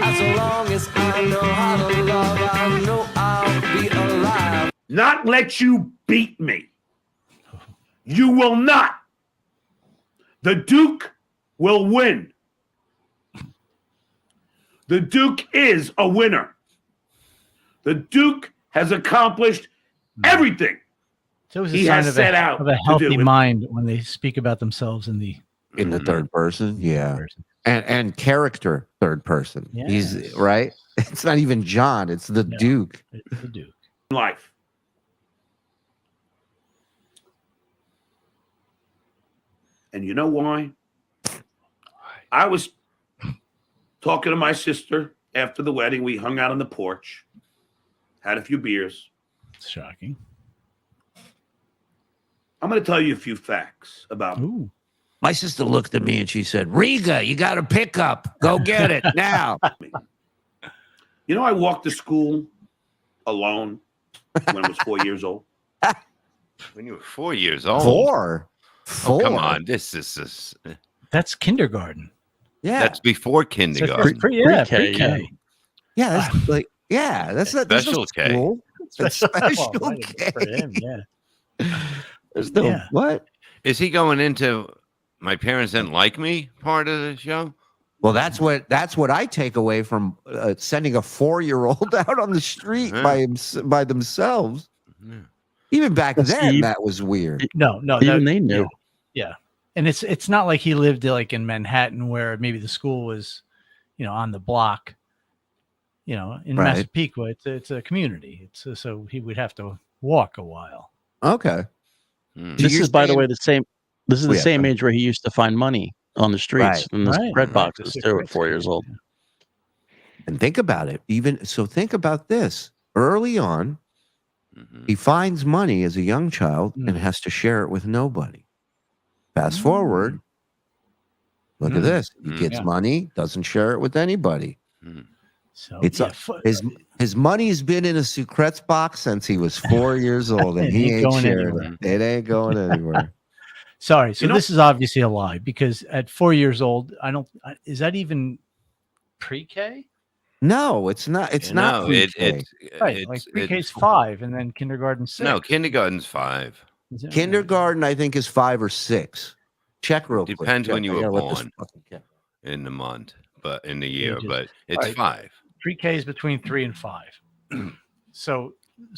Speaker 2: As long as I know how to love, I know I'll be alive.
Speaker 8: Not let you beat me. You will not. The Duke will win. The Duke is a winner. The Duke has accomplished everything
Speaker 6: So
Speaker 8: he has set out
Speaker 6: of a
Speaker 8: to
Speaker 6: healthy
Speaker 8: do.
Speaker 6: mind when they speak about themselves in the
Speaker 4: third person. Yeah. And character third person.
Speaker 6: Yes.
Speaker 4: He's right. It's not even John. It's the Duke.
Speaker 6: It's the Duke.
Speaker 8: Life. And you know why? I was talking to my sister after the wedding. We hung out on the porch, had a few beers.
Speaker 6: It's shocking.
Speaker 8: I'm going to tell you a few facts about me.
Speaker 6: Ooh.
Speaker 4: My sister looked at me and she said, Riga, you got a pickup. Go get it now.
Speaker 8: You know, I walked to school alone when I was 4 years old.
Speaker 3: When you were 4 years old?
Speaker 4: Four?
Speaker 3: Oh, come on. This is...
Speaker 6: That's kindergarten.
Speaker 4: Yeah.
Speaker 3: That's before kindergarten.
Speaker 6: Pre-K.
Speaker 4: Yeah, that's like, that's not
Speaker 3: Special K.
Speaker 4: School. That's special K.
Speaker 6: For him, yeah.
Speaker 4: There's no, what?
Speaker 3: Is he going into my parents didn't like me part of the show?
Speaker 4: Well, that's what I take away from sending a 4-year-old out on the street by themselves.
Speaker 3: Yeah.
Speaker 4: Even back then,
Speaker 7: Steve,
Speaker 4: that was weird.
Speaker 6: No,
Speaker 7: even they knew.
Speaker 6: Yeah, and it's not like he lived like in Manhattan where maybe the school was, on the block. In Massapequa, it's a community. So he would have to walk a while.
Speaker 4: Okay.
Speaker 7: This is, by the way, the same. This is the same age where he used to find money on the streets and the bread boxes too at 4 years old.
Speaker 4: And think about it. Think about this. Early on, he finds money as a young child and has to share it with nobody. Fast forward. Look at this. He gets money, doesn't share it with anybody.
Speaker 6: So
Speaker 4: it's his money's been in a secrets box since he was 4 years old, and he ain't sharing it. It ain't going anywhere.
Speaker 6: Sorry. So this is obviously a lie because at 4 years old, is that even pre-K?
Speaker 4: No, it's not. It's not pre-K.
Speaker 6: Pre-K's 5 and then kindergarten 6.
Speaker 3: No, kindergarten's 5.
Speaker 4: Kindergarten, I think, is 5 or 6. Check real quick.
Speaker 3: Depends when you were born in the month, but in the year, but it's 5.
Speaker 6: Pre-K is between 3 and 5. So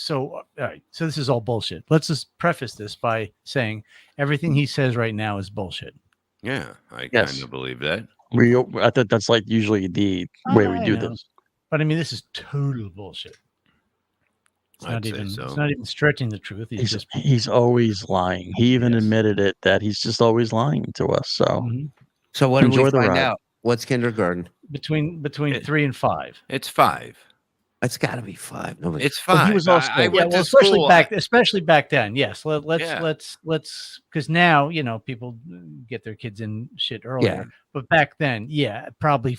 Speaker 6: all right. So this is all bullshit. Let's just preface this by saying everything he says right now is bullshit.
Speaker 3: Yeah, I kind of believe that.
Speaker 7: I thought that's like usually the way we do this.
Speaker 6: But I mean, this is total bullshit. It's not even stretching the truth.
Speaker 7: He's always lying. He even admitted it that he's just always lying to us. So,
Speaker 4: so what do we find out? What's kindergarten?
Speaker 6: Between 3 and 5.
Speaker 3: It's 5.
Speaker 4: It's got to be 5.
Speaker 3: It's 5.
Speaker 6: He was also especially back then. Yes, let's because now people get their kids in shit earlier. Yeah. But back then, probably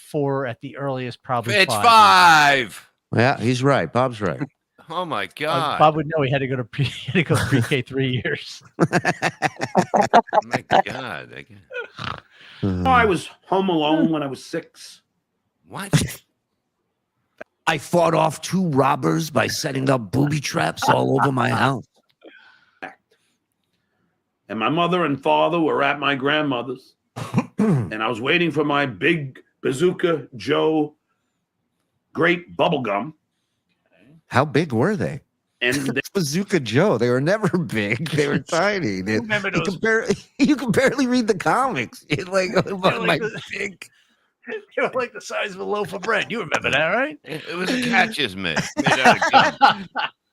Speaker 6: 4 at the earliest. Probably
Speaker 3: it's 5.
Speaker 4: Yeah, he's right. Bob's right.
Speaker 3: Oh my God!
Speaker 6: Bob would know he had to go pre-K 3 years.
Speaker 3: My God!
Speaker 8: I was home alone when I was 6.
Speaker 3: What?
Speaker 4: I fought off 2 robbers by setting up booby traps all over my house.
Speaker 8: And my mother and father were at my grandmother's. And I was waiting for my big Bazooka Joe grape bubble gum.
Speaker 4: How big were they?
Speaker 8: And
Speaker 4: Bazooka Joe. They were never big. They were tiny.
Speaker 6: Remember those?
Speaker 4: You can barely read the comics. Big.
Speaker 6: They were like the size of a loaf of bread. You remember that, right?
Speaker 3: It was a catcher's mitt made out of gum.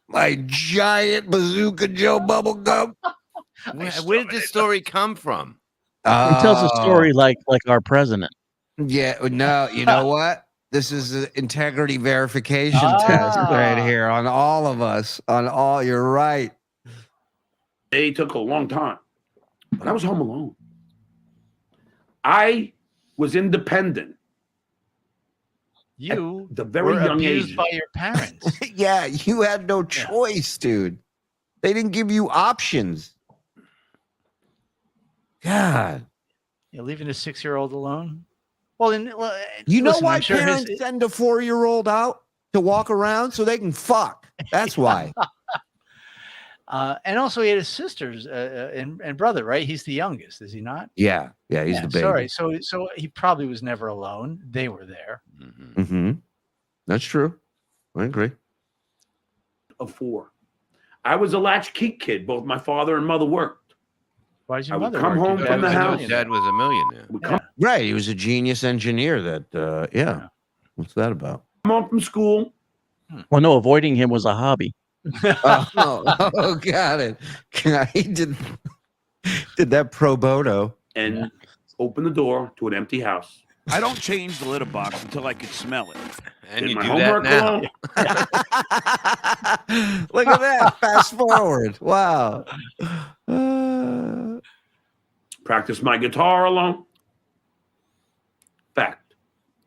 Speaker 4: My giant Bazooka Joe bubble gum.
Speaker 3: Where did this story come from?
Speaker 7: He tells a story like our president.
Speaker 4: Yeah, no, you know what? This is an integrity verification test right here on all of us. You're right.
Speaker 8: They took a long time, but I was home alone. I was independent.
Speaker 6: You
Speaker 8: the very
Speaker 6: were
Speaker 8: young
Speaker 6: abused
Speaker 8: age
Speaker 6: by your parents.
Speaker 4: Yeah, you had no choice, dude. They didn't give you options. God.
Speaker 6: You're leaving a 6-year-old alone? Well,
Speaker 4: you know why parents send a 4-year-old out to walk around? So they can fuck. That's why.
Speaker 6: And also, he had his sisters and brother, right? He's the youngest, is he not?
Speaker 4: Yeah, he's the baby.
Speaker 6: Sorry, so he probably was never alone. They were there.
Speaker 4: Mm-hmm. That's true. I agree.
Speaker 8: Of 4, I was a latchkey kid. Both my father and mother worked.
Speaker 6: Why did your
Speaker 8: I would
Speaker 6: mother
Speaker 8: come
Speaker 6: work?
Speaker 8: home from the house.
Speaker 3: Dad was a millionaire.
Speaker 4: Right, he was a genius engineer. What's that about?
Speaker 8: Come home from school.
Speaker 7: Well, no, avoiding him was a hobby.
Speaker 4: Got it. He did that pro bono
Speaker 8: and open the door to an empty house.
Speaker 12: I don't change the litter box until I can smell it.
Speaker 3: And
Speaker 8: Did
Speaker 3: you
Speaker 8: my
Speaker 3: do
Speaker 8: homework
Speaker 3: that
Speaker 8: alone.
Speaker 4: Look at that. Fast forward. Wow.
Speaker 8: Practice my guitar alone. Fact.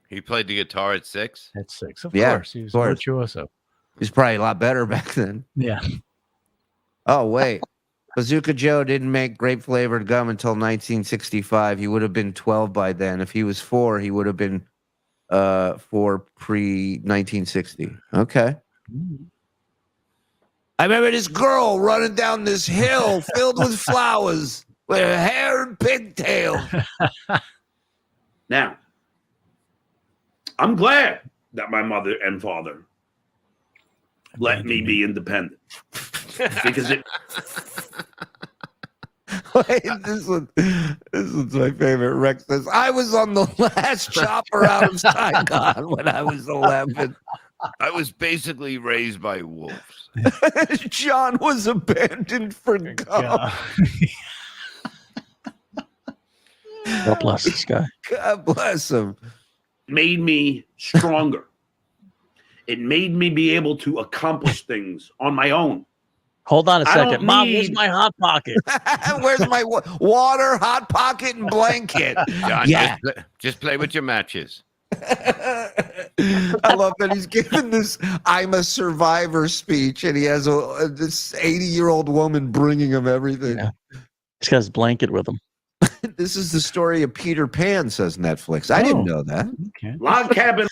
Speaker 3: He played the guitar at 6?
Speaker 6: At 6, of
Speaker 4: Yeah,
Speaker 6: course. He was
Speaker 4: of
Speaker 6: a
Speaker 4: course.
Speaker 6: virtuoso.
Speaker 4: He's probably a lot better back then.
Speaker 6: Yeah.
Speaker 4: Oh, wait. Bazooka Joe didn't make grape-flavored gum until 1965. He would have been 12 by then. If he was 4, he would have been 4 pre-1960. Okay. I remember this girl running down this hill filled with flowers with her hair and pigtails.
Speaker 8: Now, I'm glad that my mother and father let me be independent. Because it...
Speaker 4: Wait, this one's my favorite. Rex says, I was on the last chopper out of Saigon when I was 11.
Speaker 3: I was basically raised by wolves.
Speaker 4: John was abandoned for gum.
Speaker 7: God bless this guy.
Speaker 4: God bless him.
Speaker 8: Made me stronger. It made me be able to accomplish things on my own.
Speaker 7: Hold on a
Speaker 8: I
Speaker 7: second.
Speaker 8: don't
Speaker 7: Mom,
Speaker 8: need-
Speaker 7: where's my hot pocket?
Speaker 4: Where's my water, hot pocket, and blanket?
Speaker 3: John,
Speaker 4: Yeah.
Speaker 3: just play with your matches.
Speaker 4: I love that he's giving this I'm a survivor speech, and he has this 80-year-old woman bringing him everything.
Speaker 7: Yeah. He's got his blanket with him.
Speaker 4: This is the story of Peter Pan, says Netflix. I didn't know that.
Speaker 6: Okay.
Speaker 8: Log cabin.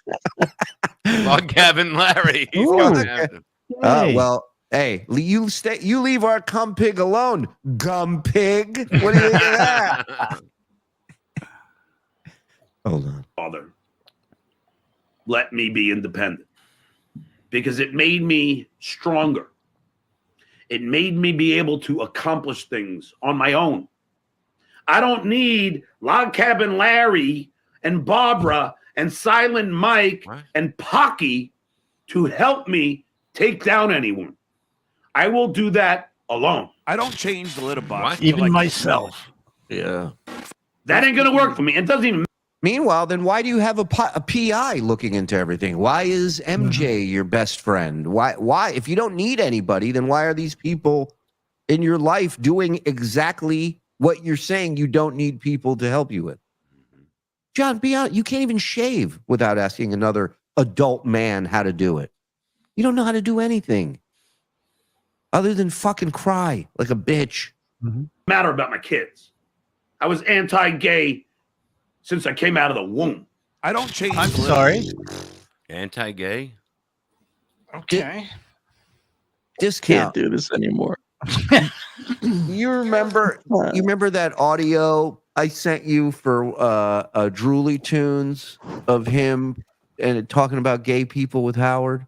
Speaker 3: Log cabin Larry. He's
Speaker 4: Ooh,
Speaker 3: going
Speaker 4: okay.
Speaker 3: after him.
Speaker 4: Well, hey, you leave our cum pig alone, gum pig. What do you think of that? Hold on.
Speaker 8: Father let me be independent because it made me stronger. It made me be able to accomplish things on my own. I don't need Log Cabin Larry and Barbara and Silent Mike and Pocky to help me take down anyone. I will do that alone.
Speaker 12: I don't change the litter box.
Speaker 6: Even
Speaker 12: until I can
Speaker 6: myself.
Speaker 4: Yeah.
Speaker 8: That ain't gonna work for me. It doesn't even.
Speaker 4: Meanwhile, then why do you have a PI looking into everything? Why is MJ your best friend? Why? If you don't need anybody, then why are these people in your life doing exactly what you're saying you don't need people to help you with? John, be honest. You can't even shave without asking another adult man how to do it. You don't know how to do anything other than fucking cry like a bitch.
Speaker 8: Matter about my kids. I was anti-gay since I came out of the womb.
Speaker 12: I don't change.
Speaker 6: I'm sorry.
Speaker 3: Anti-gay?
Speaker 6: Okay.
Speaker 4: Discount.
Speaker 7: Can't do this anymore.
Speaker 4: You remember that audio I sent you for Drooly Tunes of him and talking about gay people with Howard?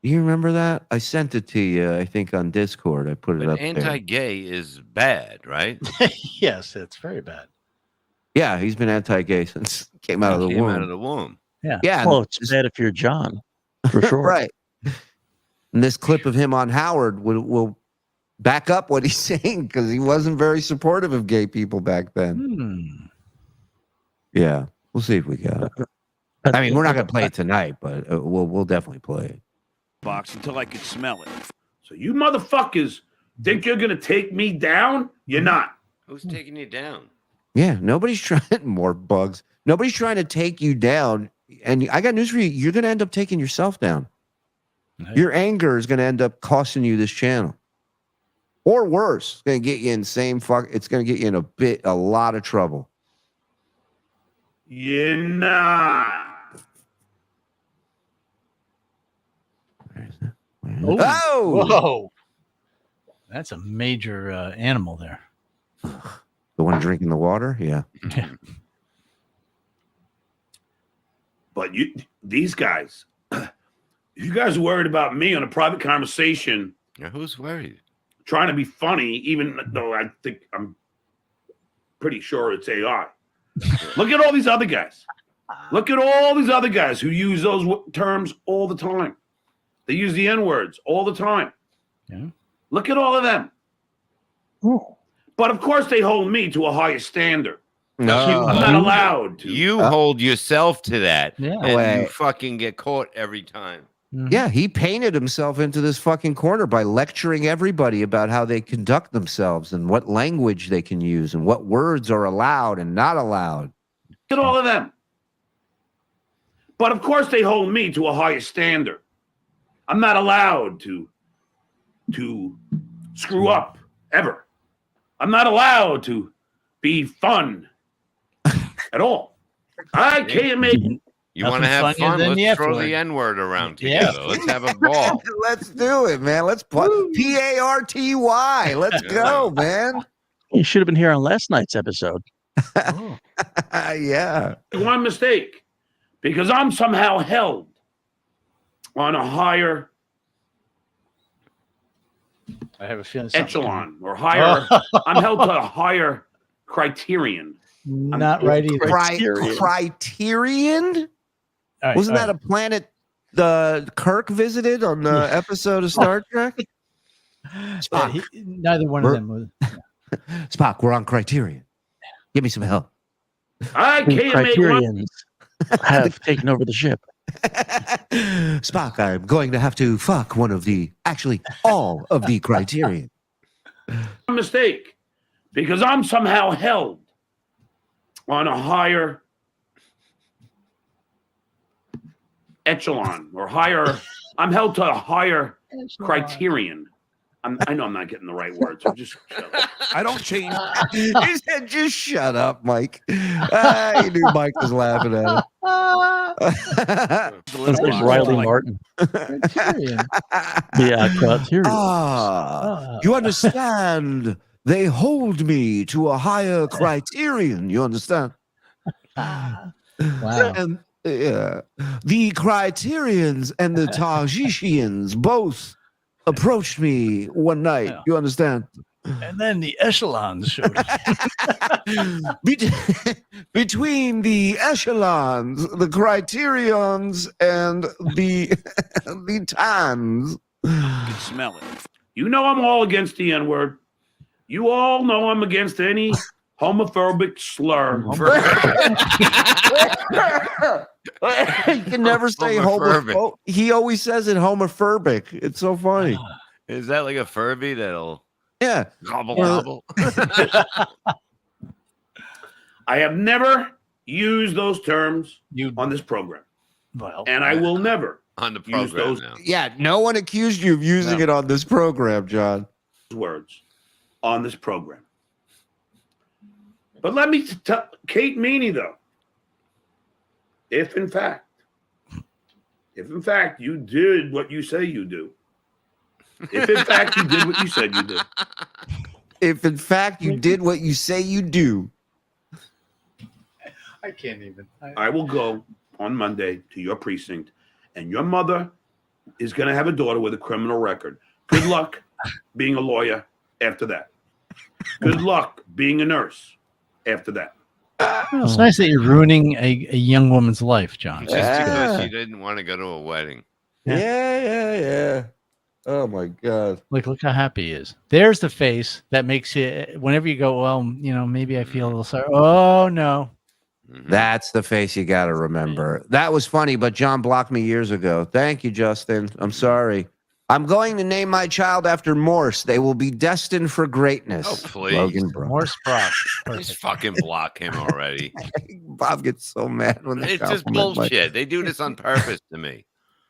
Speaker 4: Do you remember that? I sent it to you, I think, on Discord. I put it
Speaker 3: But
Speaker 4: up there.
Speaker 3: anti-gay is bad, right?
Speaker 6: Yes, it's very bad.
Speaker 4: Yeah, he's been anti-gay since he came out of the womb.
Speaker 3: Out of the womb.
Speaker 6: Yeah.
Speaker 4: Yeah.
Speaker 7: Well, it's bad if you're John, for sure.
Speaker 4: Right. And this clip of him on Howard will back up what he's saying because he wasn't very supportive of gay people back then. Yeah, we'll see if we got it. I mean, we're not going to play it tonight, but we'll definitely play it.
Speaker 12: Box until I could smell it.
Speaker 8: So you motherfuckers think you're gonna take me down? You're not.
Speaker 3: Who's taking you down?
Speaker 4: Yeah, nobody's trying more bugs. Nobody's trying to take you down. And I got news for you. You're going to end up taking yourself down. Right. Your anger is going to end up costing you this channel. Or worse, it's going to get you in it's going to get you in a lot of trouble.
Speaker 8: You're not.
Speaker 4: Oh!
Speaker 6: Whoa. That's a major animal there.
Speaker 4: The one drinking the water? Yeah.
Speaker 8: But these guys, you guys are worried about me on a private conversation.
Speaker 3: Yeah, who's worried?
Speaker 8: Trying to be funny, even though I'm pretty sure it's AI. Look at all these other guys. Look at all these other guys who use those terms all the time. They use the N-words all the time.
Speaker 6: Yeah.
Speaker 8: Look at all of them.
Speaker 7: Ooh.
Speaker 8: But of course they hold me to a higher standard.
Speaker 4: No.
Speaker 8: I'm not allowed to.
Speaker 3: You hold yourself to that.
Speaker 6: Yeah.
Speaker 3: And you fucking get caught every time.
Speaker 4: Yeah, he painted himself into this fucking corner by lecturing everybody about how they conduct themselves and what language they can use and what words are allowed and not allowed.
Speaker 8: At all of them. But of course they hold me to a higher standard. I'm not allowed to screw up ever. I'm not allowed to be fun at all. I can't make.
Speaker 3: You want to have fun? Let's throw the N-word around together. Let's have a ball.
Speaker 4: Let's do it, man. Let's put Party. Let's go, man.
Speaker 7: You should have been here on last night's episode.
Speaker 4: Yeah.
Speaker 8: One mistake, because I'm somehow held on a higher
Speaker 6: I have a feeling
Speaker 8: echelon or higher. I'm held to a higher criterion.
Speaker 6: Not right either.
Speaker 4: Criterion? Wasn't that a planet the Kirk visited on the episode of Star Trek?
Speaker 6: Spock. Neither one of them was.
Speaker 4: Spock, we're on Criterion. Give me some help.
Speaker 8: I can't make one.
Speaker 7: Have taken over the ship.
Speaker 4: Spock, I'm going to have to fuck all of the Criterion.
Speaker 8: A mistake, because I'm somehow held on a higher echelon or higher. I'm held to a higher criterion. I know I'm not getting the right words. So just shut up.
Speaker 12: I don't change.
Speaker 4: He said, "Just shut up, Mike." He knew Mike was laughing at him.
Speaker 7: That's like Riley Martin. Yeah, Criterion.
Speaker 4: You understand? They hold me to a higher criterion. You understand?
Speaker 6: Wow.
Speaker 4: And, the Criterions and the Tajikians both approached me one night. You understand?
Speaker 6: And then the echelons showed up.
Speaker 4: Between the echelons, the Criterions, and the Tans.
Speaker 12: You can smell it.
Speaker 8: You know I'm all against the N-word. You all know I'm against any homophobic slur.
Speaker 4: He can never say homophobic. He always says it homophobic. It's so funny.
Speaker 3: Is that like a Furby that'll gobble gobble?
Speaker 8: I have never used those terms on this program. And I will never
Speaker 3: on the
Speaker 8: use
Speaker 3: program
Speaker 8: those
Speaker 3: now.
Speaker 4: Yeah, no one accused you of using it on this program, John.
Speaker 8: Words on this program. But let me tell Kate Meaney, though, if in fact you did what you say you do, if in fact you did what you said you did,
Speaker 4: if in fact you did what you say you do,
Speaker 6: I can't even.
Speaker 8: I will go on Monday to your precinct, and your mother is going to have a daughter with a criminal record. Good luck being a lawyer after that. Good luck being a nurse after that.
Speaker 6: It's nice that you're ruining a young woman's life, John.
Speaker 3: Just because she didn't want to go to a wedding.
Speaker 4: Yeah. Oh my God!
Speaker 6: Look how happy he is. There's the face that makes it. Whenever you go, well, maybe I feel a little sorry. Oh no.
Speaker 4: That's the face you got to remember. That was funny, but John blocked me years ago. Thank you, Justin. I'm sorry. I'm going to name my child after Morse. They will be destined for greatness.
Speaker 3: Oh, please.
Speaker 4: Logan Brown.
Speaker 6: Morse prop.
Speaker 3: Just fucking block him already.
Speaker 4: Bob gets so mad when they
Speaker 3: It's just bullshit. They do this on purpose to me.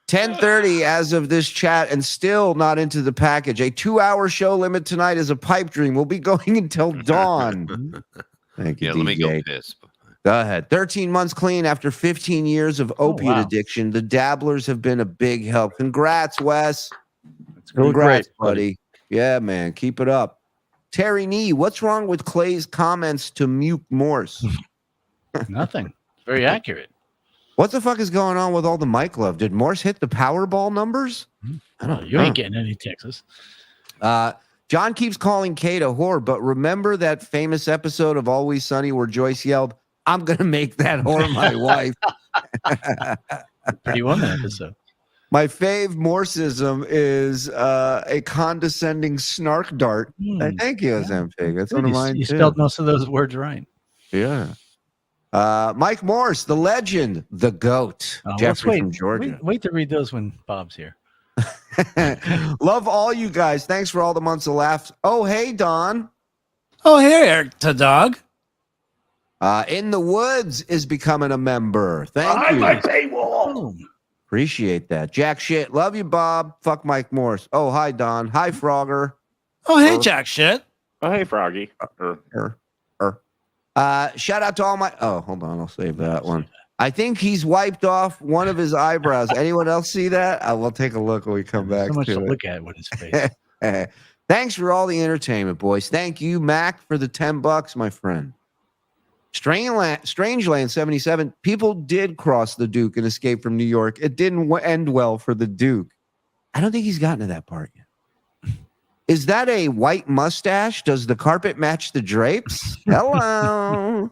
Speaker 4: 10:30 as of this chat and still not into the package. A 2-hour show limit tonight is a pipe dream. We'll be going until dawn. Thank you,
Speaker 3: Yeah,
Speaker 4: DJ.
Speaker 3: let me go piss.
Speaker 4: Go ahead. 13 months clean after 15 years of opiate addiction. The Dabblers have been a big help. Congrats, Wes. Congrats, buddy. Yeah, man. Keep it up. Terry Nee, what's wrong with Clay's comments to Mute Morse?
Speaker 6: Nothing. Very accurate.
Speaker 4: What the fuck is going on with all the mic love? Did Morse hit the Powerball numbers? I don't know.
Speaker 6: You ain't getting any Texas.
Speaker 4: John keeps calling Kate a whore, but remember that famous episode of Always Sunny where Joyce yelled, "I'm going to make that whore my wife."
Speaker 6: Pretty Woman episode.
Speaker 4: My fave Morseism is a condescending snark dart. Thank you, Zempig. That's one of mine,
Speaker 6: You
Speaker 4: too.
Speaker 6: spelled most of those words right.
Speaker 4: Yeah. Mike Morse, the legend, the GOAT. Jeffrey from Georgia.
Speaker 6: Wait to read those when Bob's here.
Speaker 4: Love all you guys. Thanks for all the months of laughs. Oh, hey, Don.
Speaker 18: Oh, hey, Eric the dog.
Speaker 4: In the Woods is becoming a member. Thank you.
Speaker 8: My paywall.
Speaker 4: Appreciate that. Jack shit. Love you, Bob. Fuck Mike Morse. Oh, hi, Don. Hi, Frogger.
Speaker 18: Oh, hey, Jack shit.
Speaker 5: Oh, hey, Froggy.
Speaker 4: Shout out to all my. Oh, hold on. I'll save that one. I think he's wiped off one of his eyebrows. Anyone else see that? We'll take a look when we come back.
Speaker 6: So much to
Speaker 4: it.
Speaker 6: look at with his face.
Speaker 4: Thanks for all the entertainment, boys. Thank you, Mac, for the $10, my friend. Strangeland 77. People did cross the Duke and escape from New York. It didn't end well for the Duke. I don't think he's gotten to that part yet. Is that a white mustache? Does the carpet match the drapes? Hello.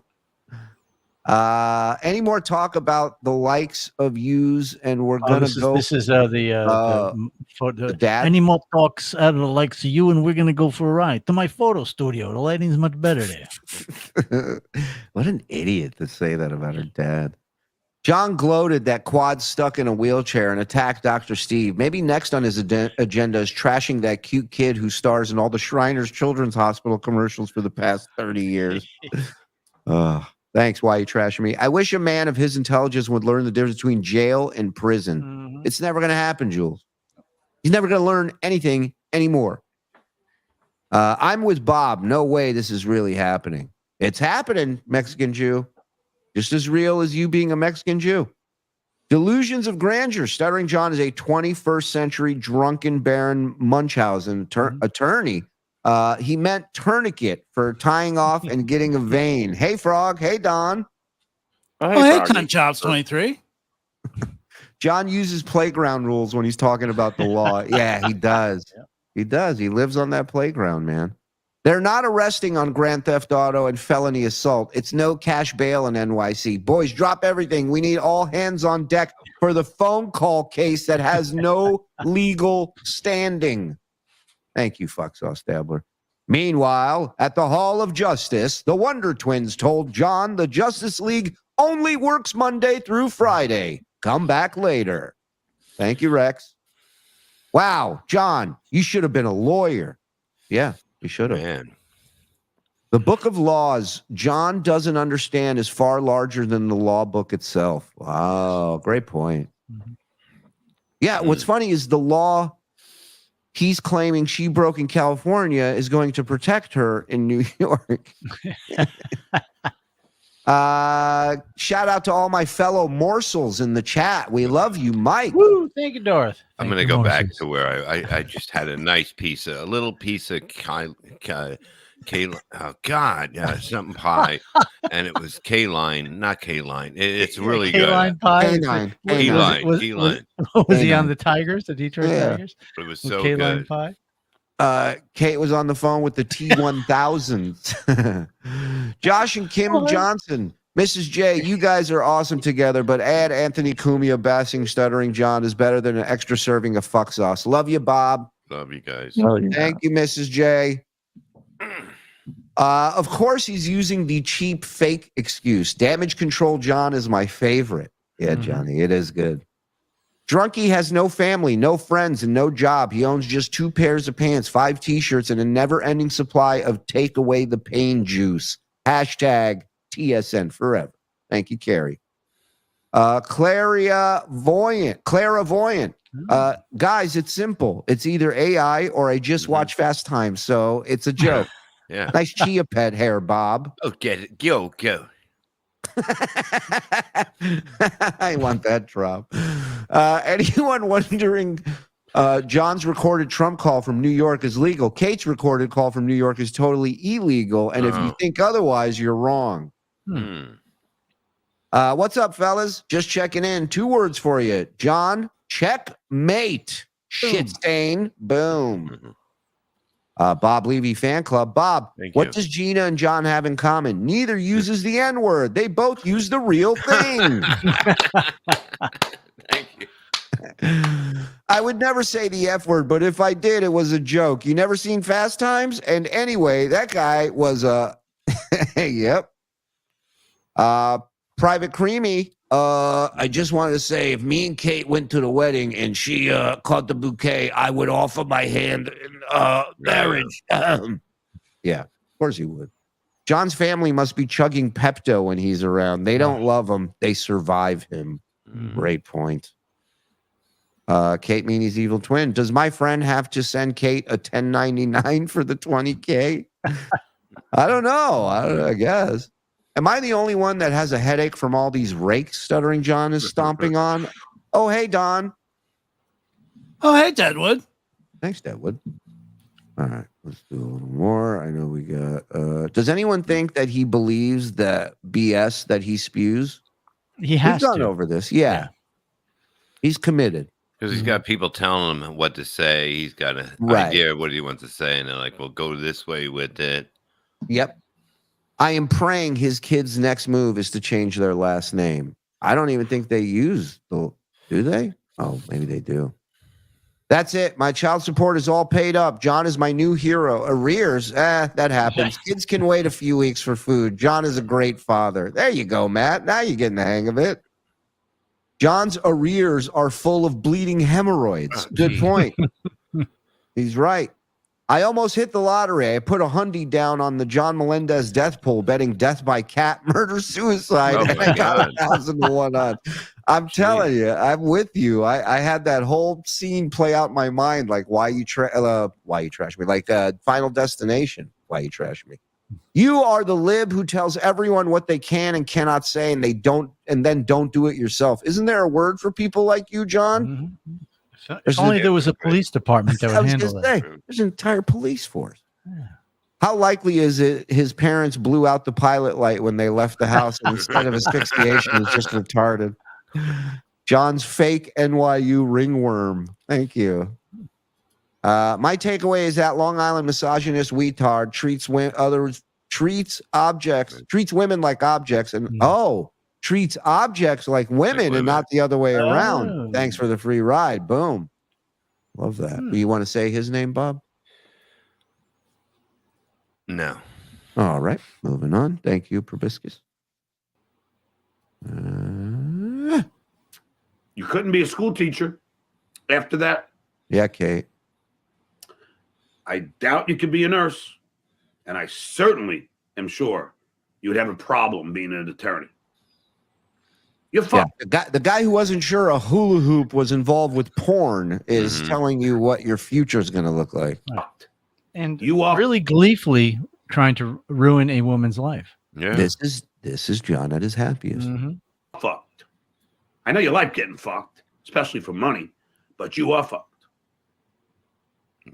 Speaker 4: Any more talk about the likes of yous? And we're gonna go.
Speaker 6: This is the
Speaker 4: dad.
Speaker 6: Any more talks out of the likes of you, and we're gonna go for a ride to my photo studio. The lighting's much better there.
Speaker 4: What an idiot to say that about her dad. John gloated that Quad's stuck in a wheelchair and attacked Dr. Steve. Maybe next on his agenda is trashing that cute kid who stars in all the Shriners Children's Hospital commercials for the past 30 years. Thanks. Why are you trashing me? I wish a man of his intelligence would learn the difference between jail and prison.
Speaker 6: Mm-hmm.
Speaker 4: It's never going to happen, Jules. He's never going to learn anything anymore. I'm with Bob. No way this is really happening. It's happening, Mexican Jew. Just as real as you being a Mexican Jew. Delusions of grandeur. Stuttering John is a 21st century drunken Baron Munchausen attorney. He meant tourniquet for tying off and getting a vein. Hey, Frog. Hey, Don.
Speaker 18: Oh, hey, Cunt Jobs 23.
Speaker 4: John uses playground rules when he's talking about the law. Yeah, he does. He does. He lives on that playground, man. They're not arresting on grand theft auto and felony assault. It's no cash bail in NYC. Boys, drop everything. We need all hands on deck for the phone call case that has no legal standing. Thank you, Fuck Sauce Dabbler. Meanwhile, at the Hall of Justice, the Wonder Twins told John the Justice League only works Monday through Friday. Come back later. Thank you, Rex. Wow, John, you should have been a lawyer. Yeah, you should have.
Speaker 3: Man.
Speaker 4: The Book of Laws, John doesn't understand, is far larger than the law book itself. Wow, great point. Mm-hmm. Yeah, what's funny is the law he's claiming she broke in California is going to protect her in New York. Shout out to all my fellow morsels in the chat. We love you, Mike.
Speaker 6: Woo, thank you, Dorothy.
Speaker 3: I'm going to go back to where I just had a nice piece, a little piece of something pie, and it was K-line, not K-line. It's really
Speaker 6: K-line
Speaker 3: good.
Speaker 6: Pie.
Speaker 3: K-line.
Speaker 6: Was he on the Tigers, the Detroit Tigers?
Speaker 3: It was so
Speaker 6: K-line
Speaker 3: good.
Speaker 6: Pie.
Speaker 4: Kate was on the phone with the T1000s. Josh and Kim Johnson. Mrs. J, you guys are awesome together, but add Anthony Cumia bashing Stuttering John is better than an extra serving of fuck sauce. Love you, Bob.
Speaker 3: Love you guys.
Speaker 4: Thank you, Mrs. J. Of course, he's using the cheap fake excuse. Damage Control John is my favorite. Yeah, Johnny, it is good. Drunky has no family, no friends, and no job. He owns just 2 pairs of pants, 5 T-shirts, and a never-ending supply of take away the pain juice. Hashtag TSN forever. Thank you, Carrie. Clairvoyant. Guys, it's simple. It's either AI or I just watch Fast Times, so it's a joke.
Speaker 3: Yeah.
Speaker 4: Nice chia pet hair, Bob.
Speaker 3: Oh, get it. Go.
Speaker 4: I want that drop. Anyone wondering John's recorded Trump call from New York is legal? Kate's recorded call from New York is totally illegal. And if you think otherwise, you're wrong. What's up, fellas? Just checking in. 2 words for you. John, checkmate. Shit stain. Boom. Bob Levy fan club. Bob, what does Gina and John have in common? Neither uses the N-word. They both use the real thing.
Speaker 3: Thank you.
Speaker 4: I would never say the F word, but if I did, it was a joke. You never seen Fast Times? And anyway, that guy was a... Yep. Private Creamy, I just wanted to say, if me and Kate went to the wedding and she caught the bouquet, I would offer my hand in marriage. Yeah, of course you would. John's family must be chugging Pepto when he's around. They don't love him. They survive him. Great point. Kate Meaney's evil twin. Does my friend have to send Kate a 1099 for the 20K? I don't know. I guess. Am I the only one that has a headache from all these rakes Stuttering John is stomping on? Oh, hey, Don.
Speaker 18: Oh, hey, Deadwood.
Speaker 4: Thanks, Deadwood. All right, let's do a little more. I know we got. Does anyone think that he believes the BS that he spews?
Speaker 6: He has
Speaker 4: We've gone
Speaker 6: to.
Speaker 4: over this. Yeah. He's committed.
Speaker 3: Because he's got people telling him what to say. He's got an idea of what he wants to say. And they're like, well, go this way with it.
Speaker 4: Yep. I am praying his kid's next move is to change their last name. I don't even think they use the. Do they? Oh, maybe they do. That's it. My child support is all paid up. John is my new hero. Arrears, that happens. Kids can wait a few weeks for food. John is a great father. There you go, Matt. Now you're getting the hang of it. John's arrears are full of bleeding hemorrhoids. Good point. He's right. I almost hit the lottery. I put $100 down on the John Melendez death pool, betting death by cat, murder, suicide.
Speaker 3: Oh
Speaker 4: and I got 1,000 on. I'm telling you, I'm with you. I had that whole scene play out in my mind, like why you trash me, like Final Destination. Why you trash me? You are the lib who tells everyone what they can and cannot say, and then don't do it yourself. Isn't there a word for people like you, John?
Speaker 6: If only there was a police department that would handle that.
Speaker 4: There's an entire police force. Yeah. How likely is it his parents blew out the pilot light when they left the house and instead of asphyxiation is just retarded? John's fake NYU ringworm. Thank you. My takeaway is that Long Island misogynist weetard treats women like objects and treats objects like women and not the other way around. Thanks for the free ride. Boom. Love that. Do you want to say his name, Bob?
Speaker 3: No.
Speaker 4: All right. Moving on. Thank you, Probiscus.
Speaker 8: You couldn't be a school teacher after that.
Speaker 4: Yeah, Kate.
Speaker 8: I doubt you could be a nurse. And I certainly am sure you would have a problem being an attorney. You're fucked.
Speaker 4: Yeah, the guy who wasn't sure a hula hoop was involved with porn is telling you what your future is going to look like.
Speaker 6: And you are really gleefully trying to ruin a woman's life.
Speaker 3: Yeah.
Speaker 4: This is John at his happiest.
Speaker 8: Fucked. I know you like getting fucked, especially for money, but you are fucked.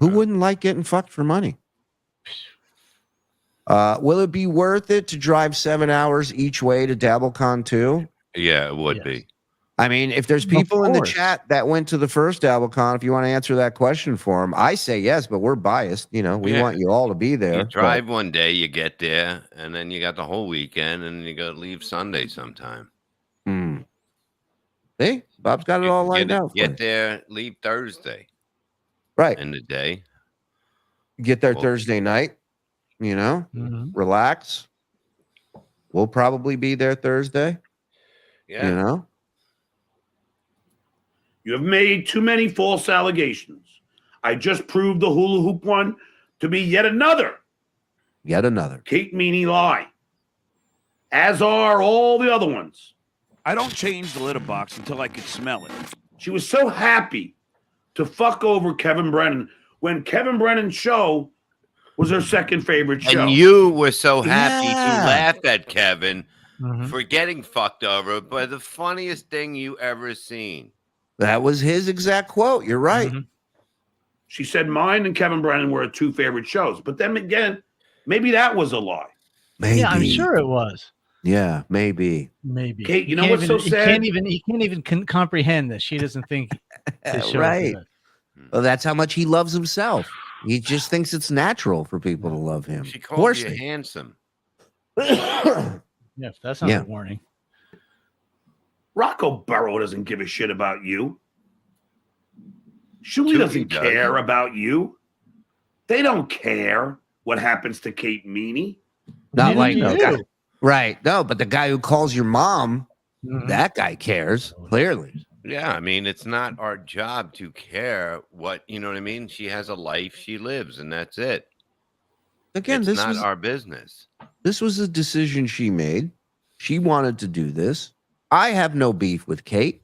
Speaker 4: Who wouldn't like getting fucked for money? Will it be worth it to drive 7 hours each way to DabbleCon 2?
Speaker 3: Yeah, it would be.
Speaker 4: I mean, if there's people in the chat that went to the first DabbleCon, if you want to answer that question for them, I say yes, but we're biased. You know, we want you all to be there.
Speaker 3: You drive one day, you get there, and then you got the whole weekend, and you got to leave Sunday sometime.
Speaker 4: See, Bob's got it all lined out.
Speaker 3: Get there, leave Thursday.
Speaker 4: Right.
Speaker 3: In the day.
Speaker 4: Get there Thursday night, you know, relax. We'll probably be there Thursday.
Speaker 3: Yeah.
Speaker 4: You know?
Speaker 8: You have made too many false allegations. I just proved the hula hoop one to be yet another Kate Meaney lie, as are all the other ones.
Speaker 12: I don't change the litter box until I can smell it.
Speaker 8: She was so happy to fuck over Kevin Brennan when Kevin Brennan's show was her second favorite show.
Speaker 3: And you were so happy to laugh at Kevin for getting fucked over by the funniest thing you ever seen.
Speaker 4: That was his exact quote. You're right.
Speaker 8: She said mine and Kevin Brennan were her two favorite shows. But then again, maybe that was a lie.
Speaker 4: Maybe.
Speaker 6: Yeah, I'm sure it was.
Speaker 4: Yeah, maybe.
Speaker 6: Maybe.
Speaker 8: Kate, you know what's so sad?
Speaker 6: He can't even comprehend this. She doesn't think his show
Speaker 4: right.
Speaker 6: is
Speaker 4: Well, that's how much he loves himself. He just thinks it's natural for people to love him.
Speaker 3: She called you handsome.
Speaker 6: Yeah, that's not a warning.
Speaker 8: Rocco Burrow doesn't give a shit about you. Shuli doesn't care about you. They don't care what happens to Kate Meaney.
Speaker 4: Not like Right. No, but the guy who calls your mom, that guy cares, clearly.
Speaker 3: Yeah, I mean, it's not our job to care what, you know what I mean? She has a life she lives, and that's it.
Speaker 4: Again,
Speaker 3: it's not our business.
Speaker 4: This was a decision she made. She wanted to do this. I have no beef with Kate.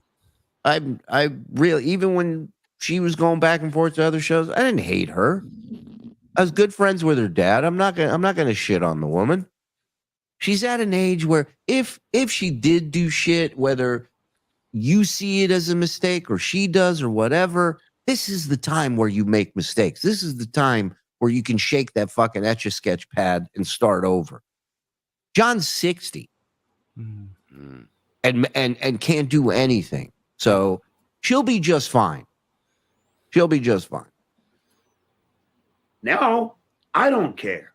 Speaker 4: I really, even when she was going back and forth to other shows, I didn't hate her. I was good friends with her dad. I'm not gonna shit on the woman. She's at an age where if she did do shit, whether you see it as a mistake or she does or whatever, this is the time where you make mistakes. This is the time where you can shake that fucking Etch-a-Sketch pad and start over. John's 60 and can't do anything. So she'll be just fine. She'll be just fine.
Speaker 8: Now, I don't care.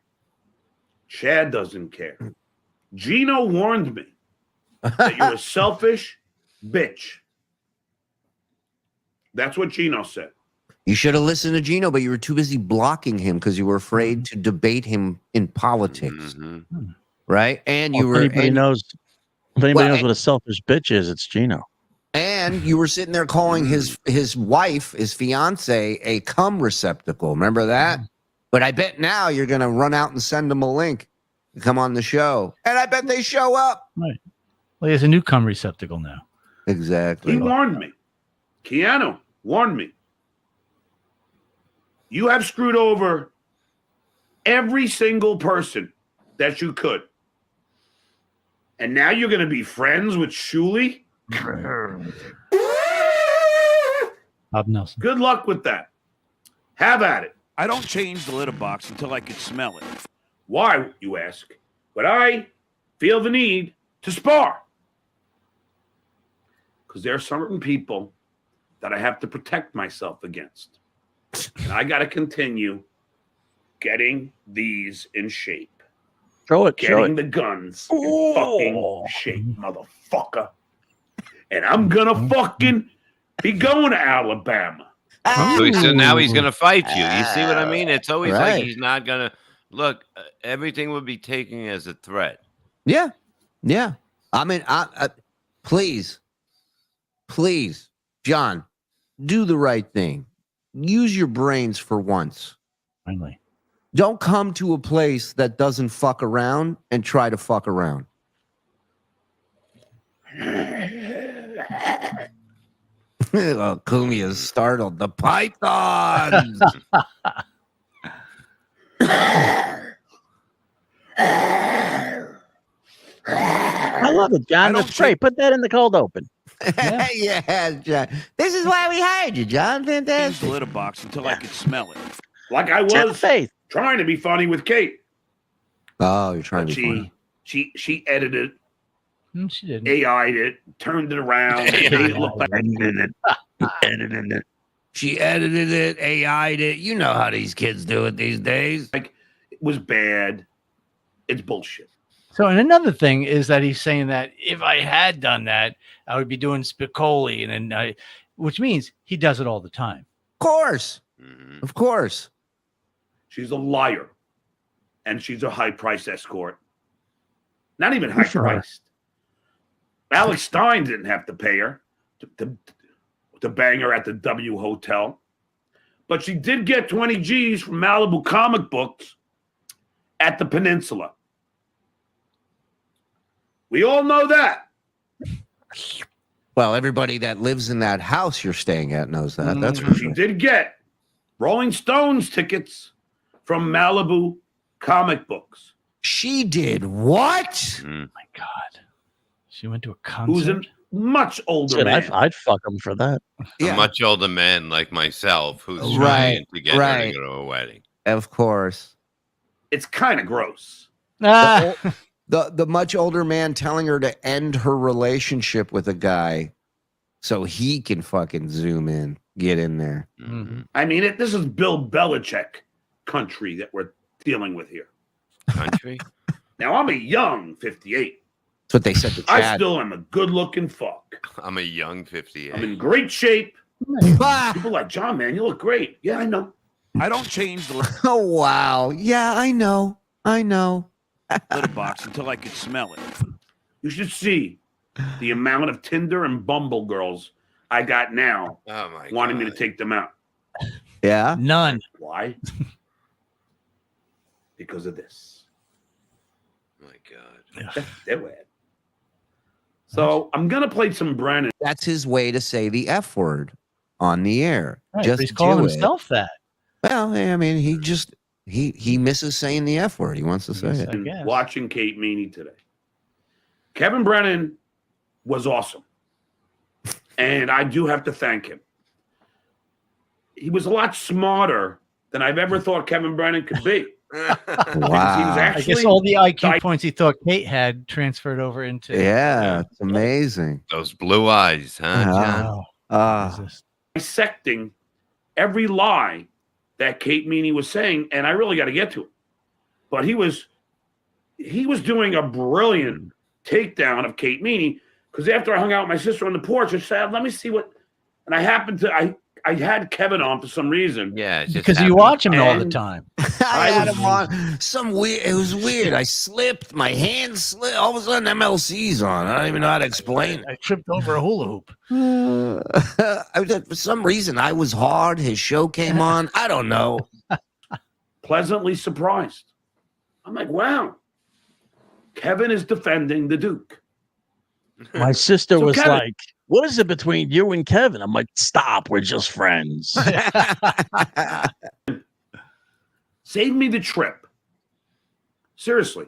Speaker 8: Chad doesn't care. Gino warned me that you're a selfish bitch. That's what Gino said.
Speaker 4: You should have listened to Gino, but you were too busy blocking him because you were afraid to debate him in politics. Right? And you were...
Speaker 7: If anybody knows what a selfish bitch is, it's Gino.
Speaker 4: And you were sitting there calling his wife, his fiance, a cum receptacle. Remember that? But I bet now you're going to run out and send them a link to come on the show. And I bet they show up.
Speaker 6: Right. Well, he has a new cum receptacle now.
Speaker 4: Exactly.
Speaker 8: He warned me. Keanu warned me. You have screwed over every single person that you could. And now you're going to be friends with Shuli?
Speaker 6: Bob Nelson.
Speaker 8: Good luck with that. Have at it.
Speaker 12: I don't change the litter box until I can smell it.
Speaker 8: Why, you ask? But I feel the need to spar. Because there are certain people that I have to protect myself against. And I got to continue getting these in shape. Getting the guns in fucking shape, motherfucker. And I'm going to fucking be going to Alabama.
Speaker 3: So now he's going to fight you. You see what I mean? It's always like he's not going to... Look, everything would be taken as a threat.
Speaker 4: Yeah. Yeah. I mean, please, John, do the right thing. Use your brains for once.
Speaker 6: Finally.
Speaker 4: Don't come to a place that doesn't fuck around and try to fuck around. Well, Cumia startled. The pythons.
Speaker 7: I love it, John. That's great. Put that in the cold open.
Speaker 4: Yeah, John. This is why we hired you, John. Fantastic.
Speaker 12: The litter box until I could smell it.
Speaker 8: Like I was trying to be funny with Kate.
Speaker 4: Oh, you're trying to be funny.
Speaker 8: She edited it.
Speaker 6: She didn't.
Speaker 8: AI'd it, turned it around.
Speaker 4: Edited it. She edited it, AI'd it. You know how these kids do it these days.
Speaker 8: Like, it was bad. It's bullshit.
Speaker 6: So, and another thing is that he's saying that if I had done that, I would be doing Spicoli, and which means he does it all the time.
Speaker 4: Of course. Of course.
Speaker 8: She's a liar. And she's a high-priced escort. Not even high-priced. Alex Stein didn't have to pay her to bang her at the W Hotel. But she did get 20 G's from Malibu Comic Books at the Peninsula. We all know that.
Speaker 4: Well, everybody that lives in that house you're staying at knows that. That's for
Speaker 8: She
Speaker 4: sure.
Speaker 8: did get Rolling Stones tickets from Malibu Comic Books.
Speaker 4: She did what?
Speaker 6: My God. She went to a concert.
Speaker 8: Who's a much older man.
Speaker 7: I'd fuck him for that.
Speaker 3: A much older man like myself who's trying to get her to go to a wedding.
Speaker 4: Of course.
Speaker 8: It's kind of gross.
Speaker 4: The much older man telling her to end her relationship with a guy so he can fucking zoom in, get in there.
Speaker 8: I mean, this is Bill Belichick country that we're dealing with here.
Speaker 3: Country?
Speaker 8: Now, I'm a young 58.
Speaker 4: That's what they said to Chad.
Speaker 8: I still am a good-looking fuck.
Speaker 3: I'm a young 58.
Speaker 8: I'm in great shape. People are like, John, man, you look great. Yeah, I know.
Speaker 12: I don't change the...
Speaker 4: Oh, wow. Yeah, I know.
Speaker 12: litter box until I could smell it.
Speaker 8: You should see the amount of Tinder and Bumble girls I got now wanting me to take them out.
Speaker 4: Yeah?
Speaker 6: None.
Speaker 8: Why? Because of this.
Speaker 3: My God.
Speaker 8: They're weird. So I'm going to play some Brennan.
Speaker 4: That's his way to say the F word on the air.
Speaker 6: Right,
Speaker 4: Just
Speaker 6: he's calling
Speaker 4: do
Speaker 6: himself that.
Speaker 4: Well, I mean, he misses saying the F word. He wants to say it.
Speaker 8: Watching Kate Meaney today. Kevin Brennan was awesome. And I do have to thank him. He was a lot smarter than I've ever thought Kevin Brennan could be.
Speaker 4: Wow.
Speaker 8: He was actually,
Speaker 6: I guess all the IQ points he thought Kate had transferred over into.
Speaker 4: Yeah, it's amazing.
Speaker 3: Those blue eyes, huh, John?
Speaker 8: Dissecting every lie that Kate Meaney was saying, and I really got to get to it. But he was doing a brilliant takedown of Kate Meaney, because after I hung out with my sister on the porch, I said, let me see what, and I had Kevin on for some reason.
Speaker 3: Yeah,
Speaker 6: because you watch him all the time.
Speaker 4: I had him on it was weird. I slipped, my hand slipped. All of a sudden, MLC's on. I don't even know how to explain it.
Speaker 6: I tripped over a hula hoop.
Speaker 4: For some reason, I was hard. His show came on. I don't know.
Speaker 8: Pleasantly surprised. I'm like, wow. Kevin is defending the Duke.
Speaker 7: My sister was
Speaker 8: Kevin,
Speaker 7: like, what is it between you and Kevin? I'm like, stop, we're just friends.
Speaker 8: Save me the trip. Seriously.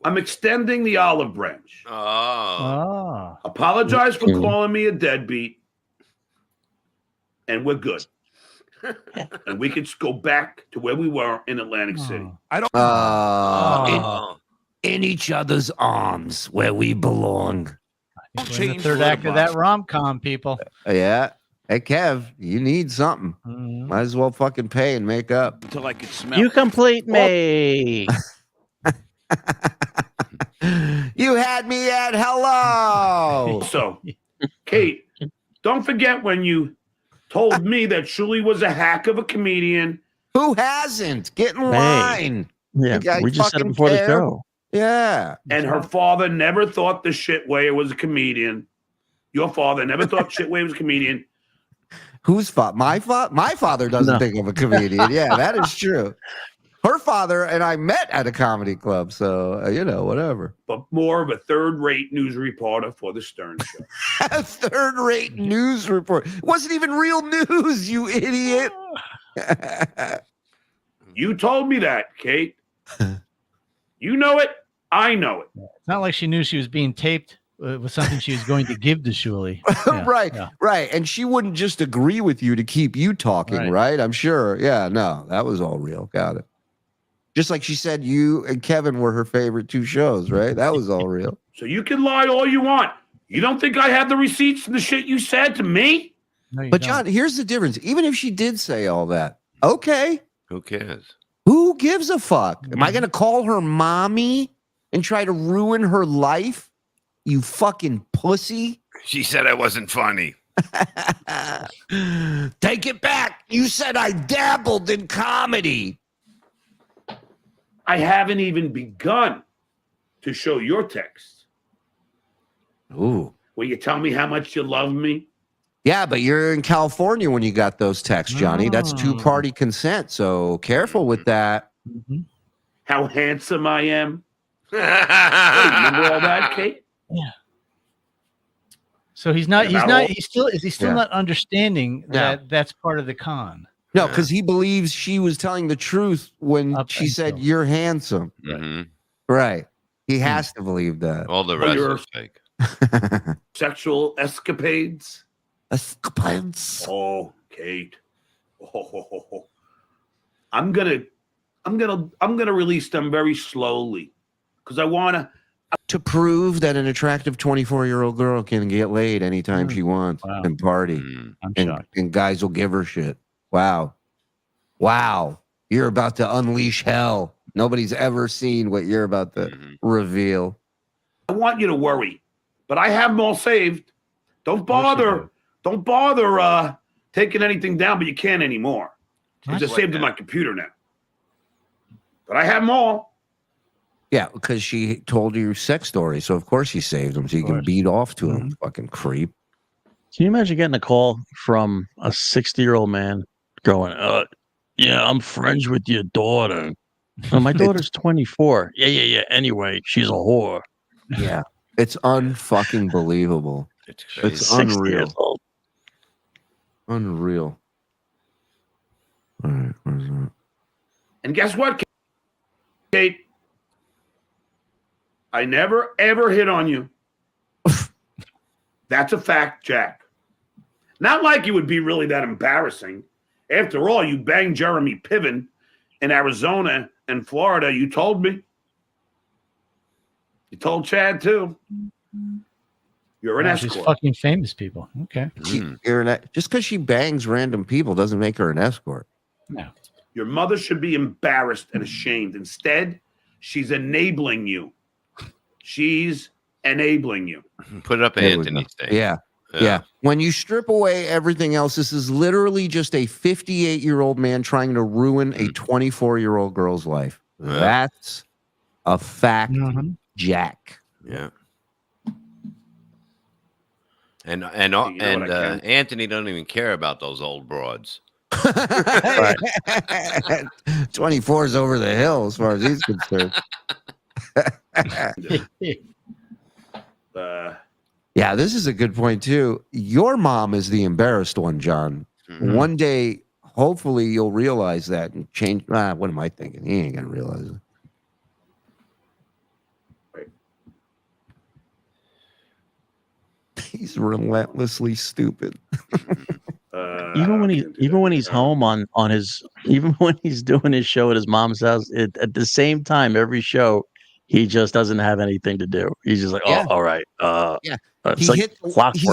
Speaker 8: I'm extending the olive branch.
Speaker 3: Oh.
Speaker 8: Apologize for calling me a deadbeat. And we're good. And we can go back to where we were in Atlantic City.
Speaker 12: I don't.
Speaker 4: In each other's arms where we belong.
Speaker 6: We're in the third act of that rom-com, people.
Speaker 4: Yeah. Hey, Kev, you need something. Might as well fucking pay and make up.
Speaker 12: Until I could smell
Speaker 7: You
Speaker 12: it.
Speaker 7: complete me.
Speaker 4: You had me at hello.
Speaker 8: So, Kate, don't forget when you told me that Shuli was a hack of a comedian.
Speaker 4: Who hasn't? Get in line.
Speaker 7: Yeah,
Speaker 4: You guys
Speaker 7: we just said it
Speaker 4: fucking
Speaker 7: before the
Speaker 4: care?
Speaker 7: show.
Speaker 4: Yeah.
Speaker 8: And her father never thought the shitwayer was a comedian. Your father never thought shitwayer was a comedian.
Speaker 4: Whose father? My father? My father doesn't think of a comedian. Yeah, that is true. Her father and I met at a comedy club, so whatever.
Speaker 8: But more of a third-rate news reporter for the Stern Show.
Speaker 4: A third-rate news report. It wasn't even real news, you idiot.
Speaker 8: You told me that, Kate. You know it. I know it.
Speaker 6: It's not like she knew she was being taped with something she was going to give to Shuli. Yeah,
Speaker 4: right. And she wouldn't just agree with you to keep you talking, right? I'm sure. Yeah, no, that was all real. Got it. Just like she said you and Kevin were her favorite two shows, right? That was all real.
Speaker 8: So you can lie all you want. You don't think I have the receipts for the shit you said to me?
Speaker 6: No,
Speaker 4: but John, here's the difference. Even if she did say all that, okay.
Speaker 3: Who cares?
Speaker 4: Who gives a fuck? Am I going to call her mommy and try to ruin her life? You fucking pussy.
Speaker 3: She said I wasn't funny.
Speaker 4: Take it back. You said I dabbled in comedy.
Speaker 8: I haven't even begun to show your text.
Speaker 4: Ooh.
Speaker 8: Will you tell me how much you love me?
Speaker 4: Yeah, but you're in California when you got those texts, Johnny. That's two-party consent, so careful with that.
Speaker 8: How handsome I am. Remember all that, Kate?
Speaker 6: Yeah. So is he still not understanding that that's part of the con?
Speaker 4: No, because he believes she was telling the truth when she said you're handsome. Right. He has to believe that.
Speaker 3: All the rest is fake.
Speaker 8: Sexual escapades.
Speaker 4: Escapades.
Speaker 8: Oh, Kate. Oh. I'm gonna release them very slowly because I want
Speaker 4: to prove that an attractive 24-year-old girl can get laid anytime she wants and party, and guys will give her shit. Wow, you're about to unleash hell. Nobody's ever seen what you're about to reveal.
Speaker 8: I want you to worry, but I have them all saved. Don't bother taking anything down, but you can't anymore. I just saved in my computer now. But I have them all.
Speaker 4: Yeah, because she told you sex stories, so of course you saved them, so you can beat off to him, fucking creep.
Speaker 7: Can you imagine getting a call from a 60-year-old man going, yeah, I'm friends with your daughter. Oh, my daughter's 24. Yeah. Anyway, she's a whore.
Speaker 4: Yeah. It's unfucking believable. It's unreal. Unreal. All right, where's that?
Speaker 8: And guess what, Kate? I never, ever hit on you. That's a fact, Jack. Not like it would be really that embarrassing. After all, you banged Jeremy Piven in Arizona and Florida. You told me. You told Chad, too. You're an escort.
Speaker 6: She's fucking famous people. Okay.
Speaker 4: Just because she bangs random people doesn't make her an escort.
Speaker 6: No.
Speaker 8: Your mother should be embarrassed and ashamed. Instead, she's enabling you. She's enabling you.
Speaker 3: Put it up Anthony's thing.
Speaker 4: Yeah. When you strip away everything else, this is literally just a 58-year-old man trying to ruin a 24-year-old girl's life.
Speaker 3: Yeah.
Speaker 4: That's a fact, Jack.
Speaker 3: Yeah. And Anthony don't even care about those old broads.
Speaker 4: 24 is over the hill as far as he's concerned. Yeah, this is a good point too. Your mom is the embarrassed one, John. One day, hopefully, you'll realize that and change. What am I thinking? He ain't gonna realize it. He's relentlessly stupid.
Speaker 7: Even when he's home on his, even when he's doing his show at his mom's house, at the same time every show, he just doesn't have anything to do. He's just like, oh, all right. It's
Speaker 4: he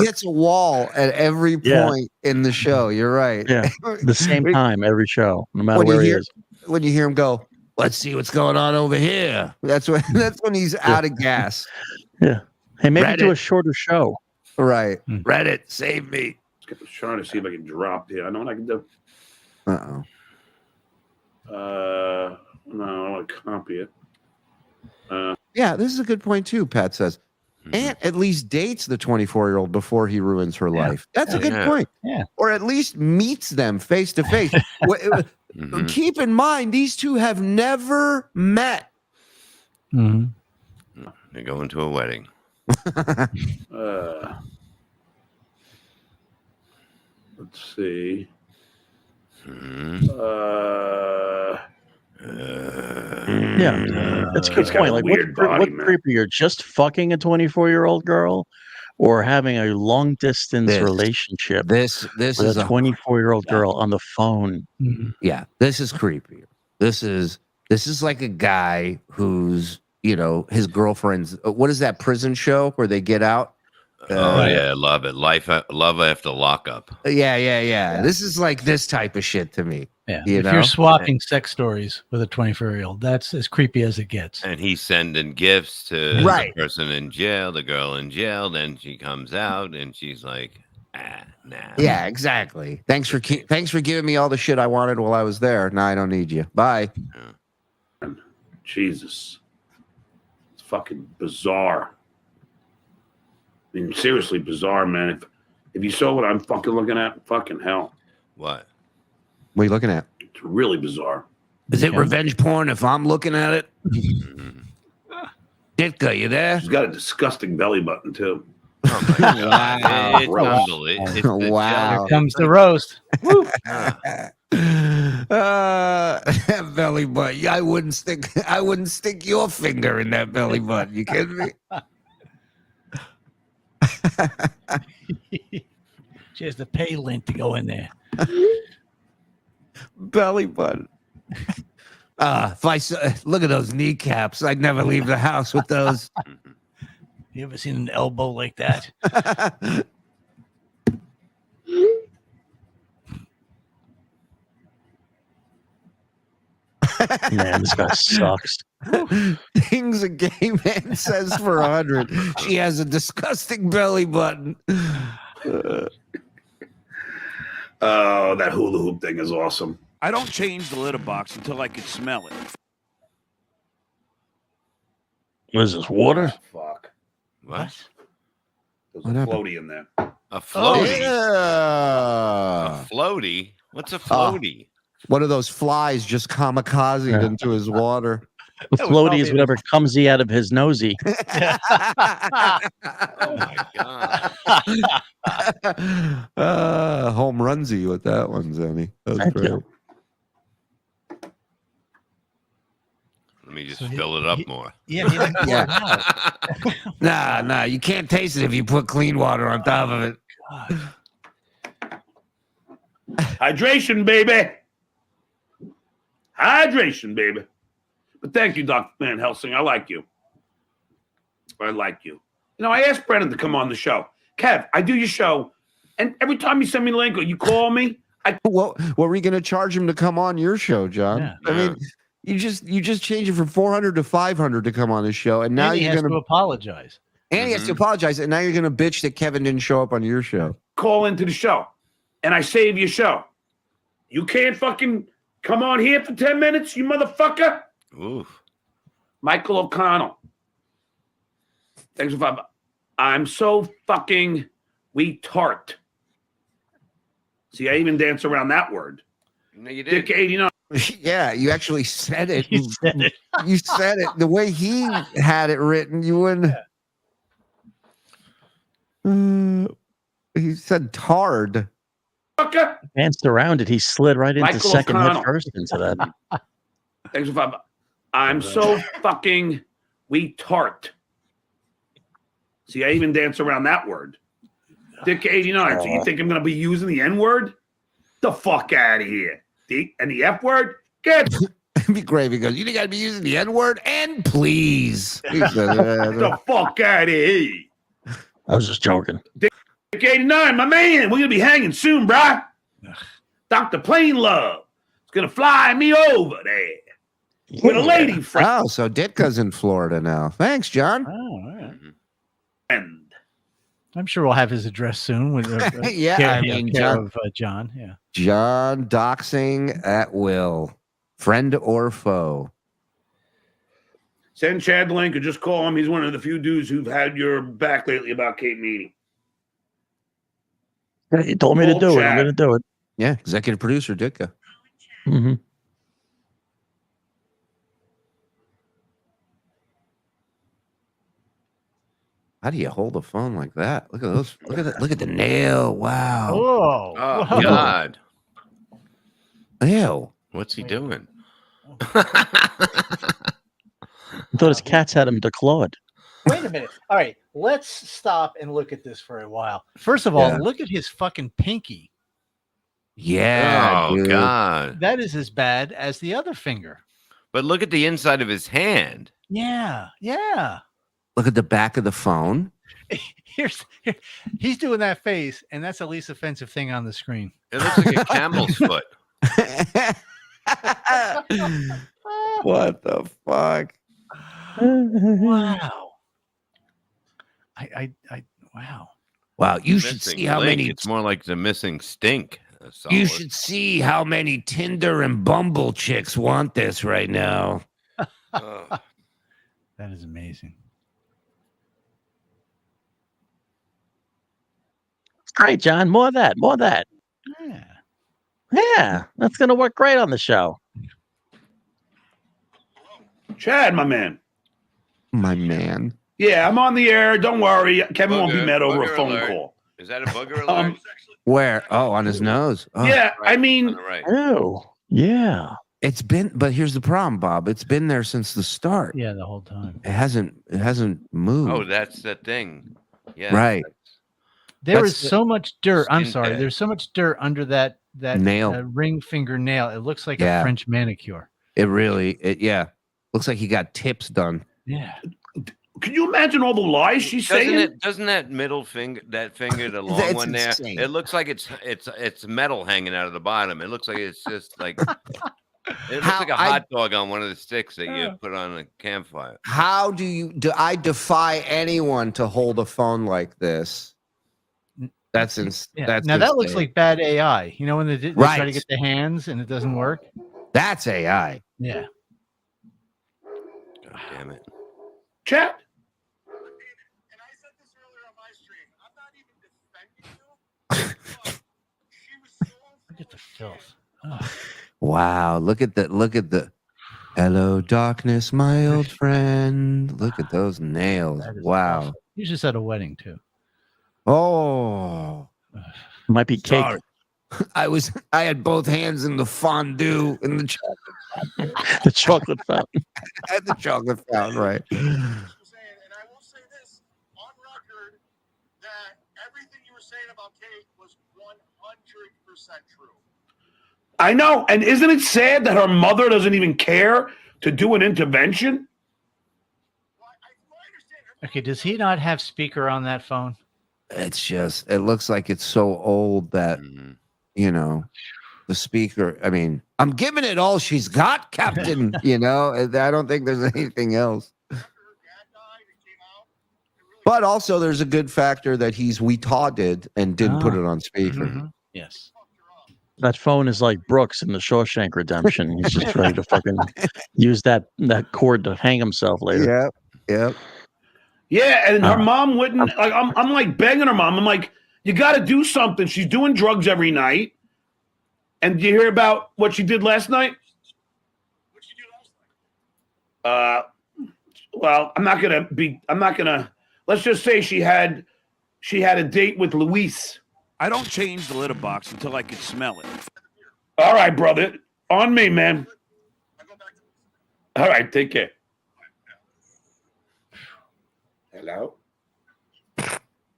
Speaker 4: hits a wall at every point in the show. You're right.
Speaker 7: Yeah, the same time every show, no matter where he is.
Speaker 4: When you hear him go, let's see what's going on over here. That's when he's out of gas.
Speaker 7: Yeah. Hey, maybe
Speaker 4: Reddit.
Speaker 7: do a shorter show.
Speaker 4: Right. Reddit, save me.
Speaker 8: I'm trying to see if I can drop here. I know what I can do.
Speaker 4: No,
Speaker 8: I want to copy it.
Speaker 4: Yeah, this is a good point too, Pat says. Aunt at least dates the 24-year-old before he ruins her life. That's a good point.
Speaker 6: Yeah.
Speaker 4: Or at least meets them face to face. Keep in mind, these two have never met.
Speaker 3: They go into a wedding.
Speaker 8: Let's see.
Speaker 7: That's a good point. Like, what's creepier, just fucking a 24-year-old girl, or having a long distance relationship?
Speaker 4: This
Speaker 7: with
Speaker 4: is
Speaker 7: a 24-year-old girl on the phone.
Speaker 4: Yeah, this is creepier. This is like a guy who's, his girlfriend's. What is that prison show where they get out?
Speaker 3: I love it. Love after lockup.
Speaker 4: Yeah. This is like this type of shit to me.
Speaker 6: Yeah. If you're swapping sex stories with a 24-year-old, that's as creepy as it gets.
Speaker 3: And he's sending gifts to the person in jail, the girl in jail. Then she comes out and she's like, nah.
Speaker 4: Yeah, exactly. Thanks for giving me all the shit I wanted while I was there. Now I don't need you. Bye.
Speaker 8: Jesus. It's fucking bizarre. I mean, seriously bizarre, man. If you saw what I'm fucking looking at, fucking hell.
Speaker 3: What?
Speaker 4: What are you looking at?
Speaker 8: It's really bizarre.
Speaker 4: Is it revenge porn if I'm looking at it? Ditka, you there?
Speaker 8: She's got a disgusting belly button, too.
Speaker 3: Oh, my God. It's unbelievable.
Speaker 4: Wow.
Speaker 6: Here comes the roast.
Speaker 4: That belly button. I wouldn't stick your finger in that belly button. You kidding me?
Speaker 6: She has the pay lint to go in there.
Speaker 4: Belly button. If I look at those kneecaps, I'd never leave the house with those.
Speaker 6: You ever seen an elbow like that?
Speaker 7: Man, this guy sucks.
Speaker 4: Things a gay man says for 100. She has a disgusting belly button.
Speaker 8: Oh, that hula hoop thing is awesome.
Speaker 12: I don't change the litter box until I can smell it.
Speaker 7: What is this, water?
Speaker 8: Fuck.
Speaker 3: What?
Speaker 8: There's a floaty in there.
Speaker 3: A floaty?
Speaker 4: Yeah.
Speaker 3: A floaty? What's a floaty?
Speaker 4: One of those flies just kamikazed into his water.
Speaker 7: The floaty is whatever comes out of his nosy.
Speaker 3: Oh my god!
Speaker 4: Home runsy with that one, Zenny. That was great.
Speaker 3: Let me just fill it up more.
Speaker 6: Yeah.
Speaker 4: Nah. You can't taste it if you put clean water on top of it.
Speaker 8: Hydration, baby. Hydration, baby. But thank you, Dr. Van Helsing. I like you. I like you. You know, I asked Brennan to come on the show. Kev, I do your show, and every time you send me a link or you call me,
Speaker 4: what were we going to charge him to come on your show, John?
Speaker 6: Yeah.
Speaker 4: I mean, you just changed it from 400 to 500 to come on his show, and now you're going
Speaker 6: to apologize.
Speaker 4: And he has to apologize, and now you're going to bitch that Kevin didn't show up on your show.
Speaker 8: Call into the show, and I save your show. You can't fucking come on here for 10 minutes, you motherfucker.
Speaker 3: Oof.
Speaker 8: Michael O'Connell. Thanks for 5. I'm so fucking retard. See, I even dance around that word.
Speaker 3: No, you
Speaker 8: Dick
Speaker 3: did.
Speaker 8: 89.
Speaker 4: Yeah, you actually said it.
Speaker 6: You said it.
Speaker 4: You said it. The way he had it written, you wouldn't. He said tard.
Speaker 7: Danced around it. He slid right into
Speaker 8: Michael
Speaker 7: second
Speaker 8: O'Connell.
Speaker 7: head first into that.
Speaker 8: Thanks for 5. I'm so fucking retard. See, I even dance around that word. Dick 89. So you think I'm going to be using the N word? The fuck out of here. And the F word? Get
Speaker 4: It'd be great because you think I'd be using the N word and please.
Speaker 8: the fuck out of here.
Speaker 7: I was just joking.
Speaker 8: Dick 89, my man. We're going to be hanging soon, bruh. Dr. Plain Love is going to fly me over there with a lady friend.
Speaker 4: Oh, so Ditka's in Florida now. Thanks, John.
Speaker 6: Oh, all right. I'm sure we'll have his address soon. With
Speaker 4: Yeah, I mean,
Speaker 6: John. John. Yeah.
Speaker 4: John doxing at will, friend or foe.
Speaker 8: Send Chad the link or just call him. He's one of the few dudes who've had your back lately about Kate Meaney.
Speaker 7: He told me to do it. I'm going to do it.
Speaker 4: Yeah, executive producer Ditka.
Speaker 7: Mm-hmm.
Speaker 4: How do you hold a phone like that? Look at those. Look at that. Look at the nail. Wow.
Speaker 6: Oh,
Speaker 3: Oh God.
Speaker 4: Ew.
Speaker 3: What's he doing?
Speaker 7: I thought his cats had him declawed.
Speaker 6: Wait a minute. All right, let's stop and look at this for a while. First of all, look at his fucking pinky.
Speaker 4: Yeah.
Speaker 3: Oh
Speaker 4: dude.
Speaker 3: God.
Speaker 6: That is as bad as the other finger.
Speaker 3: But look at the inside of his hand.
Speaker 6: Yeah. Yeah.
Speaker 4: Look at the back of the phone.
Speaker 6: He's doing that face, and that's the least offensive thing on the screen.
Speaker 3: It looks like a camel's foot.
Speaker 4: What the fuck?
Speaker 6: Wow. Wow.
Speaker 4: Wow, you should
Speaker 3: Missing
Speaker 4: see how
Speaker 3: link.
Speaker 4: many.
Speaker 3: It's more like the missing stink. That's
Speaker 4: You
Speaker 3: all
Speaker 4: should see how many Tinder and Bumble chicks want this right now.
Speaker 3: Ugh.
Speaker 6: That is amazing.
Speaker 7: Great, John. More of that. More of that.
Speaker 6: Yeah.
Speaker 7: Yeah, that's going to work great on the show.
Speaker 8: Chad, my man.
Speaker 4: My man.
Speaker 8: Yeah, I'm on the air. Don't worry. Kevin won't be met over a
Speaker 3: Booger
Speaker 8: phone
Speaker 3: alert.
Speaker 8: call.
Speaker 3: Is that a booger alert?
Speaker 4: Where? Oh, on his nose. Oh.
Speaker 8: Yeah,
Speaker 3: Right,
Speaker 8: I mean,
Speaker 3: on the right.
Speaker 7: Oh, yeah.
Speaker 4: It's been, but here's the problem, Bob. It's been there since the start.
Speaker 6: Yeah, the whole time.
Speaker 4: It hasn't moved.
Speaker 3: Oh, that's the thing. Yeah.
Speaker 4: Right.
Speaker 6: There
Speaker 4: That's
Speaker 6: is so much dirt. I'm
Speaker 3: skin
Speaker 6: sorry.
Speaker 3: tag.
Speaker 6: There's so much dirt under that
Speaker 4: Nail.
Speaker 6: Ring finger nail. It looks like
Speaker 4: Yeah.
Speaker 6: a French manicure.
Speaker 4: It really, yeah. Looks like he got tips done.
Speaker 6: Yeah.
Speaker 8: can you imagine all the lies she's saying?
Speaker 3: Doesn't that middle finger, the long
Speaker 4: That's
Speaker 3: one there,
Speaker 4: insane.
Speaker 3: it looks like it's metal hanging out of the bottom. It looks like it's just like it looks like a hot dog on one of the sticks that you put on a campfire.
Speaker 4: How do I defy anyone to hold a phone like this? That's
Speaker 6: Yeah. Now that looks like bad AI. You know when they try to get the hands and it doesn't work.
Speaker 4: That's AI.
Speaker 6: Yeah.
Speaker 3: God damn it.
Speaker 8: Chat.
Speaker 6: Look at the filth.
Speaker 4: Wow, look at the hello darkness, my old friend. Look at those nails. Wow.
Speaker 6: Awful. He's just at a wedding too.
Speaker 4: Oh,
Speaker 7: might be cake.
Speaker 4: Sorry. I had both hands in the fondue in the chocolate.
Speaker 7: The chocolate fountain.
Speaker 4: I had the chocolate fountain, right?
Speaker 8: I know. And isn't it sad that her mother doesn't even care to do an intervention?
Speaker 6: Okay, does he not have speaker on that phone?
Speaker 4: It's just, it looks like it's so old that, you know, the speaker, I mean, I'm giving it all she's got, Captain, you know, I don't think there's anything else. But also there's a good factor that he's retarded and didn't put it on speaker.
Speaker 6: Yes.
Speaker 7: That phone is like Brooks in the Shawshank Redemption. He's just ready to fucking use that cord to hang himself later.
Speaker 4: Yep.
Speaker 8: Yeah, and her mom wouldn't. Like, I'm like begging her mom. I'm like, you got to do something. She's doing drugs every night. And did you hear about what she did last night? What did she do last night? Well, I'm not gonna. Let's just say she had a date with Luis.
Speaker 12: I don't change the litter box until I can smell it.
Speaker 8: All right, brother. On me, man. All right, take care. Hello?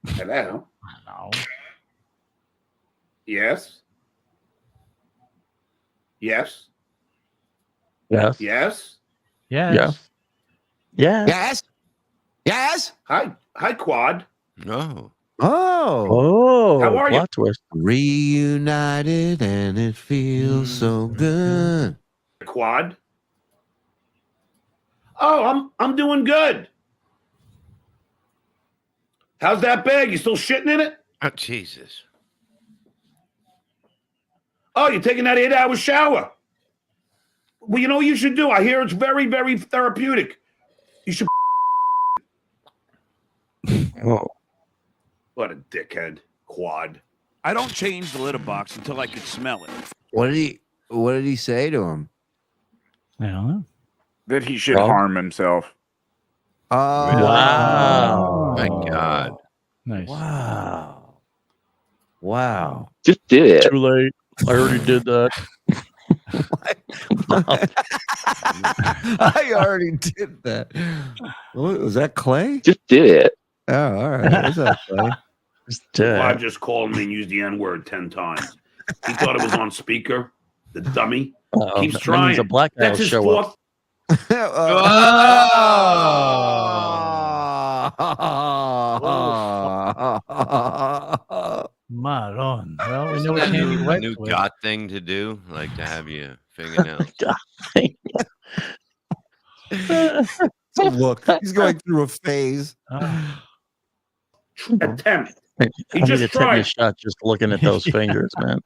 Speaker 8: Hello?
Speaker 6: Hello?
Speaker 8: Yes? Yes?
Speaker 7: Yes.
Speaker 8: Yes?
Speaker 6: Yes.
Speaker 7: Yeah.
Speaker 4: Yes. Yes.
Speaker 8: Hi, Quad.
Speaker 3: No.
Speaker 7: Oh.
Speaker 8: How are you?
Speaker 7: Plot twist.
Speaker 4: Reunited and it feels so good.
Speaker 8: Quad. Oh, I'm doing good. How's that bag? You still shitting in it?
Speaker 3: Oh, Jesus.
Speaker 8: Oh, you're taking that 8-hour shower. Well, you know what you should do? I hear it's very, very therapeutic. You should.
Speaker 7: Oh.
Speaker 8: What a dickhead. Quad.
Speaker 12: I don't change the litter box until I can smell it.
Speaker 4: What did he say to him?
Speaker 6: I don't know.
Speaker 5: That he should harm himself.
Speaker 4: Oh,
Speaker 7: Wow.
Speaker 3: My God.
Speaker 6: Nice.
Speaker 4: Wow.
Speaker 9: Just did it.
Speaker 7: Too late. I already did that.
Speaker 4: I already did that. Was that Clay?
Speaker 9: Just did it.
Speaker 4: Oh, all right. What's up, Clay?
Speaker 8: Quad just called me and used the N-word 10 times. He thought it was on speaker. The dummy. Keeps
Speaker 7: That
Speaker 8: trying.
Speaker 7: means a black guy
Speaker 8: That's
Speaker 7: will
Speaker 8: his
Speaker 7: show
Speaker 8: fourth.
Speaker 7: up.
Speaker 6: Moron. Well, we
Speaker 3: Isn't
Speaker 6: know what
Speaker 3: that
Speaker 6: candy
Speaker 3: a
Speaker 6: wet
Speaker 3: new
Speaker 6: with.
Speaker 3: God thing to do? Like to have your fingernails.
Speaker 4: Look, he's going through a phase.
Speaker 8: Attempt.
Speaker 7: I
Speaker 8: He
Speaker 7: need
Speaker 8: just
Speaker 7: a
Speaker 8: tried
Speaker 7: tetanus shot just looking at those fingers, man.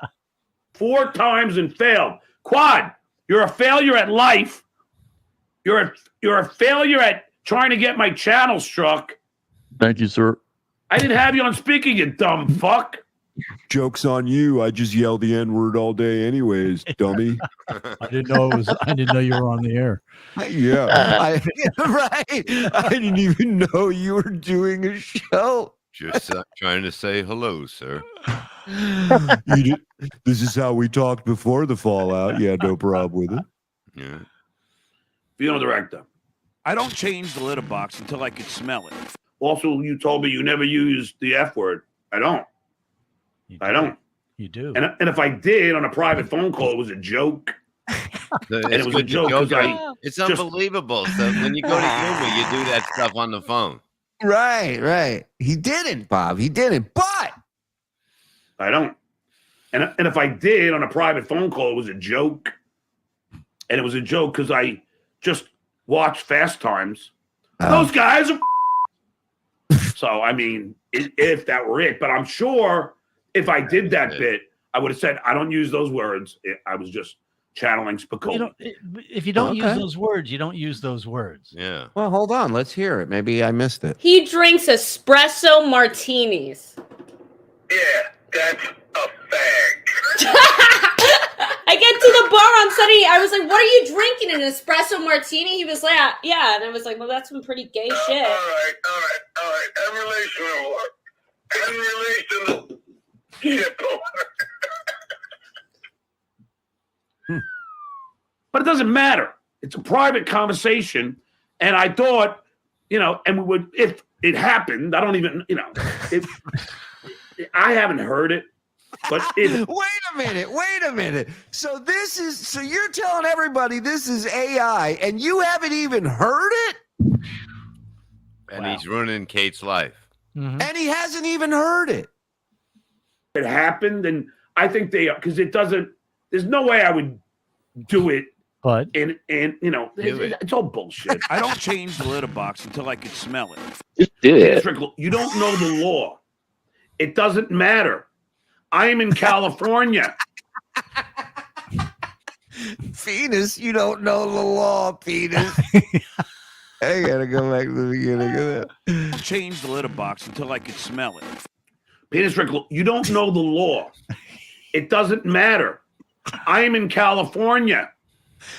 Speaker 8: 4 times and failed. Quad, you're a failure at life. You're a failure at trying to get my channel struck.
Speaker 7: Thank you, sir.
Speaker 8: I didn't have you on speaker, you dumb fuck.
Speaker 19: Joke's on you. I just yell the N-word all day anyways, dummy.
Speaker 6: I didn't know you were on the air.
Speaker 19: Yeah.
Speaker 4: Right. I didn't even know you were doing a show.
Speaker 3: Just trying to say hello, sir.
Speaker 19: This is how we talked before the fallout. Yeah, no problem with it.
Speaker 3: Yeah.
Speaker 8: Field director.
Speaker 12: I don't change the litter box until I can smell it.
Speaker 8: Also, you told me you never use the F word. I don't. I don't.
Speaker 6: You do.
Speaker 8: And if I did on a private phone call, it was a joke. And it was a joke because
Speaker 3: it's unbelievable. So when you go to humor, you do that stuff on the phone.
Speaker 4: Right. He didn't, Bob. He didn't. But
Speaker 8: I don't. And if I did on a private phone call, it was a joke. And it was a joke because I just watched Fast Times. Those guys are. So, I mean, if that were it. But I'm sure if I did that bit, I would have said, I don't use those words. I was just channeling Spicoli.
Speaker 6: If you don't use those words, you don't use those words.
Speaker 3: Yeah.
Speaker 4: Well, hold on. Let's hear it. Maybe I missed it.
Speaker 17: He drinks espresso martinis.
Speaker 1: Yeah, that's a fag.
Speaker 17: I get to the bar on Sunday. I was like, "What are you drinking? An espresso martini?" He was like, "Yeah," and I was like, "Well, that's some pretty gay shit."
Speaker 1: All right. In relation to what? In relation to shit.
Speaker 8: But it doesn't matter. It's a private conversation. And I thought, and we would, if it happened, I don't even, if I haven't heard it, but if.
Speaker 4: Wait a minute. So you're telling everybody this is AI and you haven't even heard it?
Speaker 3: And he's ruining Kate's life.
Speaker 4: Mm-hmm. And he hasn't even heard it.
Speaker 8: It happened. And I think because there's no way I would do it.
Speaker 6: But
Speaker 8: it's all bullshit.
Speaker 12: I don't change the litter box until I can smell it.
Speaker 8: Just do it. You don't know the law. It doesn't matter. I am in California.
Speaker 4: Penis, you don't know the law, penis. I gotta go back to the beginning of that.
Speaker 12: I don't change the litter box until I can smell it.
Speaker 8: Penis Rickle, you don't know the law. It doesn't matter. I am in California.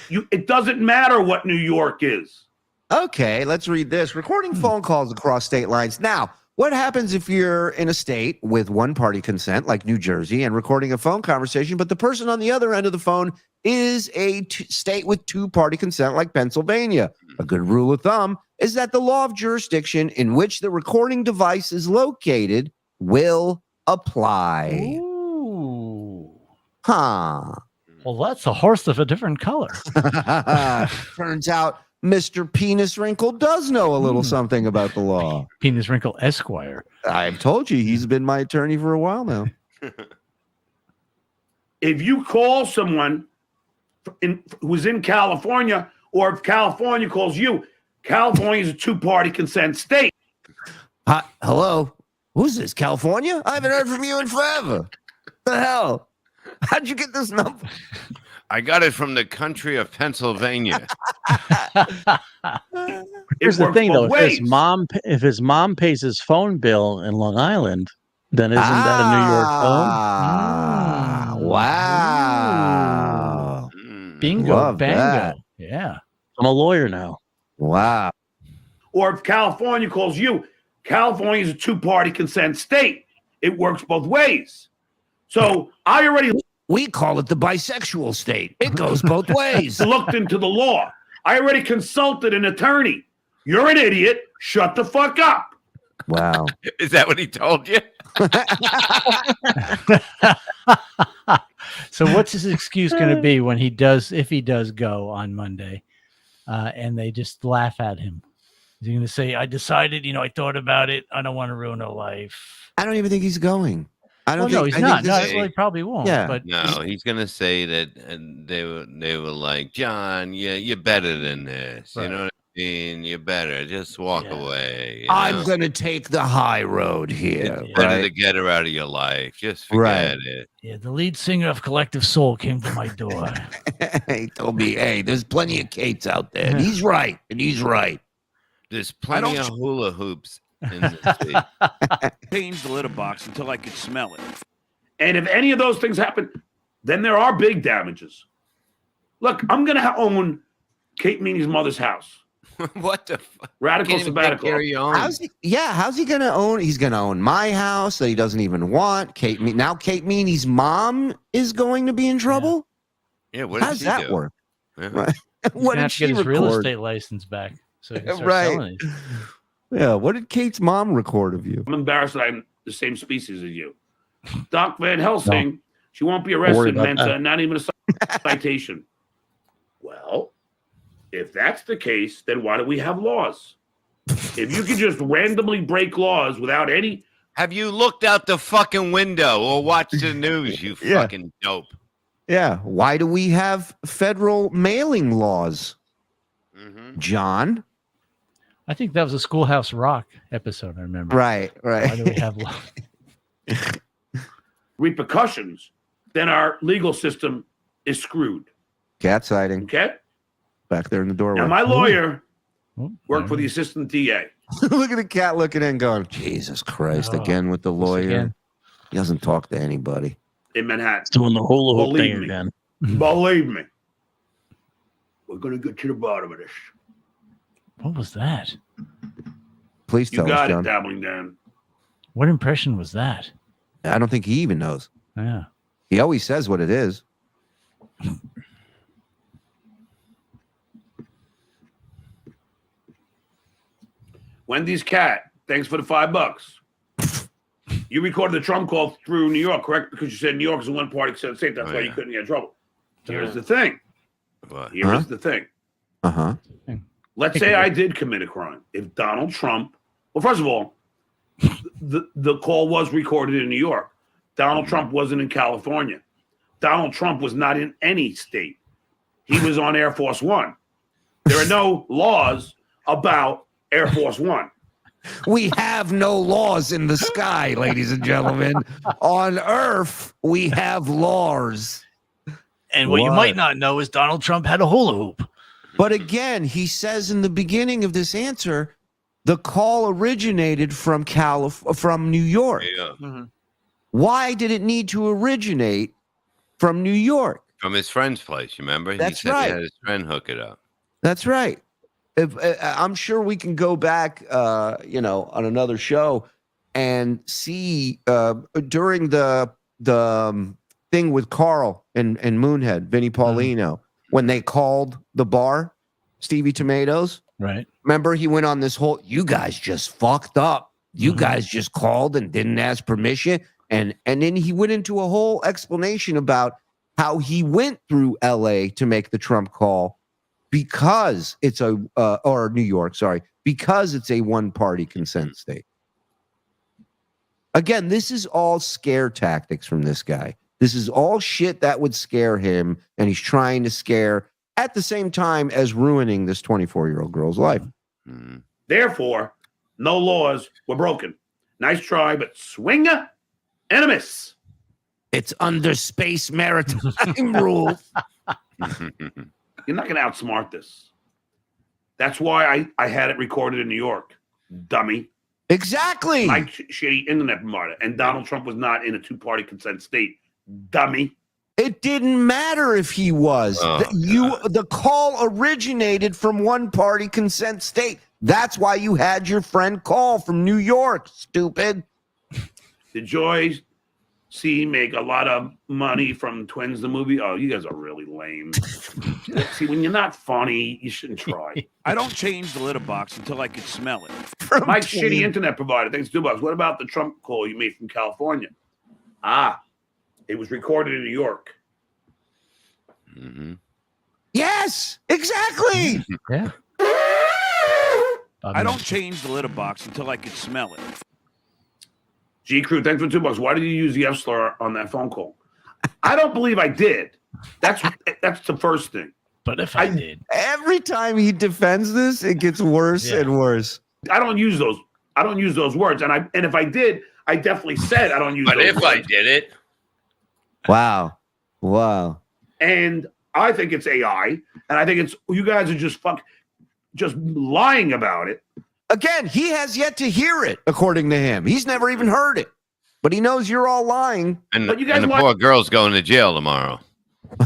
Speaker 8: It doesn't matter what New York is.
Speaker 4: Okay, let's read this. Recording phone calls across state lines. Now, what happens if you're in a state with one-party consent, like New Jersey, and recording a phone conversation, but the person on the other end of the phone is a state with two-party consent, like Pennsylvania? A good rule of thumb is that the law of jurisdiction in which the recording device is located will apply.
Speaker 6: Ooh.
Speaker 4: Huh.
Speaker 6: Well, that's a horse of a different color.
Speaker 4: Turns out Mr. Penis Wrinkle does know a little something about the law.
Speaker 6: Penis Wrinkle Esquire.
Speaker 4: I've told you, he's been my attorney for a while now.
Speaker 8: If you call someone who's in California, or if California calls you, California is a two-party consent state.
Speaker 4: Hello? Who's this, California? I haven't heard from you in forever. What the hell? How'd you get this number?
Speaker 3: I got it from the country of Pennsylvania.
Speaker 7: Here's the thing, though. If his mom pays his phone bill in Long Island, then isn't that a New York phone?
Speaker 4: Wow.
Speaker 6: Bingo,
Speaker 4: Love
Speaker 6: bango.
Speaker 4: that.
Speaker 6: Yeah.
Speaker 7: I'm a lawyer now.
Speaker 4: Wow.
Speaker 8: Or if California calls you, California is a two-party consent state. It works both ways. So
Speaker 4: we call it the bisexual state. It goes both ways.
Speaker 8: Looked into the law. I already consulted an attorney. You're an idiot. Shut the fuck up.
Speaker 4: Wow.
Speaker 3: Is that what he told you?
Speaker 6: So what's his excuse going to be when if he does go on Monday, and they just laugh at him? Is he going to say, I decided, I thought about it. I don't want to ruin a life.
Speaker 4: I don't even think he's going. I don't think
Speaker 6: no, he's not. No, he probably won't.
Speaker 4: Yeah.
Speaker 6: But
Speaker 3: No, he's gonna say that they were like, John, you're better than this.
Speaker 6: Right.
Speaker 3: You know what I mean? You're better. Just walk away.
Speaker 4: I'm gonna take the high road here.
Speaker 3: It's better to get her out of your life. Just forget it.
Speaker 6: Yeah, the lead singer of Collective Soul came to my door.
Speaker 4: He told me, hey, there's plenty of Kates out there. And he's right.
Speaker 3: There's plenty of hula hoops in the state.
Speaker 12: Change the litter box until I can smell it.
Speaker 8: And if any of those things happen, then there are big damages. Look, I'm going to own Kate Meaney's mother's house.
Speaker 3: What the fuck?
Speaker 8: Radical sabbatical.
Speaker 4: How's he going to own? He's going to own my house that he doesn't even want. Now Kate Meaney's mom is going to be in trouble?
Speaker 3: Yeah, what
Speaker 4: does that work?
Speaker 3: Yeah.
Speaker 4: Right.
Speaker 6: What did she get his real estate license back? So he can start selling it.
Speaker 4: Yeah, what did Kate's mom record of you?
Speaker 8: I'm embarrassed that I'm the same species as you. Doc Van Helsing, she won't be arrested, Menta, not even a citation. Well, if that's the case, then why do we have laws? If you can just randomly break laws without any...
Speaker 3: Have you looked out the fucking window or watched the news, you fucking dope?
Speaker 4: Yeah, why do we have federal mailing laws? John?
Speaker 6: I think that was a Schoolhouse Rock episode, I remember.
Speaker 4: Right.
Speaker 6: Why do we have
Speaker 8: repercussions, then our legal system is screwed.
Speaker 4: Cat sighting.
Speaker 8: Okay.
Speaker 4: Back there in the doorway.
Speaker 8: Now, my lawyer worked for the assistant DA.
Speaker 4: Look at the cat looking in going, Jesus Christ, again with the lawyer.
Speaker 6: Again.
Speaker 4: He doesn't talk to anybody.
Speaker 8: In Manhattan.
Speaker 7: Doing the hula hoop
Speaker 8: Believe
Speaker 7: thing
Speaker 8: me.
Speaker 7: again.
Speaker 8: Believe me. We're going to get to the bottom of this.
Speaker 6: What was that?
Speaker 4: Please
Speaker 8: You
Speaker 4: tell us,
Speaker 8: got
Speaker 4: John.
Speaker 8: it, Dabbling Dan.
Speaker 6: What impression was that?
Speaker 4: I don't think he even knows.
Speaker 6: Yeah.
Speaker 4: He always says what it is.
Speaker 8: Wendy's cat, thanks for the $5. You recorded the Trump call through New York, correct? Because you said New York is a one-party state. That's why you couldn't get in trouble. Here's the thing. Here's the thing.
Speaker 4: Uh-huh.
Speaker 8: Let's say I did commit a crime. If Donald Trump, well, first of all, the call was recorded in New York. Donald Trump wasn't in California. Donald Trump was not in any state. He was on Air Force One. There are no laws about Air Force One.
Speaker 4: We have no laws in the sky, ladies and gentlemen. On Earth, we have laws.
Speaker 6: And what you might not know is Donald Trump had a hula hoop.
Speaker 4: But again, he says in the beginning of this answer, the call originated from New York.
Speaker 3: Yeah.
Speaker 4: Why did it need to originate from New York?
Speaker 3: From his friend's place, you remember?
Speaker 4: That's
Speaker 3: he said
Speaker 4: right.
Speaker 3: He had his friend hook it up.
Speaker 4: That's right. I'm sure we can go back, on another show and see during the thing with Karl and Moonhead, Vinnie Paulino, when they called the bar, Stevie Tomatoes.
Speaker 6: Right.
Speaker 4: Remember, he went on this whole, you guys just fucked up. You guys just called and didn't ask permission. And then he went into a whole explanation about how he went through LA to make the Trump call because it's or New York, sorry, because it's a one-party consent state. Again, this is all scare tactics from this guy. This is all shit that would scare him, and he's trying to scare at the same time as ruining this 24-year-old girl's life.
Speaker 8: Therefore, no laws were broken. Nice try, but swing and a miss.
Speaker 4: It's under space maritime rules.
Speaker 8: You're not going to outsmart this. That's why I had it recorded in New York, dummy.
Speaker 4: Exactly.
Speaker 8: My shitty internet provider. And Donald Trump was not in a two-party consent state, dummy.
Speaker 4: It didn't matter if he was. The call originated from one-party consent state. That's why you had your friend call from New York, stupid.
Speaker 8: Did Joy C make a lot of money from Twins, the movie? Oh, you guys are really lame. See, when you're not funny, you shouldn't try.
Speaker 12: I don't change the litter box until I can smell it.
Speaker 8: My shitty internet provider. Thanks, $2. What about the Trump call you made from California? It was recorded in New York.
Speaker 4: Yes, exactly.
Speaker 6: Yeah.
Speaker 12: I don't change the litter box until I can smell it.
Speaker 8: G Crew, thanks for $2. Why did you use the F slur on that phone call? I don't believe I did. That's the first thing.
Speaker 6: But if I did,
Speaker 4: every time he defends this, it gets worse and worse.
Speaker 8: I don't use those. I don't use those words. And if I did, I definitely said I don't use those words.
Speaker 3: But if I did it.
Speaker 4: Wow.
Speaker 8: And I think it's AI. And I think it's you guys are just lying about it.
Speaker 4: Again, he has yet to hear it, according to him. He's never even heard it. But he knows you're all lying.
Speaker 3: And the poor girl's going to jail tomorrow.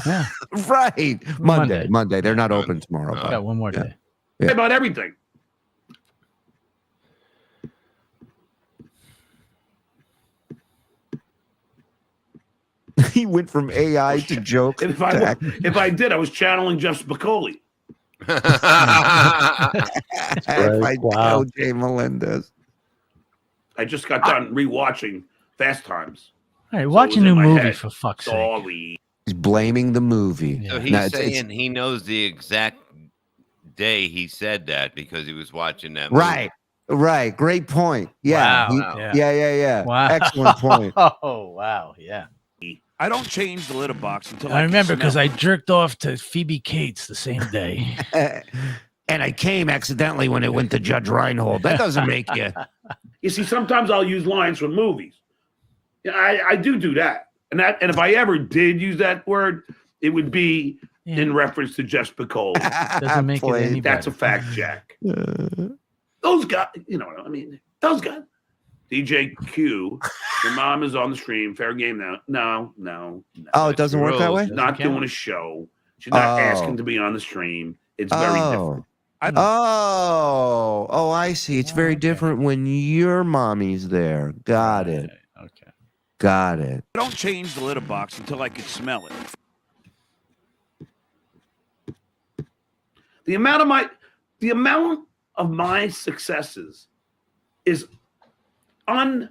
Speaker 6: Yeah.
Speaker 4: Right. Monday. They're not open tomorrow.
Speaker 6: I got one more day.
Speaker 4: Yeah.
Speaker 8: About everything.
Speaker 4: He went from AI to joke.
Speaker 8: If I did, I was channeling Jeff Spicoli.
Speaker 4: OJ Melendez.
Speaker 8: I just got done rewatching Fast Times.
Speaker 6: All right, watch a new movie for fuck's sake.
Speaker 8: Sorry.
Speaker 4: He's blaming the movie.
Speaker 3: So he's saying he knows the exact day he said that because he was watching that movie.
Speaker 4: Right. Great point. Yeah.
Speaker 6: Wow.
Speaker 4: Yeah.
Speaker 6: Wow.
Speaker 4: Excellent point.
Speaker 6: Oh, wow. Yeah.
Speaker 12: I don't change the litter box until
Speaker 6: I remember
Speaker 12: because
Speaker 6: I jerked off to Phoebe Cates the same day.
Speaker 4: And I came accidentally when it went to Judge Reinhold. That doesn't make you.
Speaker 8: You see, sometimes I'll use lines from movies. I do that. And if I ever did use that word, it would be in reference to Jess Piccolo.
Speaker 6: Doesn't make it any
Speaker 8: That's
Speaker 6: better.
Speaker 8: a fact, Jack. Those guys, you know what I mean? Those guys. DJ Q, your mom is on the stream. Fair game now. No.
Speaker 4: Oh, it doesn't work that way?
Speaker 8: She's not doing a show. She's not asking to be on the stream. It's very different.
Speaker 4: I see. It's very different when your mommy's there. Got it.
Speaker 6: Okay.
Speaker 4: Got it.
Speaker 12: I don't change the litter box until I can smell it.
Speaker 8: The amount of my successes is
Speaker 3: Don't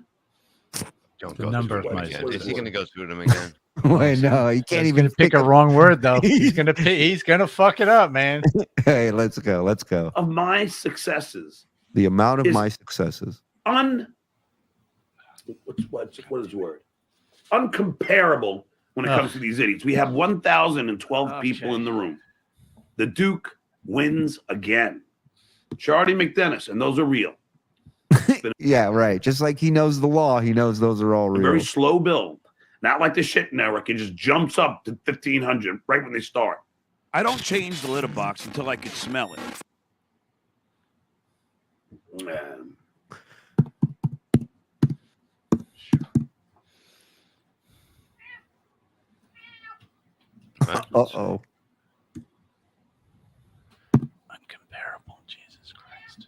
Speaker 3: go
Speaker 6: number
Speaker 3: through
Speaker 6: of
Speaker 3: it
Speaker 6: my
Speaker 3: again. Is he going to go through them again?
Speaker 4: Wait, no, you can't even
Speaker 6: pick a wrong word though. He's gonna fuck it up, man.
Speaker 4: Hey, let's go.
Speaker 8: Of my successes.
Speaker 4: The amount of
Speaker 8: is
Speaker 4: my successes.
Speaker 8: What is the word? Uncomparable when it comes to these idiots. We have 1,012 people in the room. The Duke wins again. Charlie McDennis, and those are real.
Speaker 4: Yeah, right. Just like he knows the law, he knows those are all
Speaker 8: A
Speaker 4: real.
Speaker 8: very slow build. Not like the shit network. It just jumps up to 1,500 right when they start.
Speaker 12: I don't change the litter box until I can smell it.
Speaker 4: Uh-oh.
Speaker 6: Uncomparable. Jesus Christ.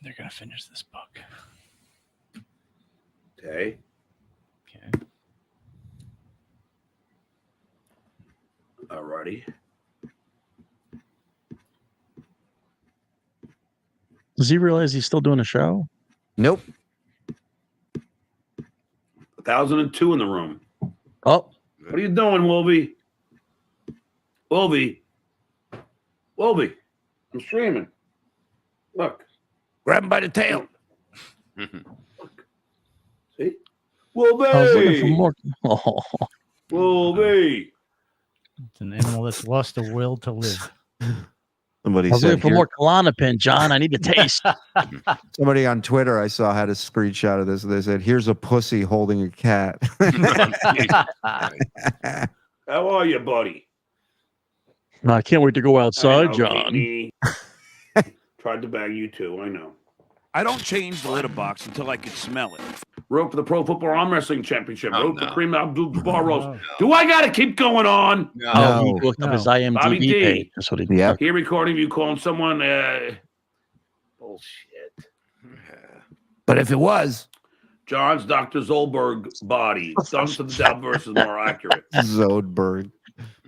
Speaker 6: They're gonna finish this book.
Speaker 8: Okay. Alrighty.
Speaker 7: Does he realize he's still doing a show?
Speaker 4: Nope.
Speaker 8: 1,002 in the room.
Speaker 7: Oh.
Speaker 8: What are you doing, Wolby? Wolby, I'm streaming. Look.
Speaker 12: Grab him by the tail.
Speaker 8: See?
Speaker 7: I was looking for
Speaker 8: Wolby!
Speaker 7: more. Oh.
Speaker 8: Wolby!
Speaker 6: It's an animal that's lost the will to live.
Speaker 4: Somebody
Speaker 7: I was
Speaker 4: said
Speaker 7: looking for
Speaker 4: here-
Speaker 7: more Klonopin, John. I need to taste.
Speaker 4: Somebody on Twitter I saw had a screenshot of this. They said, "Here's a pussy holding a cat."
Speaker 8: How are you, buddy?
Speaker 7: I can't wait to go outside,
Speaker 8: I know,
Speaker 7: John.
Speaker 8: Kate Meaney. Tried to bag you too, I know.
Speaker 12: I don't change the litter box until I can smell it.
Speaker 8: Wrote for the Pro Football Arm Wrestling Championship.
Speaker 12: Oh,
Speaker 8: Wrote for
Speaker 12: no.
Speaker 8: Kareem Abdul-Jabbar Rose. Do I got to keep going on?
Speaker 7: No, he looked up his
Speaker 8: Bobby
Speaker 7: IMDb
Speaker 8: D.
Speaker 7: page. That's what he did.
Speaker 8: Here recording you calling someone bullshit.
Speaker 4: But if it was
Speaker 8: John's Dr. Zollberg body. Done to the Dabbleverse is more accurate.
Speaker 4: Zodberg,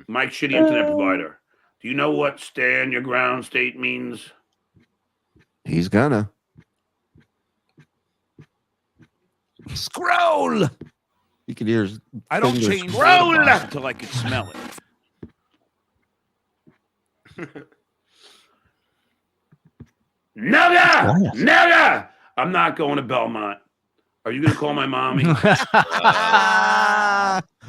Speaker 8: Mike, shitty internet provider. Do you know what stand your ground state means?
Speaker 4: he's gonna scroll. You can hear his
Speaker 12: I don't
Speaker 4: fingers
Speaker 12: change the litter box until I can smell it.
Speaker 8: Never! I'm not going to Belmont. Are you going to call my mommy?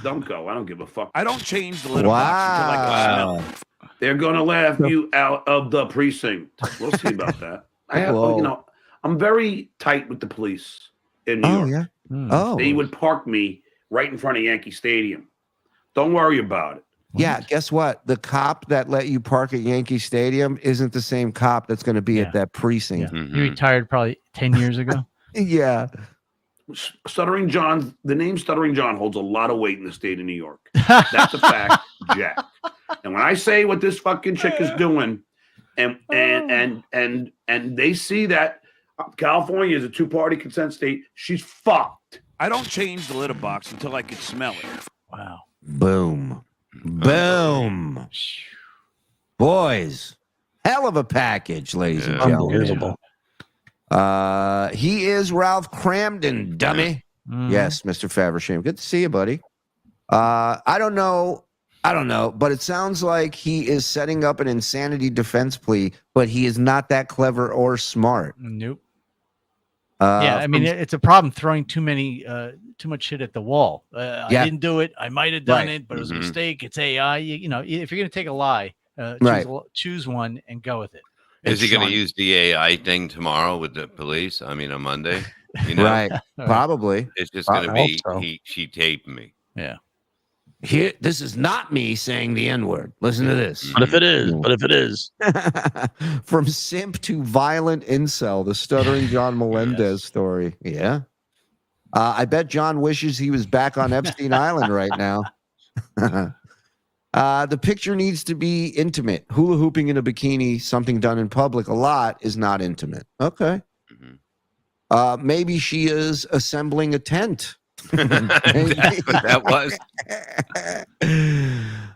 Speaker 8: Don't go. I don't give a fuck.
Speaker 12: I don't change the litter box until I can smell it.
Speaker 8: They're going to laugh you out of the precinct. We'll see about that. I'm very tight with the police in New York.
Speaker 4: Yeah. Oh.
Speaker 8: They would park me right in front of Yankee Stadium. Don't worry about it.
Speaker 4: Yeah, guess what? The cop that let you park at Yankee Stadium isn't the same cop that's going to be at that precinct.
Speaker 6: He retired probably 10 years ago.
Speaker 4: Yeah.
Speaker 8: Stuttering John, the name Stuttering John holds a lot of weight in the state of New York. That's a fact, Jack. And when I say what this fucking chick is doing, and they see that California is a two-party consent state, she's fucked.
Speaker 12: I don't change the litter box until I can smell it.
Speaker 6: Wow.
Speaker 4: Boom. Boom. Boys, hell of a package, ladies and gentlemen.
Speaker 7: Unbelievable.
Speaker 4: He is Ralph Cramden, dummy. Yes, Mr. Faversham. Good to see you, buddy. I don't know, but it sounds like he is setting up an insanity defense plea, but he is not that clever or smart.
Speaker 6: Nope. Yeah, I mean, it's a problem throwing too much shit at the wall. I didn't do it. I might have done it, but it was a mistake. It's AI. You know, if you're going to take a lie, choose one and go with it.
Speaker 3: Is he going to use the AI thing tomorrow with the police? I mean, on Monday? You know?
Speaker 4: Right. Probably.
Speaker 3: It's just going to be, she taped me.
Speaker 6: Yeah.
Speaker 4: Here, this is not me saying the N-word. Listen to this.
Speaker 7: But if it is.
Speaker 4: From simp to violent incel, the Stuttering John Melendez story. Yeah. I bet John wishes he was back on Epstein Island right now. The picture needs to be intimate. Hula hooping in a bikini, something done in public a lot, is not intimate. Okay. Maybe she is assembling a tent.
Speaker 3: That's what that was.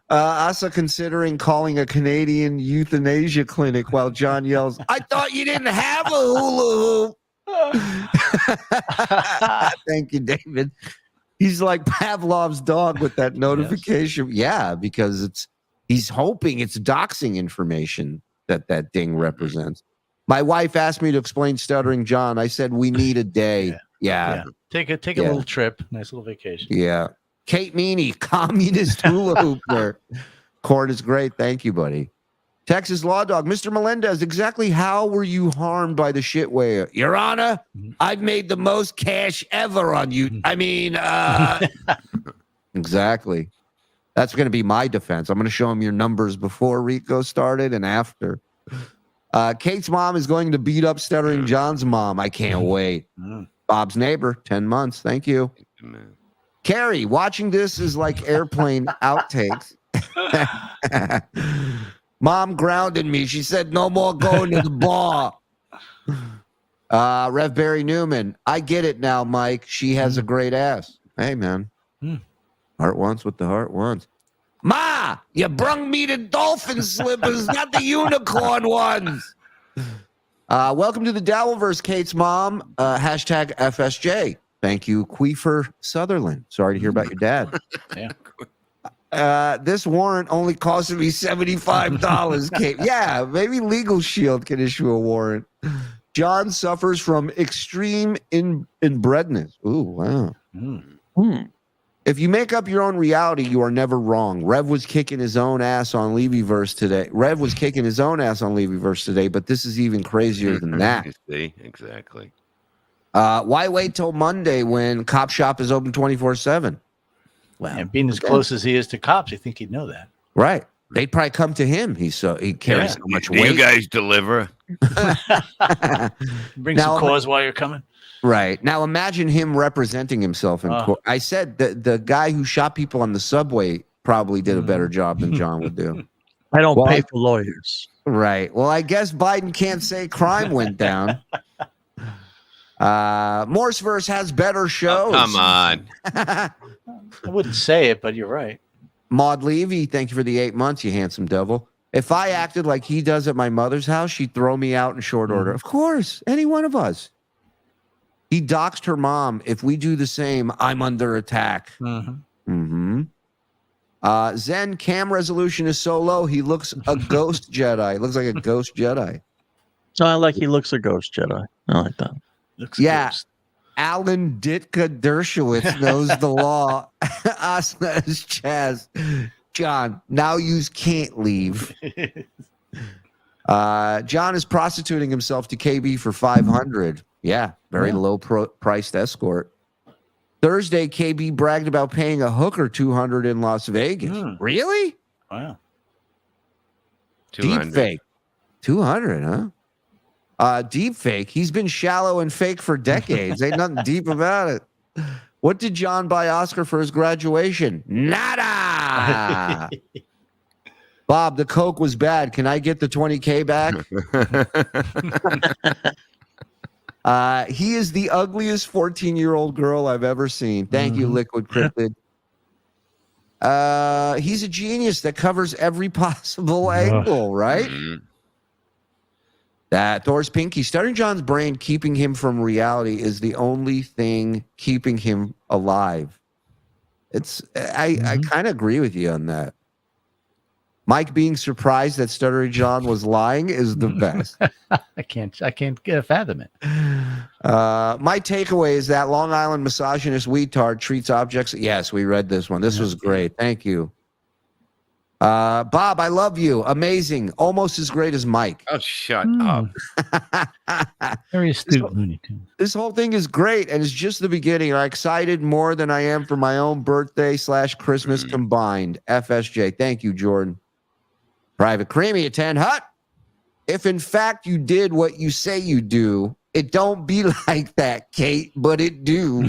Speaker 4: Asa considering calling a Canadian euthanasia clinic while John yells, "I thought you didn't have a hula hoop." Thank you, David. He's like Pavlov's dog with that notification. Yes. Yeah, because he's hoping it's doxing information that ding represents. My wife asked me to explain Stuttering John. I said we need a day. Yeah.
Speaker 6: Take a little trip. Nice little vacation.
Speaker 4: Yeah. Kate Meaney, communist hula hooper. Court is great. Thank you, buddy. Texas Law Dog. Mr. Melendez, exactly how were you harmed by the shitware? Your Honor, I've made the most cash ever on you. I mean, exactly. That's going to be my defense. I'm going to show him your numbers before Rico started and after. Kate's mom is going to beat up Stuttering John's mom. I can't wait. Bob's neighbor, 10 months. Thank you. Carrie, watching this is like airplane outtakes. Mom grounded me. She said, no more going to the bar. Rev Barry Newman, I get it now, Mike. She has a great ass. Hey, man. Heart wants what the heart wants. Ma, you brung me the dolphin slippers, not the unicorn ones. Welcome to the Dabbleverse, Kate's mom. Hashtag FSJ. Thank you, Queefer Sutherland. Sorry to hear about your dad. This warrant only costed me $75, Kate. Yeah, maybe Legal Shield can issue a warrant. John suffers from extreme inbredness. Ooh, wow. If you make up your own reality, you are never wrong. Rev was kicking his own ass on Levyverse today. But this is even crazier than that.
Speaker 3: See, exactly.
Speaker 4: Why wait till Monday when Cop Shop is open 24/7?
Speaker 6: Wow. And being as close as he is to cops, you think he'd know that.
Speaker 4: Right. They'd probably come to him. He carries so much weight.
Speaker 3: You guys deliver.
Speaker 6: Bring some cause while you're coming.
Speaker 4: Right. Now imagine him representing himself in court. I said the guy who shot people on the subway probably did a better job than John would do.
Speaker 7: I don't pay for lawyers.
Speaker 4: Right. Well, I guess Biden can't say crime went down. Morseverse has better shows.
Speaker 3: Oh, come on.
Speaker 6: I wouldn't say it, but you're right.
Speaker 4: Maud Levy, thank you for the 8 months, you handsome devil. If I acted like he does at my mother's house, she'd throw me out in short order. Of course, any one of us. He doxed her mom. If we do the same, I'm under attack. Zen cam resolution is so low, he looks a ghost Jedi. He looks like a ghost Jedi.
Speaker 7: So I like he looks a ghost Jedi. I like that.
Speaker 4: Ghost. Alan Ditka Dershowitz knows the law. Asna is Chaz. John, now you can't leave. John is prostituting himself to KB for $500. Yeah, very low priced escort. Thursday, KB bragged about paying a hooker $200 in Las Vegas. Really?
Speaker 6: Wow.
Speaker 4: Deep fake. $200, huh? Deep fake. He's been shallow and fake for decades. Ain't nothing deep about it. What did John buy Oscar for his graduation? Nada. Bob, the Coke was bad. Can I get the 20K back? He is the ugliest 14-year-old girl I've ever seen. Thank you, Liquid Cryptid. He's a genius that covers every possible angle, right? That Thor's Pinky, Stuttering John's brain keeping him from reality is the only thing keeping him alive. I kind of agree with you on that. Mike being surprised that Stuttering John was lying is the best.
Speaker 6: I can't fathom it.
Speaker 4: My takeaway is that Long Island misogynist weetard treats objects. Yes, we read this one. This was great. Thank you. Bob, I love you. Amazing. Almost as great as Mike.
Speaker 3: Oh, shut up.
Speaker 6: Very astute Looney Tunes.
Speaker 4: This whole thing is great, and it's just the beginning. I'm excited more than I am for my own birthday / Christmas combined. FSJ. Thank you, Jordan. Private Creamy at 10 Hut. If in fact you did what you say you do, it don't be like that, Kate, but it do.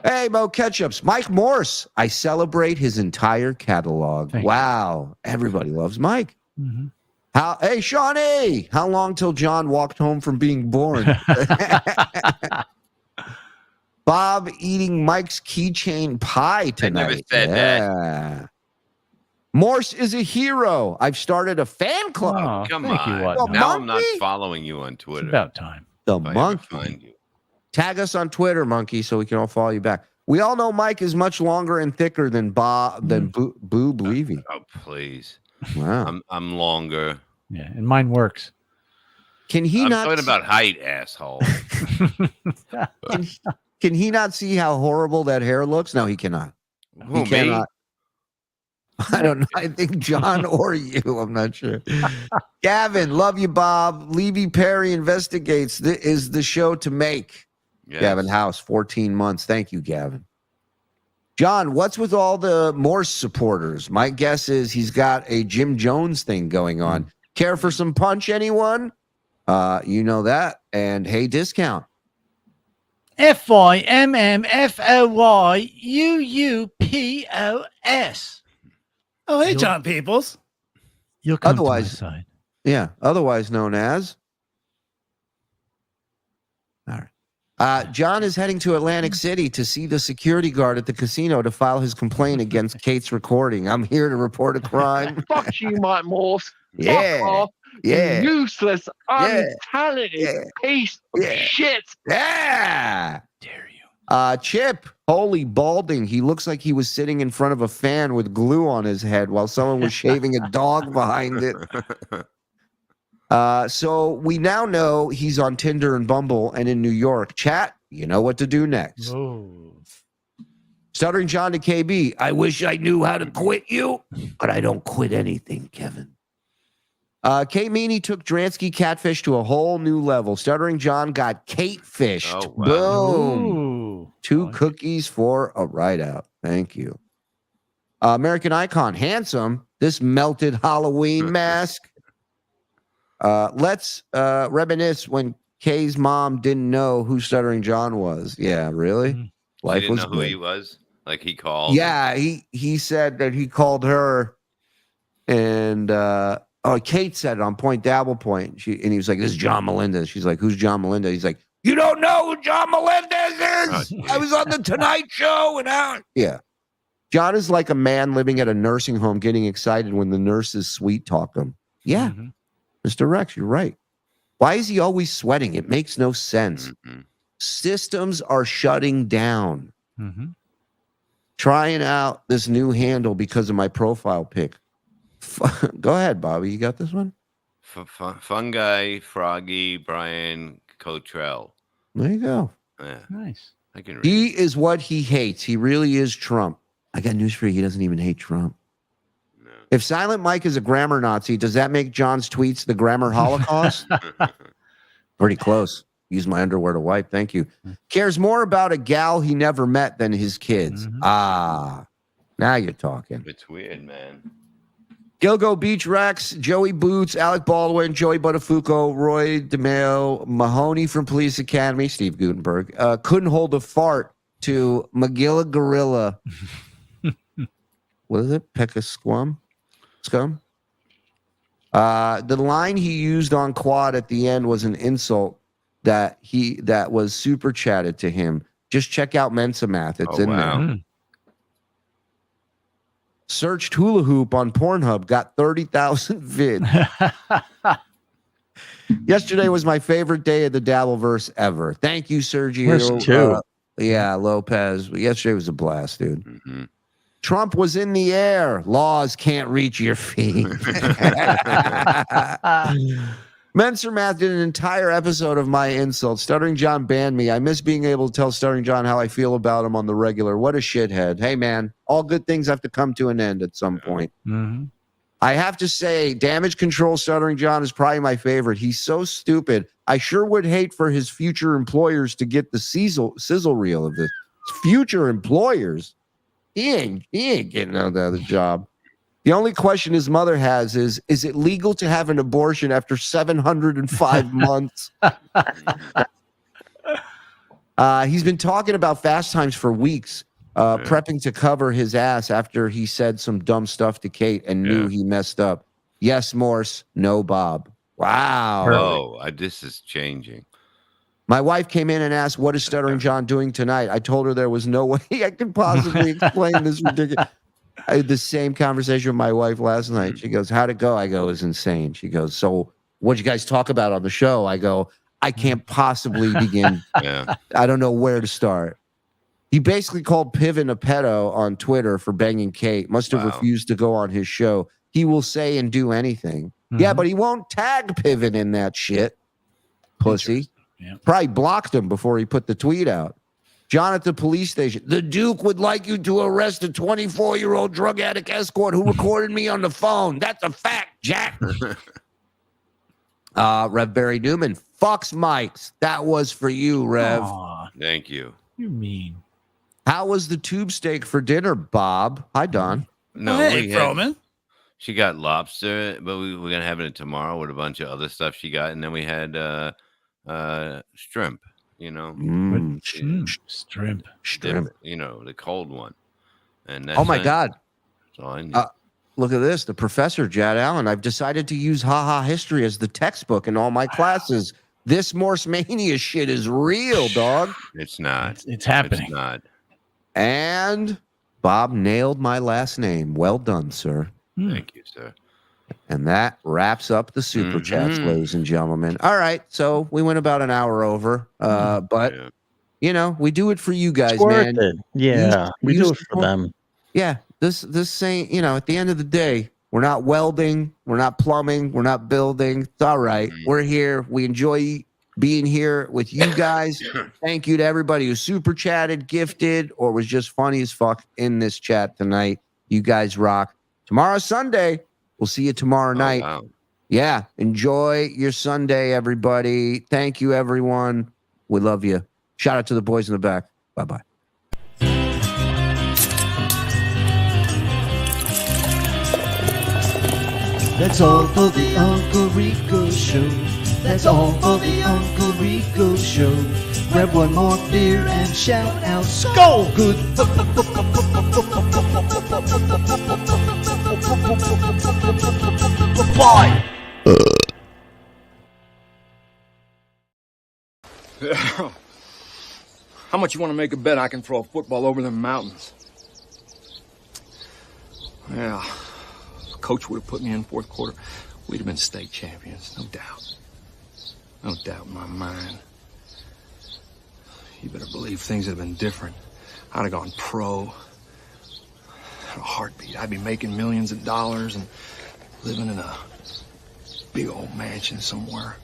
Speaker 4: Hey, Mo Ketchups. Mike Morse. I celebrate his entire catalog. Wow. Everybody loves Mike.
Speaker 6: Mm-hmm.
Speaker 4: Hey, Shawnee. How long till John walked home from being born? Bob eating Mike's keychain pie tonight.
Speaker 3: I never said that.
Speaker 4: Morse is a hero. I've started a fan club.
Speaker 3: Oh, come on. Now I'm not following you on Twitter.
Speaker 6: It's about time.
Speaker 4: The monkey.
Speaker 3: Find you.
Speaker 4: Tag us on Twitter, monkey, so we can all follow you back. We all know Mike is much longer and thicker than Boob Levy.
Speaker 3: Oh, please.
Speaker 4: Wow.
Speaker 3: I'm longer.
Speaker 6: Yeah, and mine works.
Speaker 4: Can he
Speaker 3: I'm
Speaker 4: not
Speaker 3: talking about height, asshole.
Speaker 4: Can he not see how horrible that hair looks? No, he cannot.
Speaker 3: Who,
Speaker 4: he cannot. I don't know. I think John or you. I'm not sure. Gavin, love you, Bob. Levy Perry investigates. Is the show to make. Yes. Gavin House, 14 months. Thank you, Gavin. John, what's with all the Morse supporters? My guess is he's got a Jim Jones thing going on. Care for some punch, anyone? You know that. And hey, discount.
Speaker 18: FIMMFOYUUPOS. Oh, hey, John Peoples.
Speaker 6: You'll come
Speaker 4: otherwise,
Speaker 6: to my side.
Speaker 4: Yeah, otherwise known as. All right. John is heading to Atlantic City to see the security guard at the casino to file his complaint against Kate's recording. I'm here to report a crime.
Speaker 9: Fuck you, Mike Morse.
Speaker 4: Yeah.
Speaker 9: Fuck off.
Speaker 4: Yeah.
Speaker 9: You useless, untalented piece of shit.
Speaker 4: Yeah. Dare you. Chip, holy balding. He looks like he was sitting in front of a fan with glue on his head while someone was shaving a dog behind it. So we now know he's on Tinder and Bumble and in New York. Chat, you know what to do next.
Speaker 6: Oh.
Speaker 4: Stuttering John to KB. I wish I knew how to quit you, but I don't quit anything, Kevin. Kate Meaney took Dransky Catfish to a whole new level. Stuttering John got Kate fished.
Speaker 3: Oh, wow.
Speaker 4: Boom.
Speaker 6: Ooh.
Speaker 4: 2 cookies for a write-out. Thank you. American Icon. Handsome. This melted Halloween mask. Let's reminisce when Kay's mom didn't know who Stuttering John was. Yeah, really? Life
Speaker 3: didn't
Speaker 4: was
Speaker 3: know who
Speaker 4: good.
Speaker 3: he was? Like he called?
Speaker 4: Yeah, he said that he called her and Kate said it on Point Dabble Point. And he was like, this is John Melendez. She's like, who's John Melendez? He's like, you don't know who John Melendez is? I was on the Tonight Show and out. Yeah. John is like a man living at a nursing home getting excited when the nurses sweet talk him. Yeah. Mm-hmm. Mr. Rex, you're right. Why is he always sweating? It makes no sense. Mm-hmm. Systems are shutting down.
Speaker 6: Mm-hmm.
Speaker 4: Trying out this new handle because of my profile pic. Go ahead, Bobby. You got this one?
Speaker 3: Fungi, Froggy, Brian, Cottrell.
Speaker 4: There you go.
Speaker 6: Yeah. Nice.
Speaker 3: I can read.
Speaker 4: He is what he hates. He really is Trump. I got news for you. He doesn't even hate Trump. No. If Silent Mike is a grammar Nazi, does that make John's tweets the grammar Holocaust? Pretty close. Use my underwear to wipe. Thank you. Cares more about a gal he never met than his kids. Mm-hmm. Ah, now you're talking.
Speaker 3: It's weird, man.
Speaker 4: Gilgo Beach Rex, Joey Boots, Alec Baldwin, Joey Buttafuoco, Roy DeMeo, Mahoney from Police Academy, Steve Gutenberg, couldn't hold a fart to Magilla Gorilla. What is it? Pekasquam? Scum? The line he used on Quad at the end was an insult that was super chatted to him. Just check out Mensa Math. It's in there. Searched hula hoop on Pornhub, got 30,000 vids. Yesterday was my favorite day of the Dabbleverse ever. Thank you, Sergio. Yeah, Lopez. Yesterday was a blast, dude. Mm-hmm. Trump was in the air. Laws can't reach your feet. Mensa Math did an entire episode of my insults. Stuttering John banned me. I miss being able to tell Stuttering John how I feel about him on the regular. What a shithead. Hey, man, all good things have to come to an end at some point.
Speaker 6: Mm-hmm.
Speaker 4: I have to say, Damage Control Stuttering John is probably my favorite. He's so stupid. I sure would hate for his future employers to get the sizzle reel of this. Future employers? He ain't getting another job. The only question his mother has is it legal to have an abortion after 705 months? He's been talking about Fast Times for weeks, prepping to cover his ass after he said some dumb stuff to Kate and knew he messed up. Yes, Morse. No, Bob. Wow.
Speaker 3: Oh, this is changing.
Speaker 4: My wife came in and asked, what is Stuttering John doing tonight? I told her there was no way I could possibly explain this ridiculous. I had the same conversation with my wife last night. She goes, how'd it go? I go, it was insane. She goes, so what'd you guys talk about on the show? I go, I can't possibly begin. I don't know where to start. He basically called Piven a pedo on Twitter for banging Kate. Must have refused to go on his show. He will say and do anything. Yeah, but he won't tag Piven in that shit. Pussy. Probably blocked him before he put the tweet out. John at the police station. The Duke would like you to arrest a 24-year-old drug addict escort who recorded me on the phone. That's a fact, Jack. Rev Barry Newman. Fucks Mike's. That was for you, Rev.
Speaker 3: Aww. Thank you.
Speaker 6: You mean.
Speaker 4: How was the tube steak for dinner, Bob? Hi, Don.
Speaker 3: No,
Speaker 18: hey, Froman.
Speaker 3: She got lobster, but we're going to have it tomorrow with a bunch of other stuff she got. And then we had shrimp. You know,
Speaker 6: shrimp,
Speaker 3: you know, the cold one. And
Speaker 4: oh my God,
Speaker 3: that's all I need.
Speaker 4: Look at this. The professor, Jad Allen. I've decided to use haha history as the textbook in all my classes. This Morse mania shit is real, dog.
Speaker 3: It's not.
Speaker 6: It's happening.
Speaker 3: It's not.
Speaker 4: And Bob nailed my last name. Well done, sir.
Speaker 3: Thank you, sir.
Speaker 4: And that wraps up the super chats, ladies and gentlemen. All right, so we went about an hour over, but you know, we do it for you guys, man.
Speaker 7: Yeah, we do it for them.
Speaker 4: Yeah, this ain't, you know, at the end of the day, we're not welding, we're not plumbing, we're not building. It's all right. We're here. We enjoy being here with you guys. Thank you to everybody who super chatted, gifted, or was just funny as fuck in this chat tonight. You guys rock. Tomorrow's Sunday. We'll see you tomorrow night.
Speaker 3: Wow.
Speaker 4: Yeah. Enjoy your Sunday, everybody. Thank you, everyone. We love you. Shout out to the boys in the back. Bye-bye.
Speaker 2: That's all for the Uncle Rico Show. That's all for the Uncle Rico Show. Grab one more beer and shout out, Skull Good. Goodbye.
Speaker 20: How much you want to make a bet I can throw a football over them mountains? Yeah, if Coach would have put me in fourth quarter, we'd have been state champions, no doubt. No doubt in my mind. You better believe things would have been different. I'd have gone pro. In a heartbeat. I'd be making millions of dollars and living in a big old mansion somewhere.